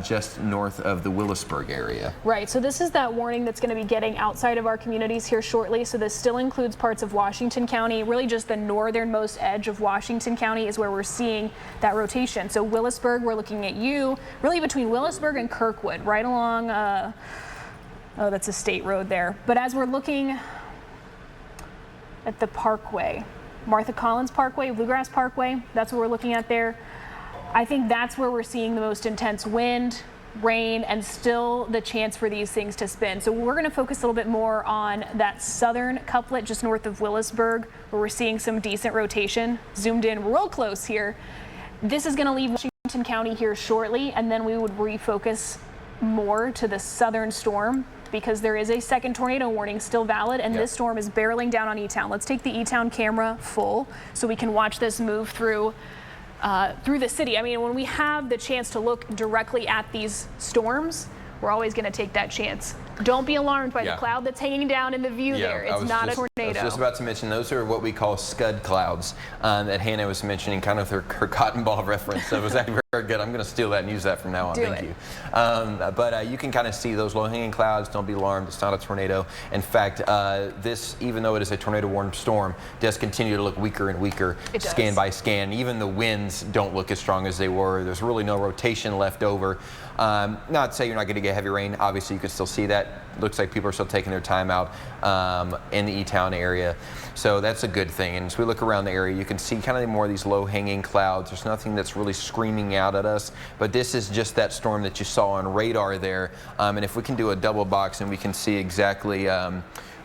just north of the Willisburg area. Right, so this is that warning that's going to be getting outside of our communities here shortly. So this still includes parts of Washington County. Really just the northernmost edge of Washington County is where we're seeing that rotation. So Willisburg, we're looking at you, really between Willisburg and Kirkwood, right along, oh, that's a state road there. But as we're looking at the Parkway, Martha Collins Parkway, Bluegrass Parkway, that's what we're looking at there. I think that's where we're seeing the most intense wind, rain, and still the chance for these things to spin. So we're going to focus a little bit more on that southern couplet just north of Willisburg, where we're seeing some decent rotation. Zoomed in real close here. This is going to leave Washington County here shortly, and then we would refocus more to the southern storm, because there is a second tornado warning still valid, and this storm is barreling down on E-Town. Let's take the E-Town camera full so we can watch this move through the city. I mean, when we have the chance to look directly at these storms, we're always going to take that chance. Don't be alarmed by the cloud that's hanging down in the view there. It's not a tornado. I was just about to mention, those are what we call scud clouds that Hannah was mentioning, kind of her cotton ball reference. So it was actually very good. I'm going to steal that and use that from now on. Thank you. But you can kind of see those low-hanging clouds. Don't be alarmed. It's not a tornado. In fact, this, even though it is a tornado-warned storm, does continue to look weaker and weaker, scan by scan. Even the winds don't look as strong as they were. There's really no rotation left over. Not to say you're not going to get heavy rain. Obviously, you can still see that. Looks like people are still taking their time out in the E-Town area. So that's a good thing. And as we look around the area, you can see kind of more of these low-hanging clouds. There's nothing that's really screaming out at us. But this is just that storm that you saw on radar there. And if we can do a double box and we can see exactly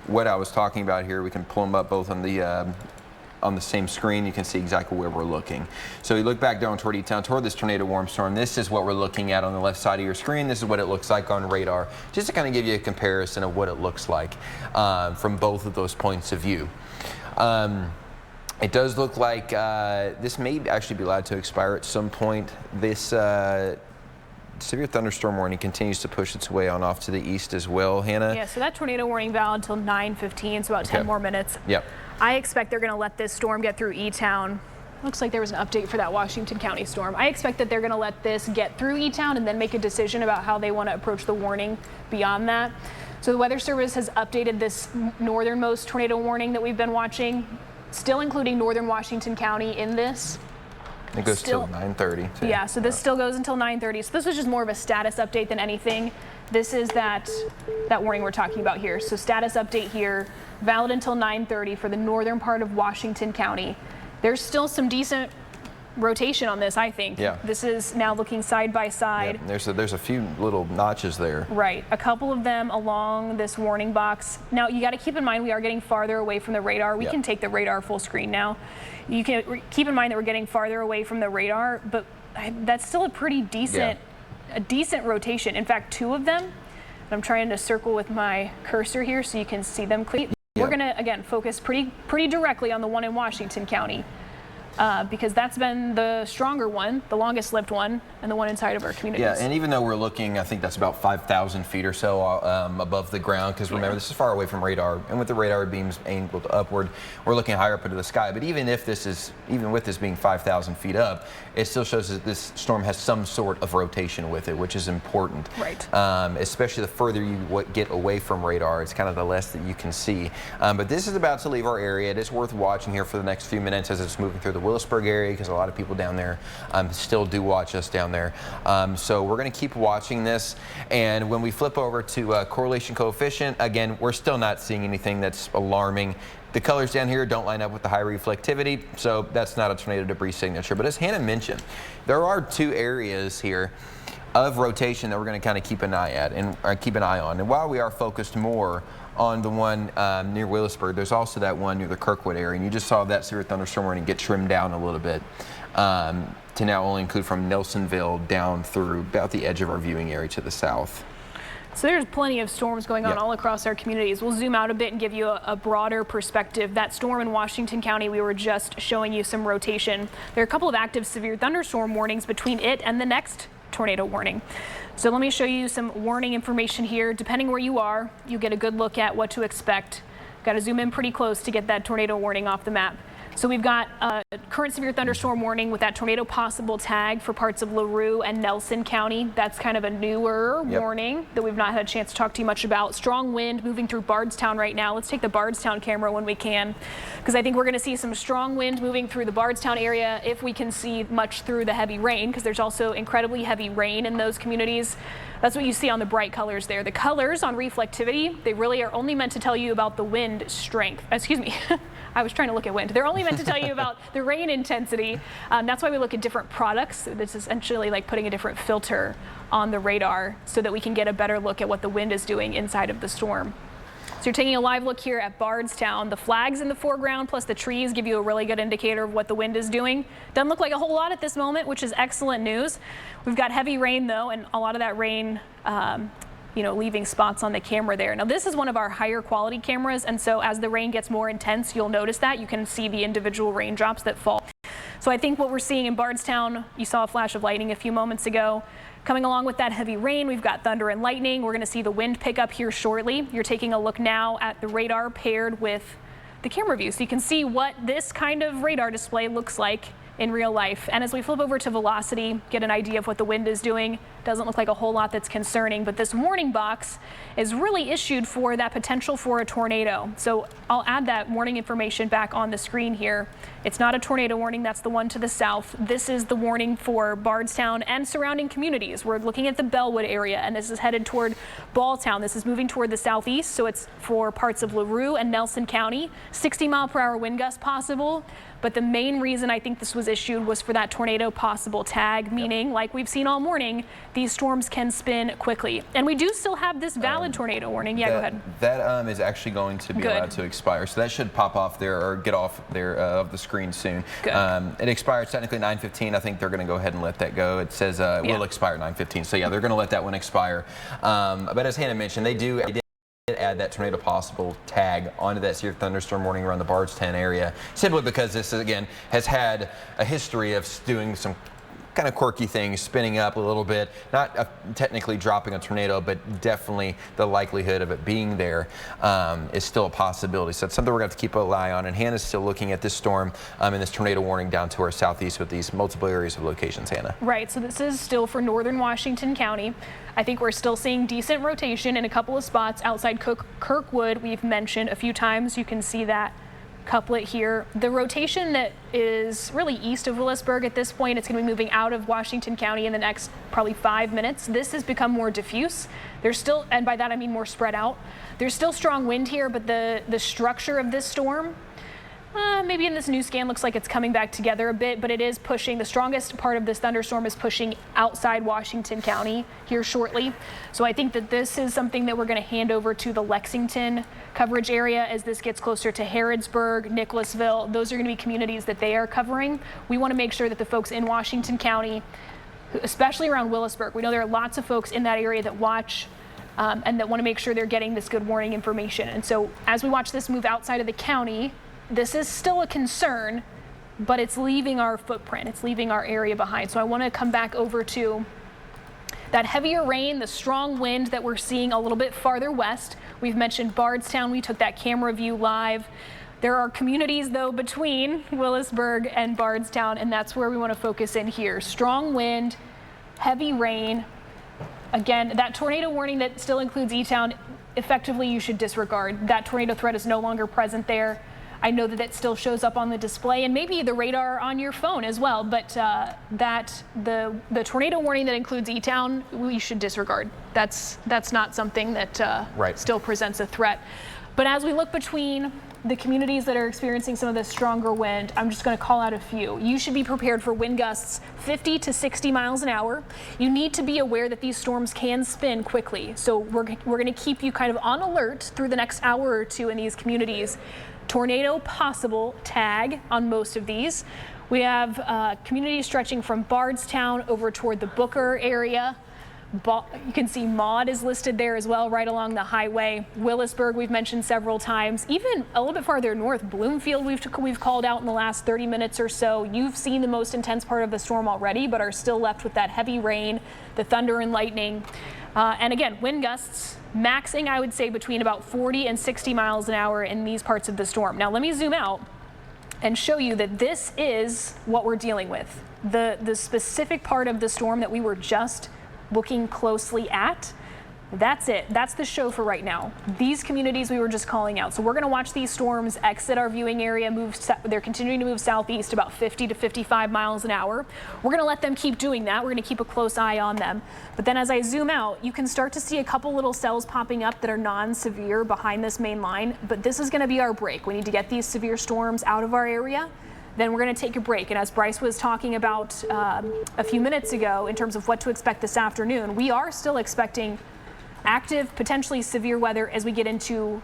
what I was talking about here, we can pull them up both on the same screen. You can see exactly where we're looking. So you look back down toward E-Town, toward this tornado warm storm. This is what we're looking at on the left side of your screen. This is what it looks like on radar, just to kind of give you a comparison of what it looks like from both of those points of view. It does look like this may actually be allowed to expire at some point. This severe thunderstorm warning continues to push its way on off to the east as well, Hannah. Yeah, so that tornado warning valid until 9:15, so about 10 more minutes. Yep. I expect they're going to let this storm get through E-Town. Looks like there was an update for that Washington County storm. I expect that they're going to let this get through E-Town and then make a decision about how they want to approach the warning beyond that. So the Weather Service has updated this northernmost tornado warning that we've been watching, still including northern Washington County in this. It goes till 9:30. Yeah, so this still goes until 9:30. So this was just more of a status update than anything. This is that warning we're talking about here. So status update here, valid until 9:30 for the northern part of Washington County. There's still some decent rotation on this, I think. Yeah. This is now looking side by side. Yeah. There's a few little notches there. Right, a couple of them along this warning box. Now you got to keep in mind we are getting farther away from the radar. We can take the radar full screen now. You can keep in mind that we're getting farther away from the radar, but that's still a pretty decent, rotation. In fact, two of them, and I'm trying to circle with my cursor here so you can see them clearly. We're going to, again, focus pretty directly on the one in Washington County. Because that's been the stronger one, the longest lived one, and the one inside of our communities. Yeah, and even though we're looking, I think that's about 5,000 feet or so above the ground, because remember, this is far away from radar, and with the radar beams angled upward, we're looking higher up into the sky. But even with this being 5,000 feet up, it still shows that this storm has some sort of rotation with it, which is important. Right. Especially the further you get away from radar, it's kind of the less that you can see. But this is about to leave our area. It is worth watching here for the next few minutes as it's moving through the Willisburg area, because a lot of people down there still do watch us down there. So we're going to keep watching this, and when we flip over to correlation coefficient, again, we're still not seeing anything that's alarming. The colors down here don't line up with the high reflectivity, so that's not a tornado debris signature. But as Hannah mentioned, there are two areas here of rotation that we're going to kind of keep an eye on. And while we are focused more on the one near Willisburg, there's also that one near the Kirkwood area, and you just saw that severe thunderstorm warning get trimmed down a little bit to now only include from Nelsonville down through about the edge of our viewing area to the south. So there's plenty of storms going on all across our communities. We'll zoom out a bit and give you a broader perspective. That storm in Washington County, we were just showing you some rotation. There are a couple of active severe thunderstorm warnings between it and the next tornado warning. So let me show you some warning information here. Depending where you are, you get a good look at what to expect. Got to zoom in pretty close to get that tornado warning off the map. So we've got a current severe thunderstorm warning with that tornado possible tag for parts of LaRue and Nelson County. That's kind of a newer warning that we've not had a chance to talk to you much about. Strong wind moving through Bardstown right now. Let's take the Bardstown camera when we can, because I think we're going to see some strong wind moving through the Bardstown area if we can see much through the heavy rain, because there's also incredibly heavy rain in those communities. That's what you see on the bright colors there. The colors on reflectivity, they really are only meant to tell you about the wind strength. Excuse me. I was trying to look at wind. They're only meant to tell you about the rain intensity. That's why we look at different products. It's essentially like putting a different filter on the radar so that we can get a better look at what the wind is doing inside of the storm. So you're taking a live look here at Bardstown. The flags in the foreground plus the trees give you a really good indicator of what the wind is doing. Doesn't look like a whole lot at this moment, which is excellent news. We've got heavy rain though, and a lot of that rain leaving spots on the camera there. Now this is one of our higher quality cameras, and so as the rain gets more intense, you'll notice that. You can see the individual raindrops that fall. So I think what we're seeing in Bardstown, you saw a flash of lightning a few moments ago. Coming along with that heavy rain, we've got thunder and lightning. We're going to see the wind pick up here shortly. You're taking a look now at the radar paired with the camera view, so you can see what this kind of radar display looks like in real life. And as we flip over to velocity, get an idea of what the wind is doing. Doesn't look like a whole lot that's concerning, but this warning box is really issued for that potential for a tornado. So I'll add that warning information back on the screen here. It's not a tornado warning, that's the one to the south. This is the warning for Bardstown and surrounding communities. We're looking at the Bellwood area, and this is headed toward Balltown. This is moving toward the southeast, so it's for parts of LaRue and Nelson County. 60-mile-per-hour wind gusts possible. But the main reason I think this was issued was for that tornado possible tag, meaning, like we've seen all morning, these storms can spin quickly. And we do still have this valid tornado warning. Yeah, go ahead. That is actually going to be allowed to expire. So that should pop off there or get off there of the screen soon. It expires technically 9/15. I think they're going to go ahead and let that go. It says will expire 9/15. So yeah, they're going to let that one expire. But as Hannah mentioned, they did add that tornado possible tag onto that severe thunderstorm warning around the Bardstown area, simply because this again has had a history of doing some kind of quirky things, spinning up a little bit, not technically dropping a tornado, but definitely the likelihood of it being there is still a possibility. So it's something we're going to have to keep an eye on. And Hannah's still looking at this storm and this tornado warning down to our southeast with these multiple areas of locations, Hannah. Right, so this is still for northern Washington County. I think we're still seeing decent rotation in a couple of spots outside Kirkwood. We've mentioned a few times. You can see that couplet here. The rotation that is really east of Willisburg at this point, it's going to be moving out of Washington County in the next probably 5 minutes. This has become more diffuse. There's still, and by that I mean more spread out. There's still strong wind here, but the structure of this storm, maybe in this new scan looks like it's coming back together a bit, but it is pushing. The strongest part of this thunderstorm is pushing outside Washington County here shortly. So I think that this is something that we're going to hand over to the Lexington coverage area as this gets closer to Harrodsburg, Nicholasville. Those are going to be communities that they are covering. We want to make sure that the folks in Washington County, especially around Willisburg, we know there are lots of folks in that area that watch and that want to make sure they're getting this good warning information. And so as we watch this move outside of the county, this is still a concern, but it's leaving our footprint. It's leaving our area behind. So I want to come back over to that heavier rain, the strong wind that we're seeing a little bit farther west. We've mentioned Bardstown. We took that camera view live. There are communities, though, between Willisburg and Bardstown, and that's where we want to focus in here. Strong wind, heavy rain. Again, that tornado warning that still includes E-Town, effectively you should disregard. That tornado threat is no longer present there. I know that it still shows up on the display and maybe the radar on your phone as well, but the tornado warning that includes E-Town, we should disregard. That's not something that still presents a threat. But as we look between the communities that are experiencing some of this stronger wind, I'm just going to call out a few. You should be prepared for wind gusts 50 to 60 miles an hour. You need to be aware that these storms can spin quickly. So we're going to keep you kind of on alert through the next hour or two in these communities. Tornado possible tag on most of these. We have communities stretching from Bardstown over toward the Booker area. You can see Maud is listed there as well, right along the highway. Willisburg, we've mentioned several times. Even a little bit farther north, Bloomfield, we've called out in the last 30 minutes or so. You've seen the most intense part of the storm already, but are still left with that heavy rain, the thunder and lightning. And again, wind gusts maxing, I would say, between about 40 and 60 miles an hour in these parts of the storm. Now, let me zoom out and show you that this is what we're dealing with. The specific part of the storm that we were just looking closely at, that's it. That's the show for right now. These communities we were just calling out. So we're going to watch these storms exit our viewing area, they're continuing to move southeast about 50 to 55 miles an hour. We're going to let them keep doing that. We're going to keep a close eye on them. But then as I zoom out, you can start to see a couple little cells popping up that are non-severe behind this main line. But this is going to be our break. We need to get these severe storms out of our area. Then we're going to take a break. And as Bryce was talking about a few minutes ago in terms of what to expect this afternoon, we are still expecting active, potentially severe weather as we get into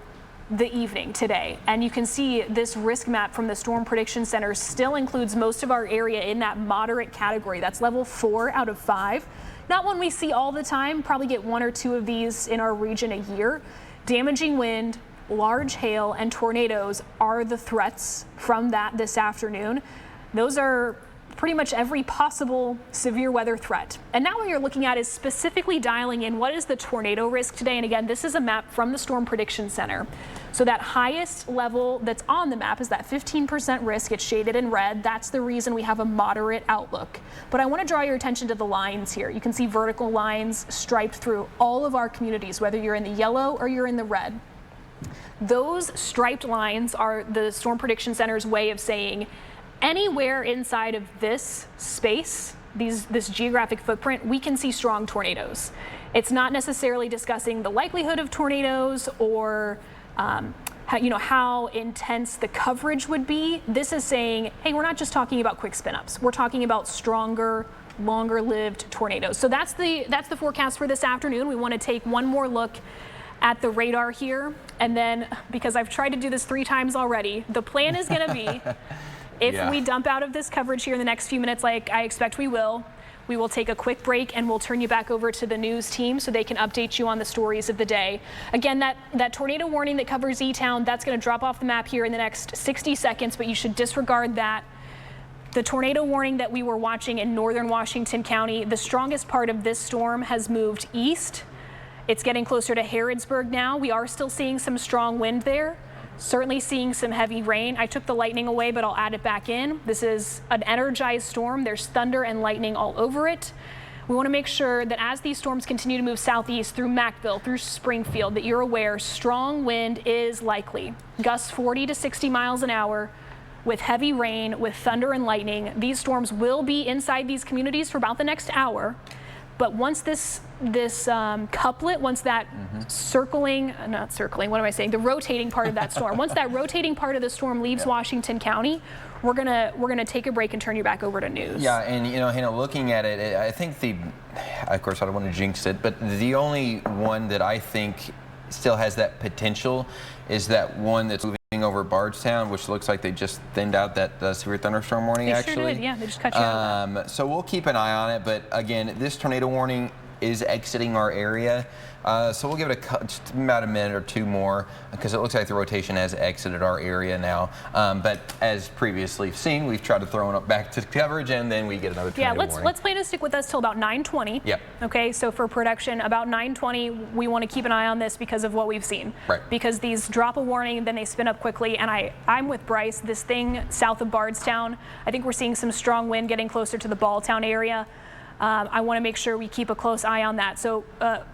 the evening today. And you can see this risk map from the Storm Prediction Center still includes most of our area in that moderate category. That's level 4 out of 5. Not one we see all the time, probably get 1 or 2 of these in our region a year. Damaging wind, large hail, and tornadoes are the threats from that this afternoon. Those are pretty much every possible severe weather threat. And now what you're looking at is specifically dialing in what is the tornado risk today. And again, this is a map from the Storm Prediction Center. So that highest level that's on the map is that 15% risk. It's shaded in red. That's the reason we have a moderate outlook. But I want to draw your attention to the lines here. You can see vertical lines striped through all of our communities, whether you're in the yellow or you're in the red. Those striped lines are the Storm Prediction Center's way of saying anywhere inside of this space, this geographic footprint, we can see strong tornadoes. It's not necessarily discussing the likelihood of tornadoes or how intense the coverage would be. This is saying, hey, we're not just talking about quick spin-ups. We're talking about stronger, longer-lived tornadoes. So that's the forecast for this afternoon. We want to take one more look at the radar here, and then, because I've tried to do this 3 times already, the plan is going to be if we dump out of this coverage here in the next few minutes, like I expect we will take a quick break and we'll turn you back over to the news team so they can update you on the stories of the day. Again, that tornado warning that covers E-Town, that's going to drop off the map here in the next 60 seconds, but you should disregard that. The tornado warning that we were watching in northern Washington County, the strongest part of this storm has moved east. It's getting closer to Harrodsburg now. We are still seeing some strong wind there. Certainly seeing some heavy rain. I took the lightning away, but I'll add it back in. This is an energized storm. There's thunder and lightning all over it. We want to make sure that as these storms continue to move southeast through Macville, through Springfield, that you're aware strong wind is likely. Gusts 40 to 60 miles an hour with heavy rain, with thunder and lightning. These storms will be inside these communities for about the next hour. But once this couplet, once that the rotating part of that storm, once that rotating part of the storm leaves Washington County, we're gonna take a break and turn you back over to news. Yeah, and Hannah, looking at it, I think of course I don't want to jinx it, but the only one that I think still has that potential is that one that's moving over Bardstown, which looks like they just thinned out that severe thunderstorm warning. They sure did, yeah, they just cut you out. So we'll keep an eye on it, but again, this tornado warning is exiting our area. So we'll give it just about a minute or 2 more because it looks like the rotation has exited our area now. But as previously seen, we've tried to throw it back to coverage and then we get another tornado warning. Let's plan to stick with us till about 9:20. Yep. Okay, so for production, about 9:20, we want to keep an eye on this because of what we've seen. Right. Because these drop a warning, then they spin up quickly. And I'm with Bryce. This thing south of Bardstown, I think we're seeing some strong wind getting closer to the Balltown area. I want to make sure we keep a close eye on that. So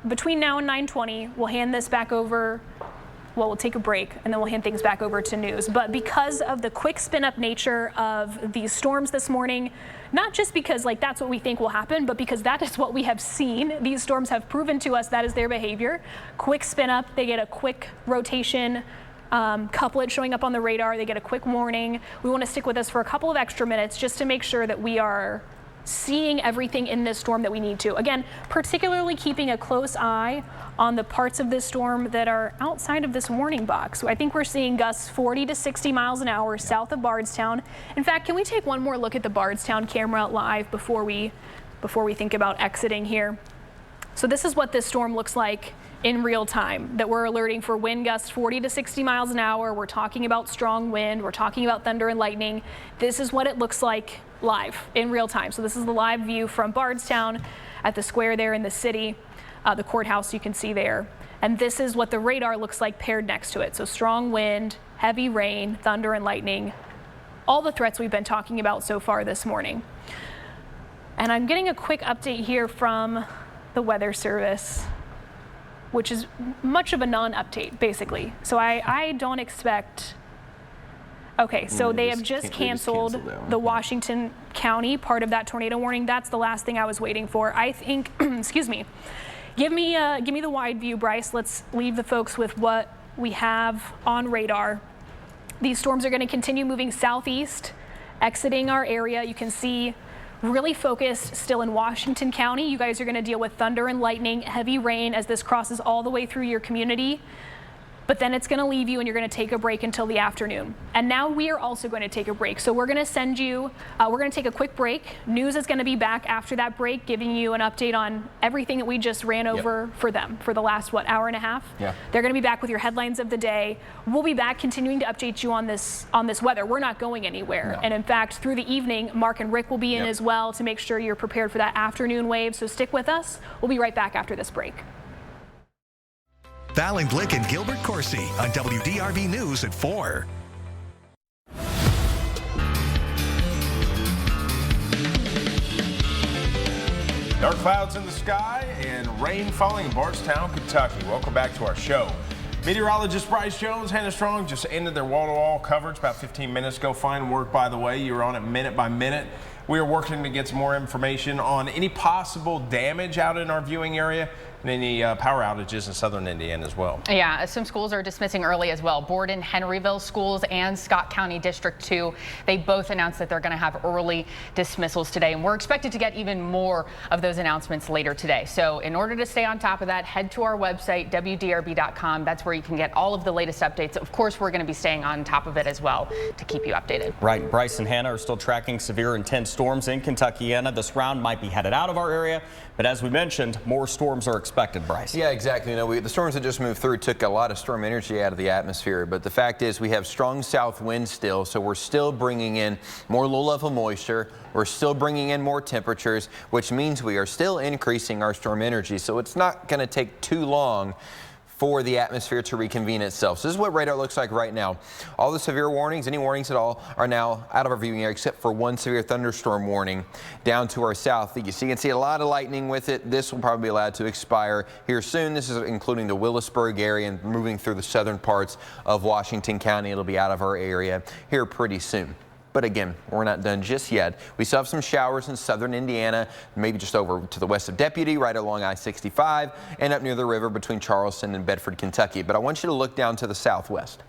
between now and 9:20, we'll hand this back over. Well, we'll take a break and then we'll hand things back over to news. But because of the quick spin-up nature of these storms this morning, not just because that's what we think will happen, but because that is what we have seen. These storms have proven to us that is their behavior. Quick spin-up, they get a quick rotation. Couplet showing up on the radar, they get a quick warning. We want to stick with us for a couple of extra minutes just to make sure that we are seeing everything in this storm that we need to. Again, particularly keeping a close eye on the parts of this storm that are outside of this warning box. So I think we're seeing gusts 40 to 60 miles an hour south of Bardstown. In fact, can we take one more look at the Bardstown camera live before we think about exiting here? So this is what this storm looks like in real time, that we're alerting for wind gusts 40 to 60 miles an hour. We're talking about strong wind. We're talking about thunder and lightning. This is what it looks like live in real time. So this is the live view from Bardstown at the square there in the city, the courthouse you can see there. And this is what the radar looks like paired next to it. So strong wind, heavy rain, thunder and lightning, all the threats we've been talking about so far this morning. And I'm getting a quick update here from the Weather Service, which is much of a non-update, basically. So I don't expect... Okay, so they have just canceled the Washington County part of that tornado warning. That's the last thing I was waiting for. I think, excuse me, give me the wide view, Bryce. Let's leave the folks with what we have on radar. These storms are going to continue moving southeast, exiting our area. You can see really focused still in Washington County. You guys are going to deal with thunder and lightning, heavy rain as this crosses all the way through your community. But then it's going to leave you and you're going to take a break until the afternoon. And now we are also going to take a break. So we're going to send you, we're going to take a quick break. News is going to be back after that break, giving you an update on everything that we just ran over for them for the last, hour and a half? Yeah. They're going to be back with your headlines of the day. We'll be back continuing to update you on this weather. We're not going anywhere. No. And in fact, through the evening, Mark and Rick will be in as well to make sure you're prepared for that afternoon wave. So stick with us. We'll be right back after this break. Val Glick and Gilbert Corsi on WDRB News at 4. Dark clouds in the sky and rain falling in Bardstown, Kentucky. Welcome back to our show. Meteorologist Bryce Jones, Hannah Strong just ended their wall-to-wall coverage about 15 minutes ago. Fine work, by the way. You were on it minute by minute. We are working to get some more information on any possible damage out in our viewing area and any power outages in southern Indiana as well. Yeah, some schools are dismissing early as well. Borden, Henryville schools and Scott County District 2, they both announced that they're going to have early dismissals today. And we're expected to get even more of those announcements later today. So in order to stay on top of that, head to our website, WDRB.com. That's where you can get all of the latest updates. Of course, we're going to be staying on top of it as well to keep you updated. Right. Bryce and Hannah are still tracking severe intense storms in Kentuckiana. This round might be headed out of our area, but as we mentioned, more storms are expected, Bryce. Yeah, exactly. You know, the storms that just moved through took a lot of storm energy out of the atmosphere, but the fact is we have strong south winds still, so we're still bringing in more low-level moisture. We're still bringing in more temperatures, which means we are still increasing our storm energy, so it's not going to take too long for the atmosphere to reconvene itself. So this is what radar looks like right now. All the severe warnings, any warnings at all, are now out of our viewing area except for one severe thunderstorm warning down to our south. So you can see a lot of lightning with it. This will probably be allowed to expire here soon. This is including the Willisburg area and moving through the southern parts of Washington County. It'll be out of our area here pretty soon. But again, we're not done just yet. We still have some showers in southern Indiana, maybe just over to the west of Deputy, right along I-65, and up near the river between Charleston and Bedford, Kentucky. But I want you to look down to the southwest.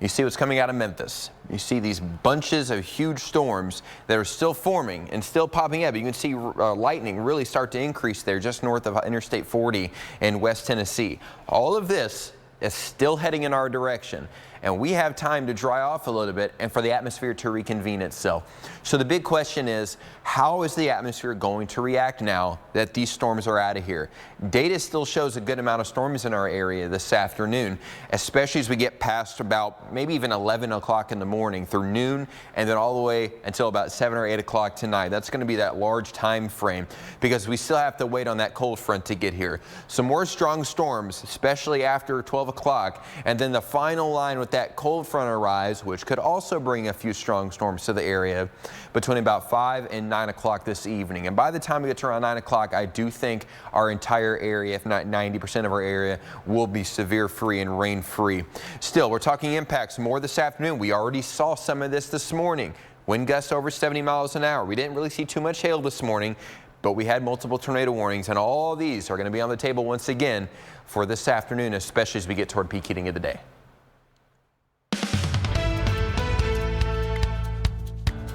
You see what's coming out of Memphis. You see these bunches of huge storms that are still forming and still popping up. You can see lightning really start to increase there just north of Interstate 40 in West Tennessee. All of this is still heading in our direction, and we have time to dry off a little bit and for the atmosphere to reconvene itself. So the big question is, how is the atmosphere going to react now that these storms are out of here? Data still shows a good amount of storms in our area this afternoon, especially as we get past about maybe even 11 o'clock in the morning through noon and then all the way until about 7 or 8 o'clock tonight. That's going to be that large time frame because we still have to wait on that cold front to get here. Some more strong storms, especially after 12 o'clock, and then the final line with that cold front arrives, which could also bring a few strong storms to the area between about 5 and 9 o'clock this evening. And by the time we get to around 9 o'clock, I do think our entire area, if not 90% of our area, will be severe free and rain free. Still, we're talking impacts more this afternoon. We already saw some of this morning. Wind gusts over 70 miles an hour. We didn't really see too much hail this morning, but we had multiple tornado warnings, and all these are going to be on the table once again for this afternoon, especially as we get toward peak heating of the day.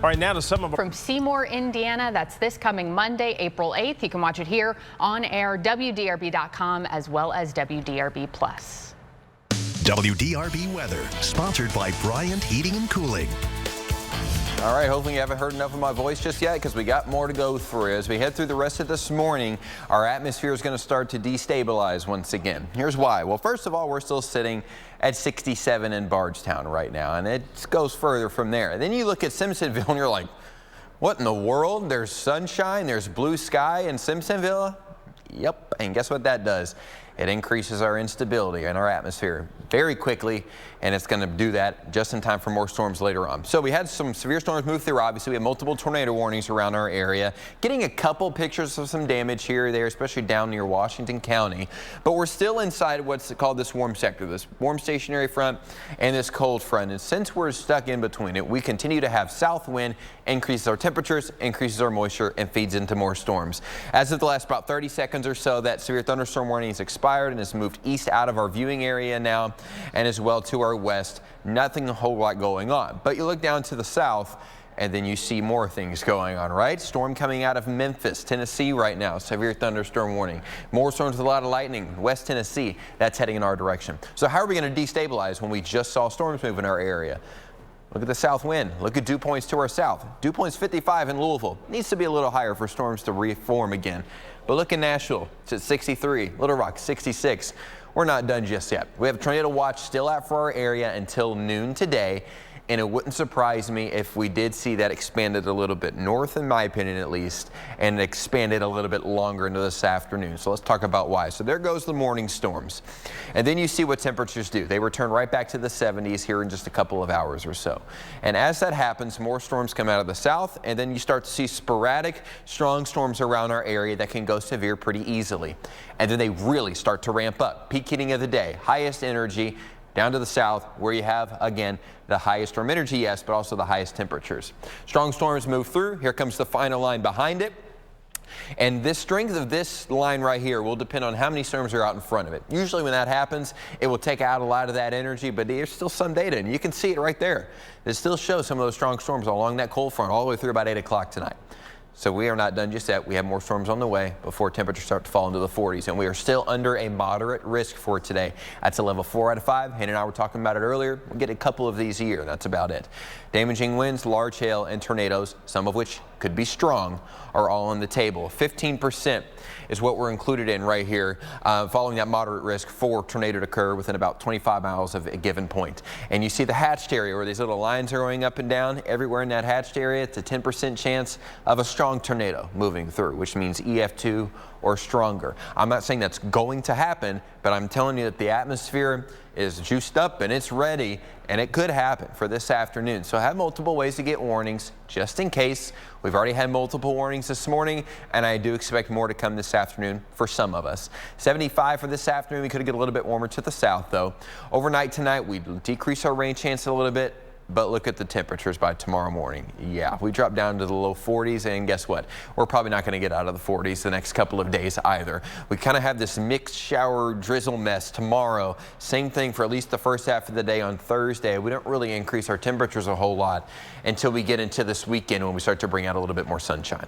All right, now to some of From Seymour, Indiana, that's this coming Monday, April 8th. You can watch it here on air, WDRB.com, as well as WDRB+. WDRB weather, sponsored by Bryant Heating and Cooling. All right, hopefully you haven't heard enough of my voice just yet because we got more to go through. As we head through the rest of this morning, our atmosphere is going to start to destabilize once again. Here's why. Well, first of all, we're still sitting at 67 in Bardstown right now, and it goes further from there. Then you look at Simpsonville and you're like, what in the world? There's sunshine, there's blue sky in Simpsonville? Yep, and guess what that does? it increases our instability in our atmosphere very quickly, and it's going to do that just in time for more storms later on. So we had some severe storms move through. Obviously, we have multiple tornado warnings around our area. Getting a couple pictures of some damage here or there, especially down near Washington County. But we're still inside what's called this warm sector, this warm stationary front and this cold front. And since we're stuck in between it, we continue to have south wind, increases our temperatures, increases our moisture, and feeds into more storms. As of the last about 30 seconds or so, that severe thunderstorm warning has expired and has moved east out of our viewing area now, and as well to our west. Nothing a whole lot going on. But you look down to the south, and then you see more things going on, right? Storm coming out of Memphis, Tennessee right now. Severe thunderstorm warning. More storms with a lot of lightning. West Tennessee, that's heading in our direction. So how are we going to destabilize when we just saw storms move in our area? Look at the south wind. Look at dew points to our south. Dew points 55 in Louisville. Needs to be a little higher for storms to reform again. But look in Nashville. It's at 63. Little Rock, 66. We're not done just yet. We have a tornado watch still out for our area until noon today. And it wouldn't surprise me if we did see that expanded a little bit north, in my opinion at least, and expanded a little bit longer into this afternoon. So let's talk about why. So there goes the morning storms. And then you see what temperatures do. They return right back to the 70s here in just a couple of hours or so. And as that happens, more storms come out of the south, and then you start to see sporadic, strong storms around our area that can go severe pretty easily. And then they really start to ramp up. Peak heating of the day, highest energy, down to the south where you have, again, the highest storm energy, yes, but also the highest temperatures. Strong storms move through. Here comes the final line behind it. And this strength of this line right here will depend on how many storms are out in front of it. Usually when that happens, it will take out a lot of that energy, but there's still some data, and you can see it right there. It still shows some of those strong storms along that cold front all the way through about 8 o'clock tonight. So we are not done just yet. We have more storms on the way before temperatures start to fall into the 40s, and we are still under a moderate risk for today. That's a level 4 out of 5. Hannah and I were talking about it earlier. We'll get a couple of these a year. That's about it. Damaging winds, large hail, and tornadoes, some of which could be strong, are all on the table. 15% is what we're included in right here, following that moderate risk for tornado to occur within about 25 miles of a given point. And you see the hatched area where these little lines are going up and down. Everywhere in that hatched area, it's a 10% chance of a strong tornado moving through, which means EF2 or stronger. I'm not saying that's going to happen, but I'm telling you that the atmosphere is juiced up and it's ready, and it could happen for this afternoon. So have multiple ways to get warnings just in case. We've already had multiple warnings this morning, and I do expect more to come this afternoon for some of us. 75 for this afternoon. We could get a little bit warmer to the south though. Overnight tonight, we decrease our rain chance a little bit. But look at the temperatures by tomorrow morning. Yeah, we drop down to the low 40s, and guess what? We're probably not going to get out of the 40s the next couple of days either. We kind of have this mixed shower drizzle mess tomorrow. Same thing for at least the first half of the day on Thursday. We don't really increase our temperatures a whole lot until we get into this weekend when we start to bring out a little bit more sunshine.